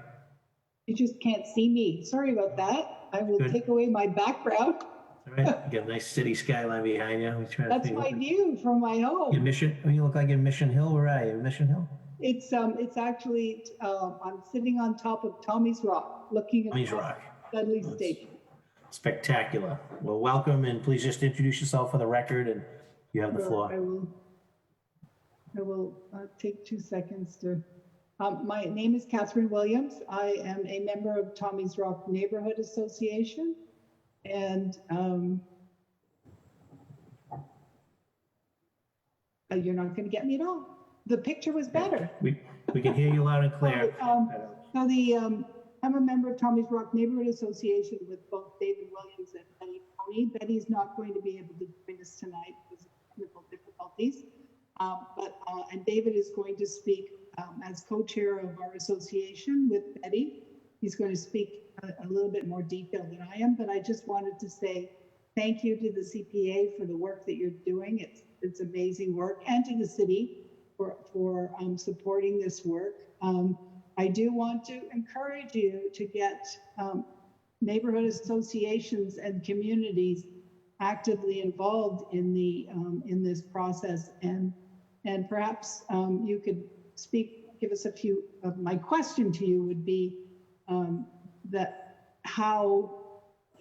You just can't see me. Sorry about that. I will take away my background. All right, you got a nice city skyline behind you. That's my view from my home. You look like in Mission Hill. Where are you? Mission Hill? It's actually I'm sitting on top of Tommy's Rock, looking at Dudley Station. Spectacular. Well, welcome, and please just introduce yourself for the record, and you have the floor. I will take 2 seconds to. My name is Catherine Williams. I am a member of Tommy's Rock Neighborhood Association, and you're not going to get me at all. The picture was better. We can hear you loud and clear. I'm a member of Tommy's Rock Neighborhood Association with both David Williams and Betty Pony. Betty's not going to be able to join us tonight because of technical difficulties, and David is going to speak as co-chair of our association with Betty. He's going to speak a little bit more detail than I am, but I just wanted to say thank you to the CPA for the work that you're doing. It's amazing work, and to the city for supporting this work. I do want to encourage you to get neighborhood associations and communities actively involved in this process, and perhaps you could give us a few. My question to you would be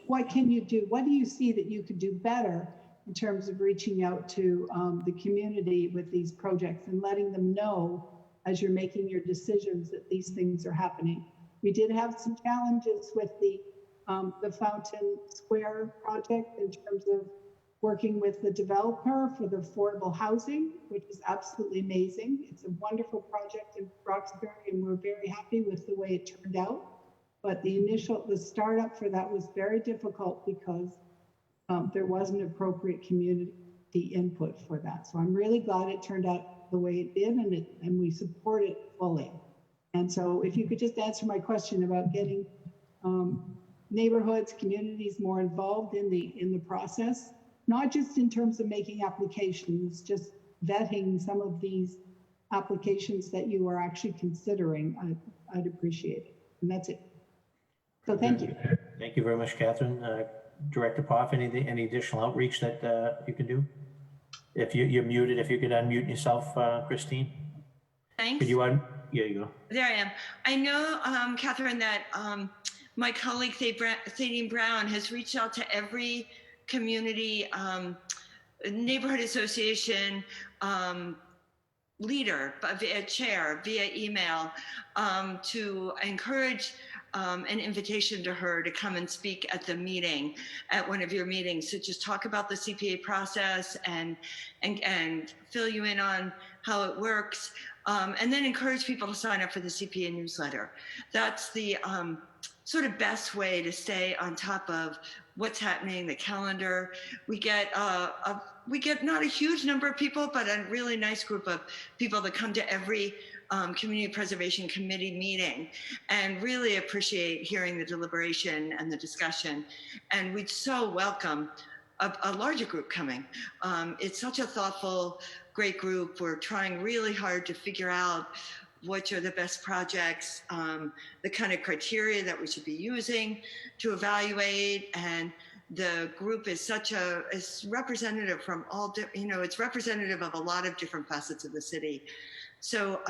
what can you do? What do you see that you could do better in terms of reaching out to the community with these projects and letting them know as you're making your decisions that these things are happening? We did have some challenges with the Fountain Square project in terms of working with the developer for the affordable housing, which is absolutely amazing. It's a wonderful project in Roxbury, and we're very happy with the way it turned out. But the startup for that was very difficult because there wasn't appropriate community input for that. So I'm really glad it turned out the way it did, and we support it fully. And so if you could just answer my question about getting neighborhoods, communities more involved in the process, not just in terms of making applications, just vetting some of these applications that you are actually considering, I'd appreciate it. And that's it. So thank you. Thank you very much, Catherine. Director Poff, any additional outreach that you can do? If you're muted, if you could unmute yourself, Christine. Thanks. Could you yeah, you go. There I am. I know, Catherine, that my colleague Thaddeus Brown has reached out to every community neighborhood association leader, via chair, via email, to encourage an invitation to her to come and speak at the meeting, at one of your meetings, to just talk about the CPA process and fill you in on how it works, and then encourage people to sign up for the CPA newsletter. That's the sort of best way to stay on top of what's happening, the calendar. We get not a huge number of people, but a really nice group of people that come to every Community Preservation Committee meeting, and really appreciate hearing the deliberation and the discussion. And we'd so welcome a larger group coming. It's such a thoughtful, great group. We're trying really hard to figure out which are the best projects, the kind of criteria that we should be using to evaluate. And the group is is representative from all, it's representative of a lot of different facets of the city. So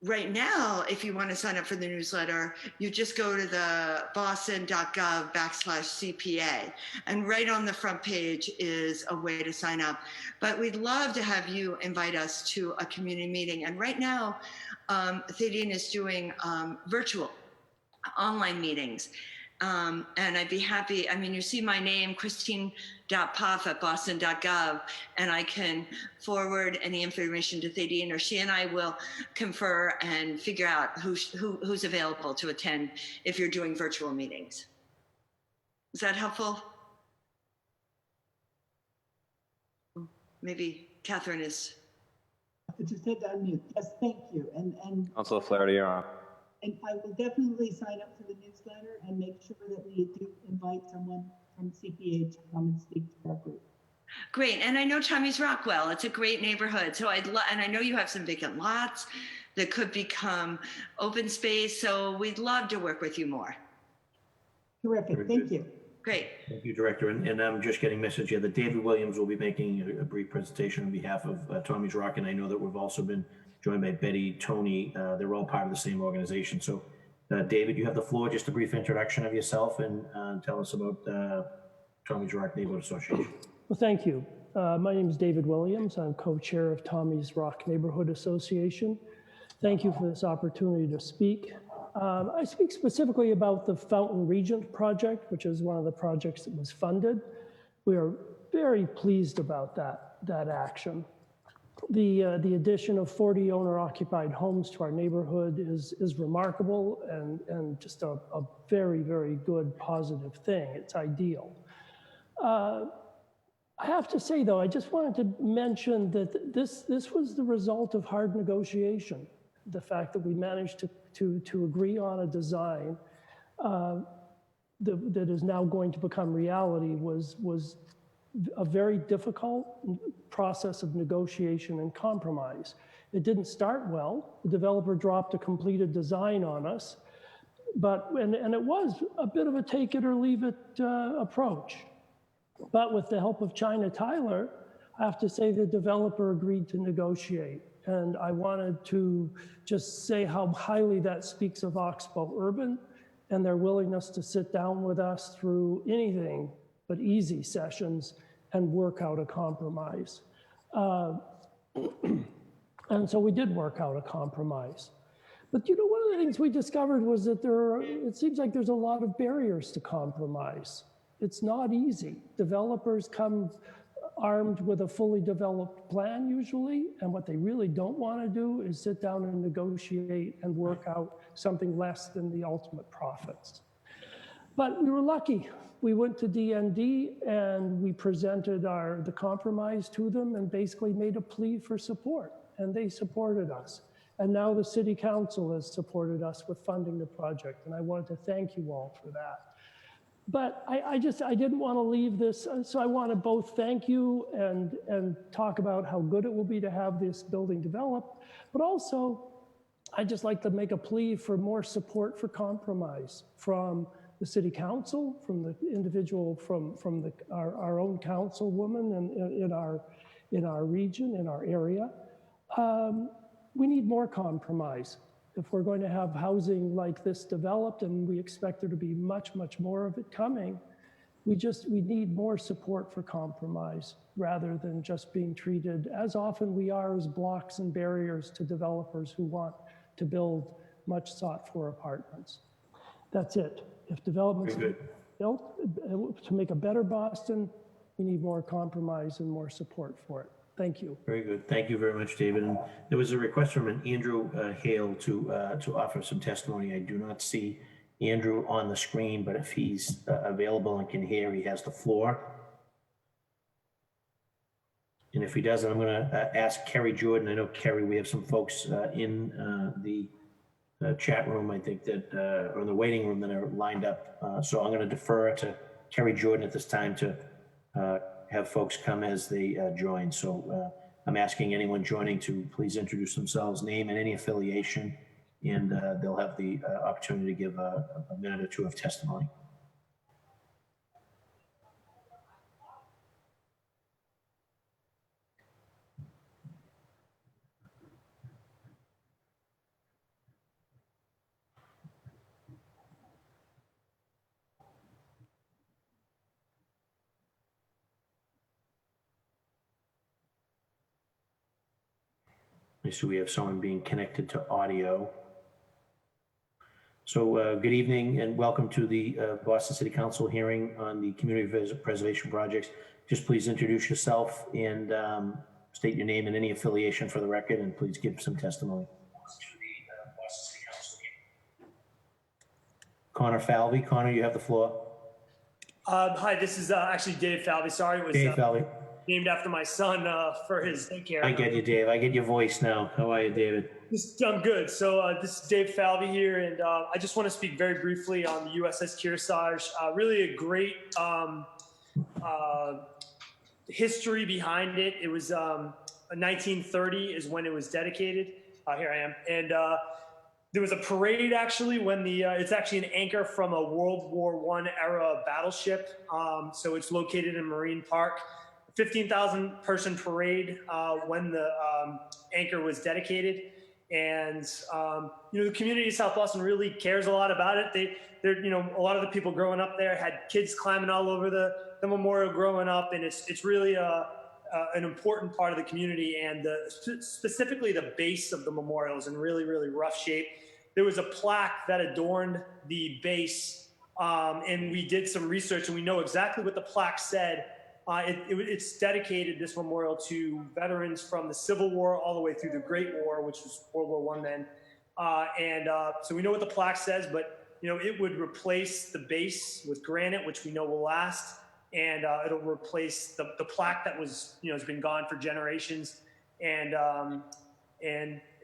right now, if you want to sign up for the newsletter, you just go to the boston.gov/CPA, and right on the front page is a way to sign up. But we'd love to have you invite us to a community meeting. And right now, Thaddean is doing virtual online meetings. And I'd be happy, you see my name, Christine.Poff@boston.gov, and I can forward any information to Thaddean, or she and I will confer and figure out who's available to attend if you're doing virtual meetings. Is that helpful? Maybe Catherine is. I just had to unmute. Yes, thank you. And Councilor Flaherty, you're on. And I will definitely sign up for the newsletter and make sure that we do invite someone from CPA to come and speak to our group. Great. And I know Tommy's Rock well. It's a great neighborhood. So and I know you have some vacant lots that could become open space. So we'd love to work with you more. Terrific. Thank you. Great. Thank you, Director. And I'm just getting a message here that David Williams will be making a brief presentation on behalf of Tommy's Rock. And I know that we've also been joined by Betty, Tony. They're all part of the same organization. So David, you have the floor. Just a brief introduction of yourself and tell us about Tommy's Rock Neighborhood Association. Well, thank you. My name is David Williams. I'm co-chair of Tommy's Rock Neighborhood Association. Thank you for this opportunity to speak. I speak specifically about the Fountain Regent project, which is one of the projects that was funded. We are very pleased about that action. The addition of 40 owner-occupied homes to our neighborhood is remarkable and just a very, very good, positive thing. It's ideal. I have to say, though, I just wanted to mention that this was the result of hard negotiation. The fact that we managed to agree on a design that is now going to become reality was a very difficult process of negotiation and compromise. It didn't start well. The developer dropped a completed design on us, and it was a bit of a take it or leave it approach. But with the help of China Tyler, I have to say the developer agreed to negotiate. And I wanted to just say how highly that speaks of Oxbow Urban and their willingness to sit down with us through anything but easy sessions and work out a compromise. And so we did work out a compromise. But one of the things we discovered was that it seems like there's a lot of barriers to compromise. It's not easy. Developers come armed with a fully developed plan usually, and what they really don't want to do is sit down and negotiate and work out something less than the ultimate profits. But we were lucky. We went to DND and we presented the compromise to them and basically made a plea for support, and they supported us. And now the City Council has supported us with funding the project, and I wanted to thank you all for that. But I didn't want to leave this, so I want to both thank you and talk about how good it will be to have this building developed, but also I'd just like to make a plea for more support for compromise from the City Council, from the individual, from our own councilwoman in our region, in our area. We need more compromise. If we're going to have housing like this developed, and we expect there to be much, much more of it coming, we need more support for compromise rather than just being treated, as often we are, as blocks and barriers to developers who want to build much sought for apartments. That's it. If development's built to make a better Boston, we need more compromise and more support for it. Thank you. Very good. Thank you very much, David. And there was a request from an Andrew Hale to offer some testimony. I do not see Andrew on the screen, but if he's available and can hear, he has the floor. And if he doesn't, I'm going to ask Kerry Jordan. I know, Kerry, we have some folks in the chat room, I think that, or in the waiting room that are lined up. So I'm going to defer to Kerry Jordan at this time to have folks come as they join. So I'm asking anyone joining to please introduce themselves, name and any affiliation, and they'll have the opportunity to give a minute or two of testimony. I see we have someone being connected to audio. So good evening and welcome to the Boston City Council hearing on the community preservation projects. Just please introduce yourself and state your name and any affiliation for the record, and please give some testimony. Connor Falvey. Connor, you have the floor. Hi, this is actually Dave Falvey. Sorry, it was Dave Falvey. named after my son for his daycare. I get you, Dave. I get your voice now. How are you, David? I'm good. So this is Dave Falvey here, and I just want to speak very briefly on the USS Kearsarge. Really a great history behind it. It was 1930 is when it was dedicated. Here I am. And there was a parade actually when it's actually an anchor from a World War I era battleship. So it's located in Marine Park. 15,000 person parade when the anchor was dedicated. And, the community of South Boston really cares a lot about it. A lot of the people growing up there had kids climbing all over the memorial growing up. And it's really an important part of the community. And specifically the base of the memorial is in really, really rough shape. There was a plaque that adorned the base. And we did some research and we know exactly what the plaque said. It's dedicated, this memorial, to veterans from the Civil War all the way through the Great War, which was World War I then. So we know what the plaque says, but it would replace the base with granite, which we know will last, and it'll replace the plaque that was has been gone for generations, and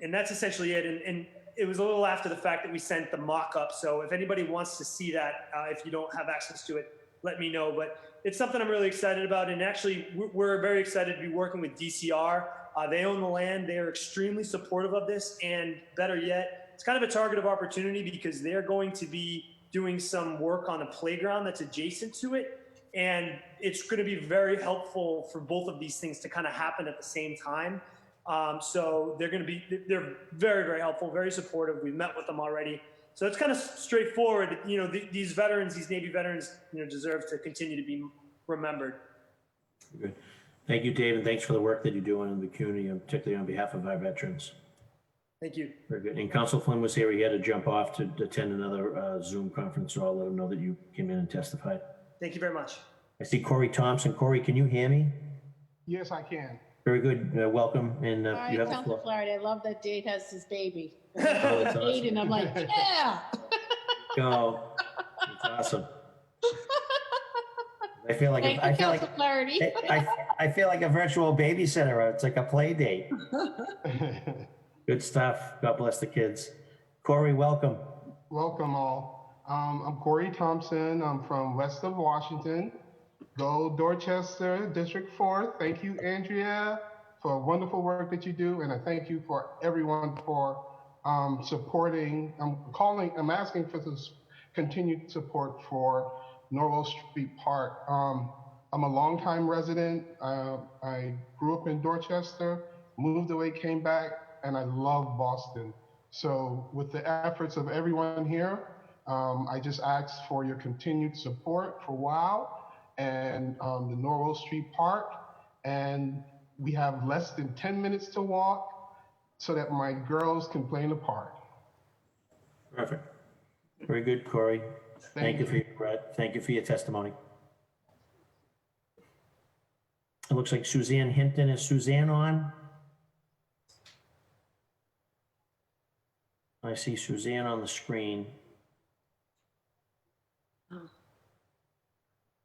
that's essentially it. And it was a little after the fact that we sent the mock-up. So if anybody wants to see that, if you don't have access to it, let me know. But it's something I'm really excited about. And actually, we're very excited to be working with DCR. They own the land. They are extremely supportive of this. And better yet, it's kind of a target of opportunity because they're going to be doing some work on a playground that's adjacent to it. And it's going to be very helpful for both of these things to kind of happen at the same time. So they're very, very helpful, very supportive. We've met with them already. So it's kind of straightforward. These veterans, these Navy veterans, deserve to continue to be remembered. Good. Thank you, Dave, and thanks for the work that you're doing in the community, and particularly on behalf of our veterans. Thank you. Very good. And Council Flynn was here. He had to jump off to attend another Zoom conference, so I'll let him know that you came in and testified. Thank you very much. I see Corey Thompson. Corey, can you hear me? Yes, I can. Very good. Welcome. And Hi, you have the Council floor. Flaherty. I love that Dave has his baby. Oh, that's awesome. Aiden, I'm like, yeah. Oh, that's awesome. I feel like Thank you, Council Flaherty. I feel like a virtual babysitter. It's like a play date. Good stuff. God bless the kids. Corey, welcome. Welcome all. I'm Corey Thompson. I'm from west of Washington. Go Dorchester, District 4. Thank you, Andrea, for wonderful work that you do. And I thank you for everyone for supporting. I'm asking for this continued support for Norwell Street Park. I'm a longtime resident. I grew up in Dorchester, moved away, came back, and I love Boston. So with the efforts of everyone here, I just ask for your continued support for WOW and the Norwell Street Park. And we have less than 10 minutes to walk so that my girls can play in the park. Perfect. Very good, Corey. Thank you for your testimony. It looks like Suzanne Hinton. Is Suzanne on? I see Suzanne on the screen.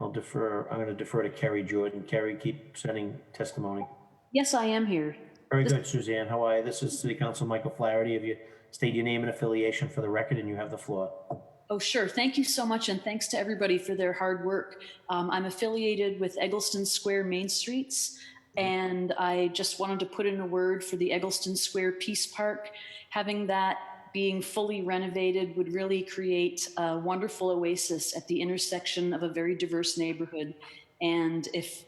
I'm going to defer to Kerry Jordan. Kerry, keep sending testimony. Yes, I am here. Very good, Suzanne. How are you? This is City Council Michael Flaherty. Have you state your name and affiliation for the record, and you have the floor. Oh, sure. Thank you so much, and thanks to everybody for their hard work. I'm affiliated with Eggleston Square Main Streets, and I just wanted to put in a word for the Eggleston Square Peace Park. Having that being fully renovated would really create a wonderful oasis at the intersection of a very diverse neighborhood. And if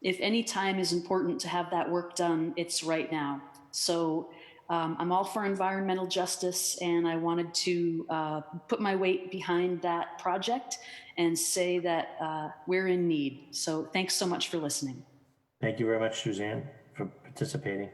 any time is important to have that work done, it's right now. So I'm all for environmental justice, and I wanted to put my weight behind that project and say that we're in need. So thanks so much for listening. Thank you very much, Suzanne, for participating.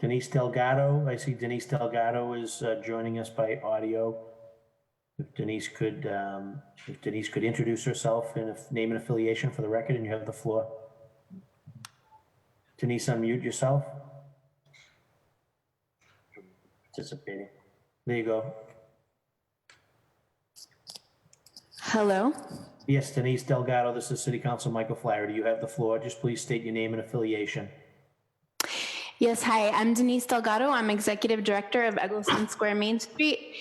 Denise Delgado, I see Denise Delgado is joining us by audio. If Denise could introduce herself and name and affiliation for the record, and you have the floor. Denise, unmute yourself. Participating. There you go. Hello. Yes, Denise Delgado, this is City Council Michael Flaherty. You have the floor. Just please state your name and affiliation. Yes, hi, I'm Denise Delgado. I'm Executive Director of Eggleston Square Main Street.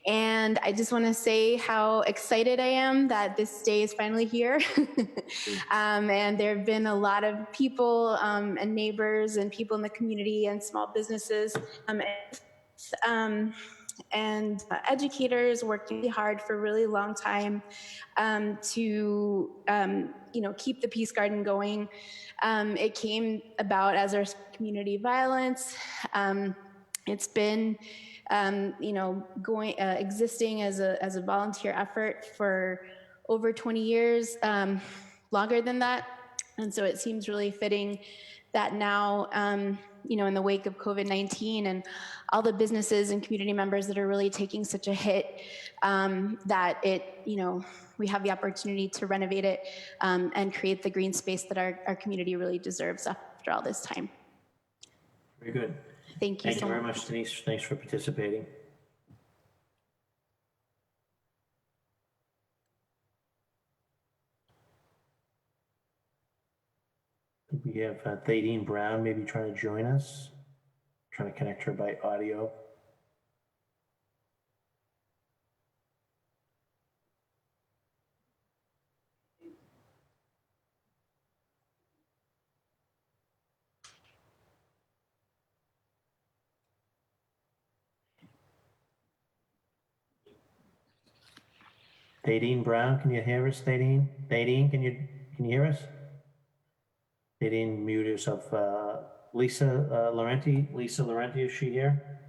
And I just want to say how excited I am that this day is finally here. And there have been a lot of people and neighbors and people in the community and small businesses and educators working really hard for a really long time to keep the Peace Garden going. It came about as our community violence. It's been existing as a volunteer effort for over 20 years, longer than that. And so it seems really fitting that now, in the wake of COVID-19 and all the businesses and community members that are really taking such a hit, that we have the opportunity to renovate it and create the green space that our community really deserves after all this time. Very good. Thank you so very much, Denise. Thanks for participating. We have Thaddean Brown maybe trying to join us, trying to connect her by audio. Thaddean Brown, can you hear us, Thaddean? Thaddean, can you hear us? Thaddean, mute yourself. Lisa Laurenti, is she here?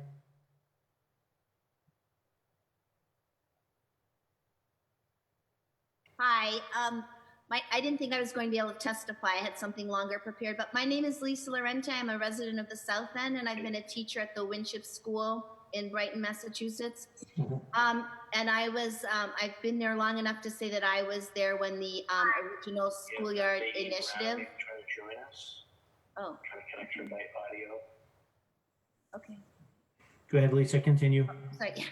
Hi, I didn't think I was going to be able to testify. I had something longer prepared, but my name is Lisa Laurenti. I'm a resident of the South End, and I've been a teacher at the Winship School in Brighton, Massachusetts. And I've been there long enough to say that I was there when the original schoolyard initiative. Trying to join us. Oh. Trying to connect her by audio. Okay. Go ahead, Lisa, continue. Sorry.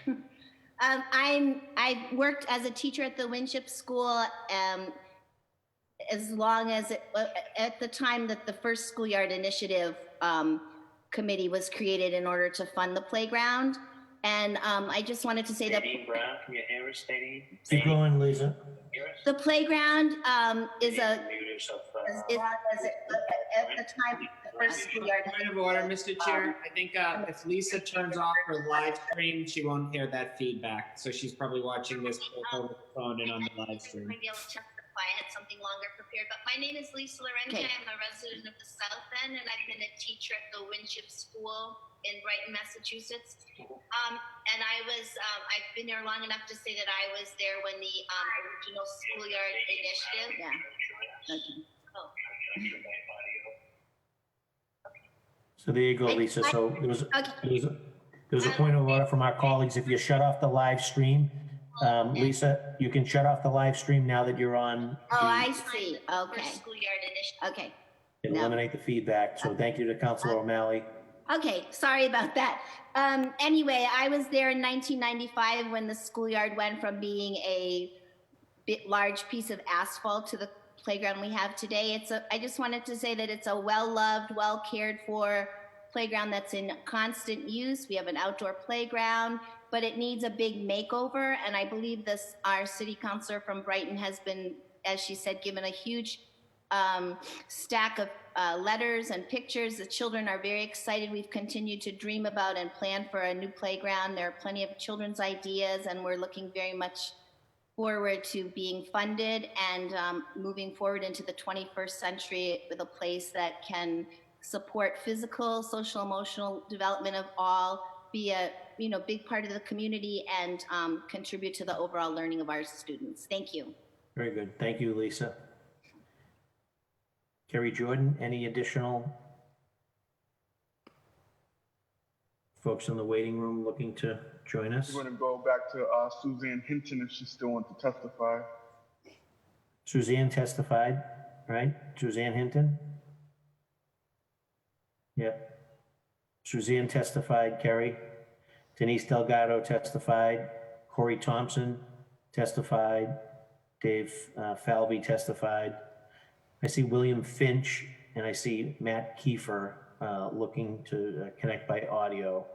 I worked as a teacher at the Winship School as long as at the time that the first schoolyard initiative committee was created in order to fund the playground. And I just wanted to say that. Brown, can you hear us, Thaddean? Keep going, Lisa. The playground is at the time the first schoolyard. Point of order, Mr. Chair. I think if Lisa turns off her live stream, she won't hear that feedback. So she's probably watching this over the phone and on the live stream. I had something longer prepared, but my name is Lisa Laurenti. I'm a resident of the South End, and I've been a teacher at the Winship School in Brighton, Massachusetts. And I've been there long enough to say that I was there when the original schoolyard initiative. Yeah. Okay. Oh. So there you go, Lisa. So there was a point of order from our colleagues. If you shut off the live stream, Lisa, you can shut off the live stream now that you're on. Oh, I see. Okay. Okay. And eliminate the feedback. So thank you to Councilor O'Malley. Okay, sorry about that. Anyway, I was there in 1995 when the schoolyard went from being a large piece of asphalt to the playground we have today. I just wanted to say that it's a well-loved, well-cared for playground that's in constant use. We have an outdoor playground, but it needs a big makeover. And I believe our city councilor from Brighton has been, as she said, given a huge stack of letters and pictures. The children are very excited. We've continued to dream about and plan for a new playground. There are plenty of children's ideas, and we're looking very much forward to being funded and moving forward into the 21st century with a place that can support physical, social, emotional development of all, be a big part of the community, and contribute to the overall learning of our students. Thank you. Very good. Thank you, Lisa. Kerry Jordan, any additional folks in the waiting room looking to join us? We're going to go back to Suzanne Hinton if she still wants to testify. Suzanne testified, right? Suzanne Hinton? Yep. Suzanne testified, Kerry. Denise Delgado testified. Corey Thompson testified. Dave Falvey testified. I see William Finch and I see Matt Kiefer looking to connect by audio.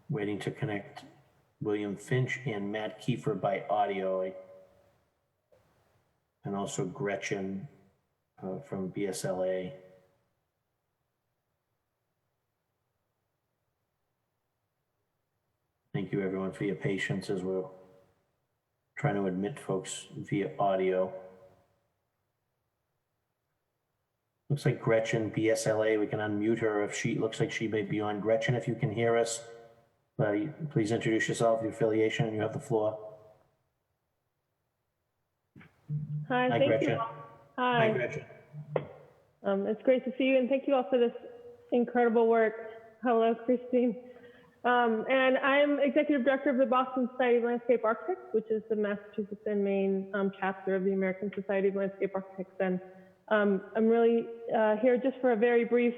Waiting to connect William Finch and Matt Kiefer by audio. And also Gretchen from BSLA. Thank you everyone for your patience as we're trying to admit folks via audio. Looks like Gretchen, BSLA, we can unmute her if looks like she may be on. Gretchen, if you can hear us, please introduce yourself, your affiliation, and you have the floor. Hi, Hi, thank Gretchen. you. Hi. Hi, Gretchen. It's great to see you, and thank you all for this incredible work. Hello, Christine. And I'm Executive Director of the Boston Society of Landscape Architects, which is the Massachusetts and Maine chapter of the American Society of Landscape Architects. And I'm really here just for a very brief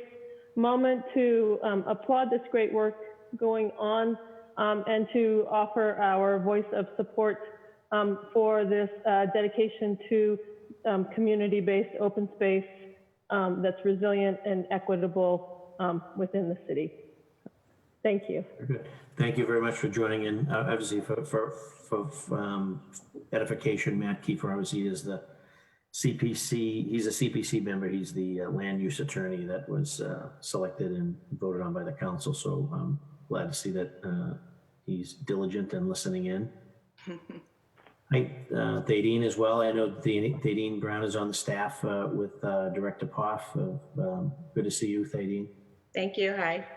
moment to applaud this great work going on and to offer our voice of support for this dedication to community-based open space that's resilient and equitable within the city. Thank you. Good. Thank you very much for joining in. Obviously, for edification, Matt Kiefer obviously is the CPC. He's a CPC member. He's the land use attorney that was selected and voted on by the council. So I'm glad to see that he's diligent and listening in. Hi, Thadeen as well. I know Thadeen Brown is on the staff with Director Poff. Good to see you, Thadeen. Thank you. Hi.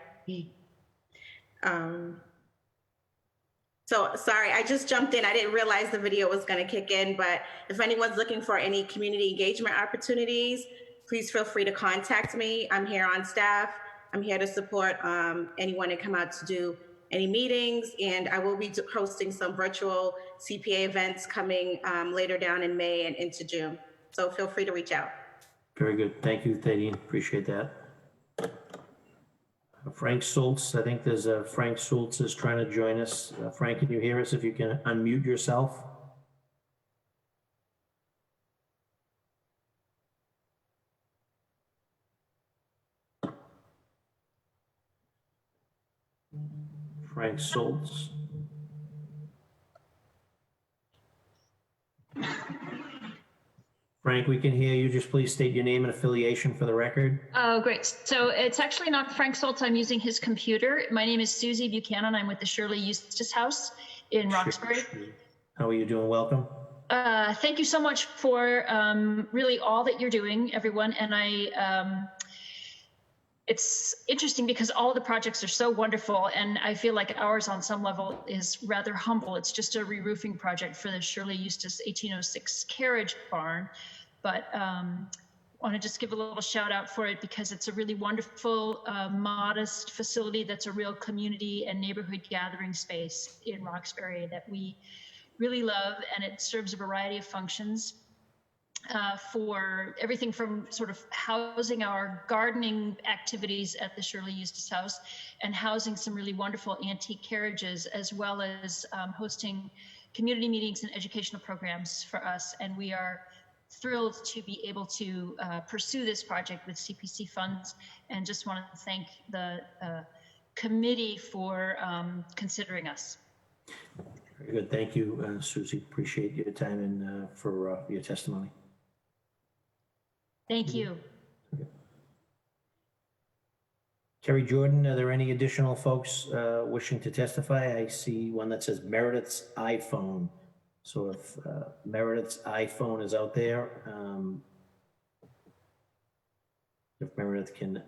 So sorry, I just jumped in. I didn't realize the video was going to kick in, but if anyone's looking for any community engagement opportunities, please feel free to contact me. I'm here on staff. I'm here to support anyone to come out to do any meetings, and I will be hosting some virtual CPA events coming later down in May and into June. So feel free to reach out. Very good. Thank you, Thadeen. Appreciate that. Frank Schultz, I think there's a Frank Schultz is trying to join us. Frank, can you hear us? If you can unmute yourself. Frank Schultz. Frank, we can hear you. Just please state your name and affiliation for the record. Oh, great. So it's actually not Frank Soltz. I'm using his computer. My name is Susie Buchanan. I'm with the Shirley Eustace House in Roxbury. How are you doing? Welcome. Thank you so much for really all that you're doing, everyone. And it's interesting because all the projects are so wonderful, and I feel like ours on some level is rather humble. It's just a re-roofing project for the Shirley Eustace 1806 carriage barn, but want to just give a little shout out for it because it's a really wonderful, modest facility that's a real community and neighborhood gathering space in Roxbury that we really love, and it serves a variety of functions. For everything from sort of housing our gardening activities at the Shirley Eustace House and housing some really wonderful antique carriages, as well as hosting community meetings and educational programs for us. And we are thrilled to be able to pursue this project with CPC funds, and just want to thank the committee for considering us. Very good. Thank you, Susie. Appreciate your time and for your testimony. Thank you. Okay. Terry Jordan, are there any additional folks wishing to testify? I see one that says Meredith's iPhone. So if Meredith's iPhone is out there, if Meredith can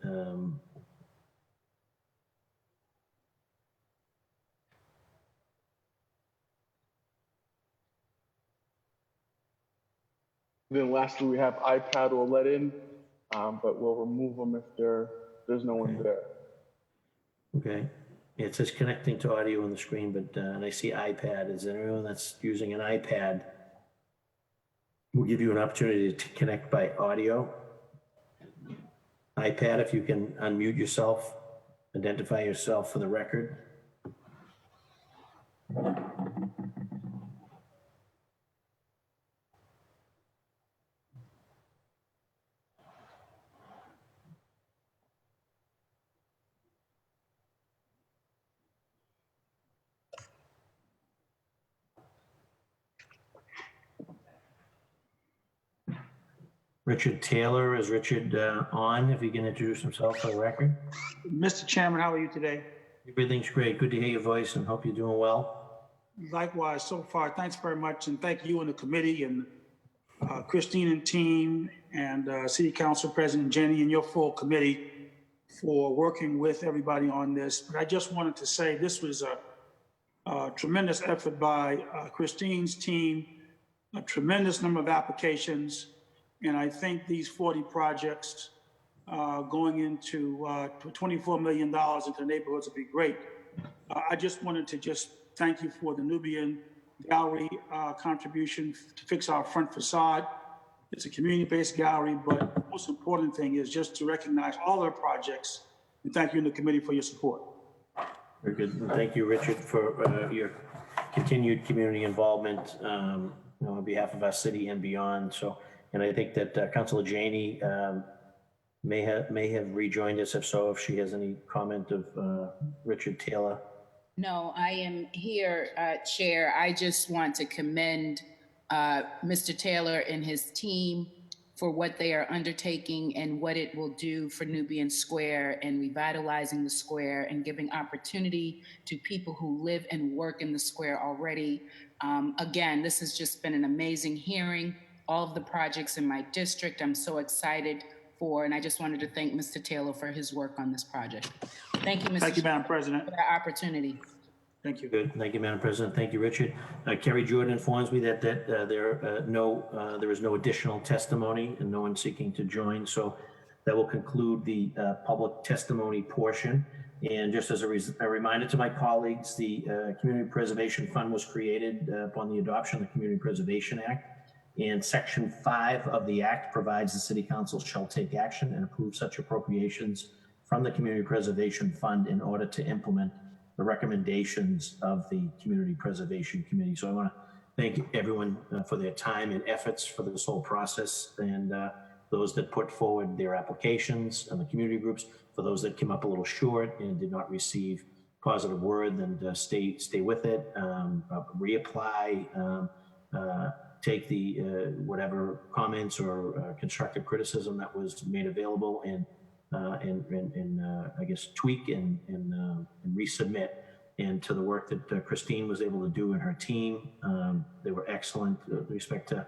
Then lastly, we have iPad or let-in, but we'll remove them if there's no one there. Okay. It says connecting to audio on the screen, but and I see iPad. Is there anyone that's using an iPad? We'll give you an opportunity to connect by audio. iPad, if you can unmute yourself, identify yourself for the record. Richard Taylor, is Richard on? If he can introduce himself for the record. Mr. Chairman, how are you today? Everything's great. Good to hear your voice and hope you're doing well. Likewise, so far. Thanks very much. And thank you and the committee and Christine and team and City Council President Jenny and your full committee for working with everybody on this. But I just wanted to say this was a tremendous effort by Christine's team, a tremendous number of applications. And I think these 40 projects going into $24 million into the neighborhoods would be great. I just wanted to just thank you for the Nubian gallery contribution to fix our front facade. It's a community-based gallery, but the most important thing is just to recognize all our projects and thank you and the committee for your support. Very good. And thank you, Richard, for your continued community involvement on behalf of our city and beyond. So. And I think that Councilor Janey may have rejoined us. If so, if she has any comment of Richard Taylor. No, I am here, Chair. I just want to commend Mr. Taylor and his team for what they are undertaking and what it will do for Nubian Square and revitalizing the square and giving opportunity to people who live and work in the square already. Again, this has just been an amazing hearing. All of the projects in my district, I'm so excited for, and I just wanted to thank Mr. Taylor for his work on this project. Thank you, Mr. Thank you, Madam President. For the opportunity. Thank you. Good. Thank you, Madam President. Thank you, Richard. Kerry Jordan informs me that there is no additional testimony and no one seeking to join. So that will conclude the public testimony portion. And just as a reminder to my colleagues, the Community Preservation Fund was created upon the adoption of the Community Preservation Act. And Section 5 of the Act provides the City Council shall take action and approve such appropriations from the Community Preservation Fund in order to implement the recommendations of the Community Preservation Committee. So I want to thank everyone for their time and efforts for this whole process, and those that put forward their applications and the community groups. For those that came up a little short and did not receive positive word, then stay with it, reapply. take the whatever comments or constructive criticism that was made available and I guess tweak and resubmit. And to the work that Christine was able to do and her team, they were excellent with respect to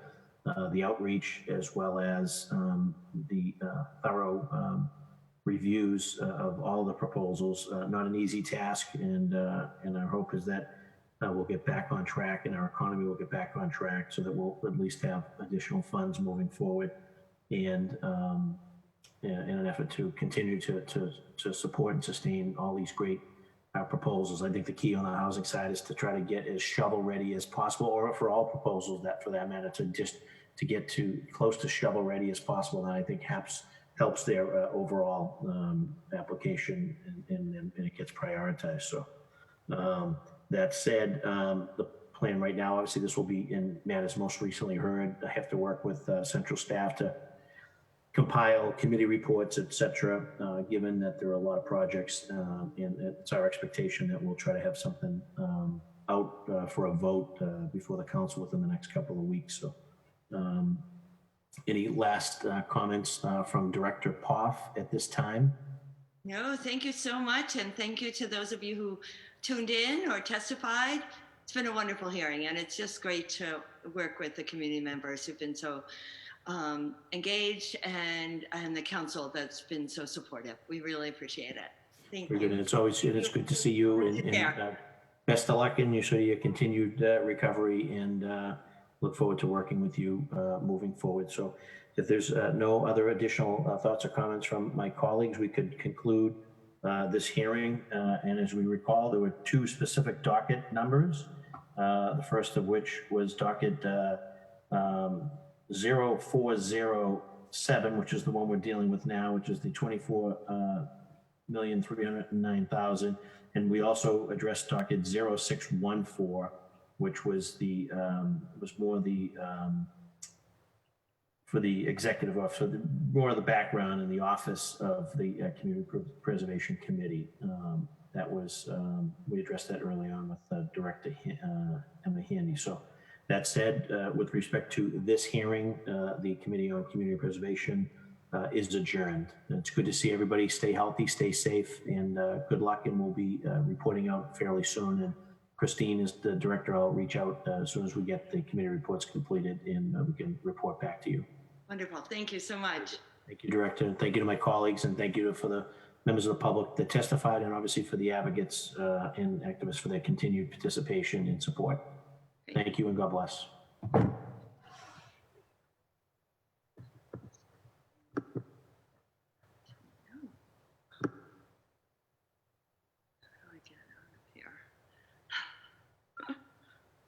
the outreach as well as the thorough reviews of all the proposals. Not an easy task, and our hope is that we'll get back on track and our economy will get back on track so that we'll at least have additional funds moving forward, and in an effort to continue to support and sustain all these great proposals. I think the key on the housing side is to try to get as shovel ready as possible, or for all proposals that, for that matter, to get to close to shovel ready as possible. And I think helps their overall application, and it gets prioritized. So that said, the plan right now, obviously this will be in matters most recently heard. I have to work with central staff to compile committee reports, et cetera, given that there are a lot of projects, and it's our expectation that we'll try to have something out for a vote before the council within the next couple of weeks. So any last comments from Director Poff at this time? No, thank you so much. And thank you to those of you who tuned in or testified. It's been a wonderful hearing, and it's just great to work with the community members who've been so engaged, and the council that's been so supportive. We really appreciate it. Thank you. Good. And it's good to see you, and best of luck in your continued recovery, and look forward to working with you moving forward. So if there's no other additional thoughts or comments from my colleagues, we could conclude this hearing. And as we recall, there were two specific docket numbers, the first of which was docket 0407, which is the one we're dealing with now, which is the $24,309,000. And we also addressed docket 0614, which was the for the executive officer, more of the background in the office of the Community Preservation Committee. That was, we addressed that early on with Director Emma Handy. So that said, with respect to this hearing, the Committee on Community Preservation is adjourned. It's good to see everybody. Stay healthy, stay safe, and good luck. And we'll be reporting out fairly soon. And Christine is the director. I'll reach out as soon as we get the committee reports completed, and we can report back to you. Wonderful. Thank you so much. Thank you, Director. And thank you to my colleagues, and thank you for the members of the public that testified, and obviously for the advocates and activists for their continued participation and support. Thank you, and God bless.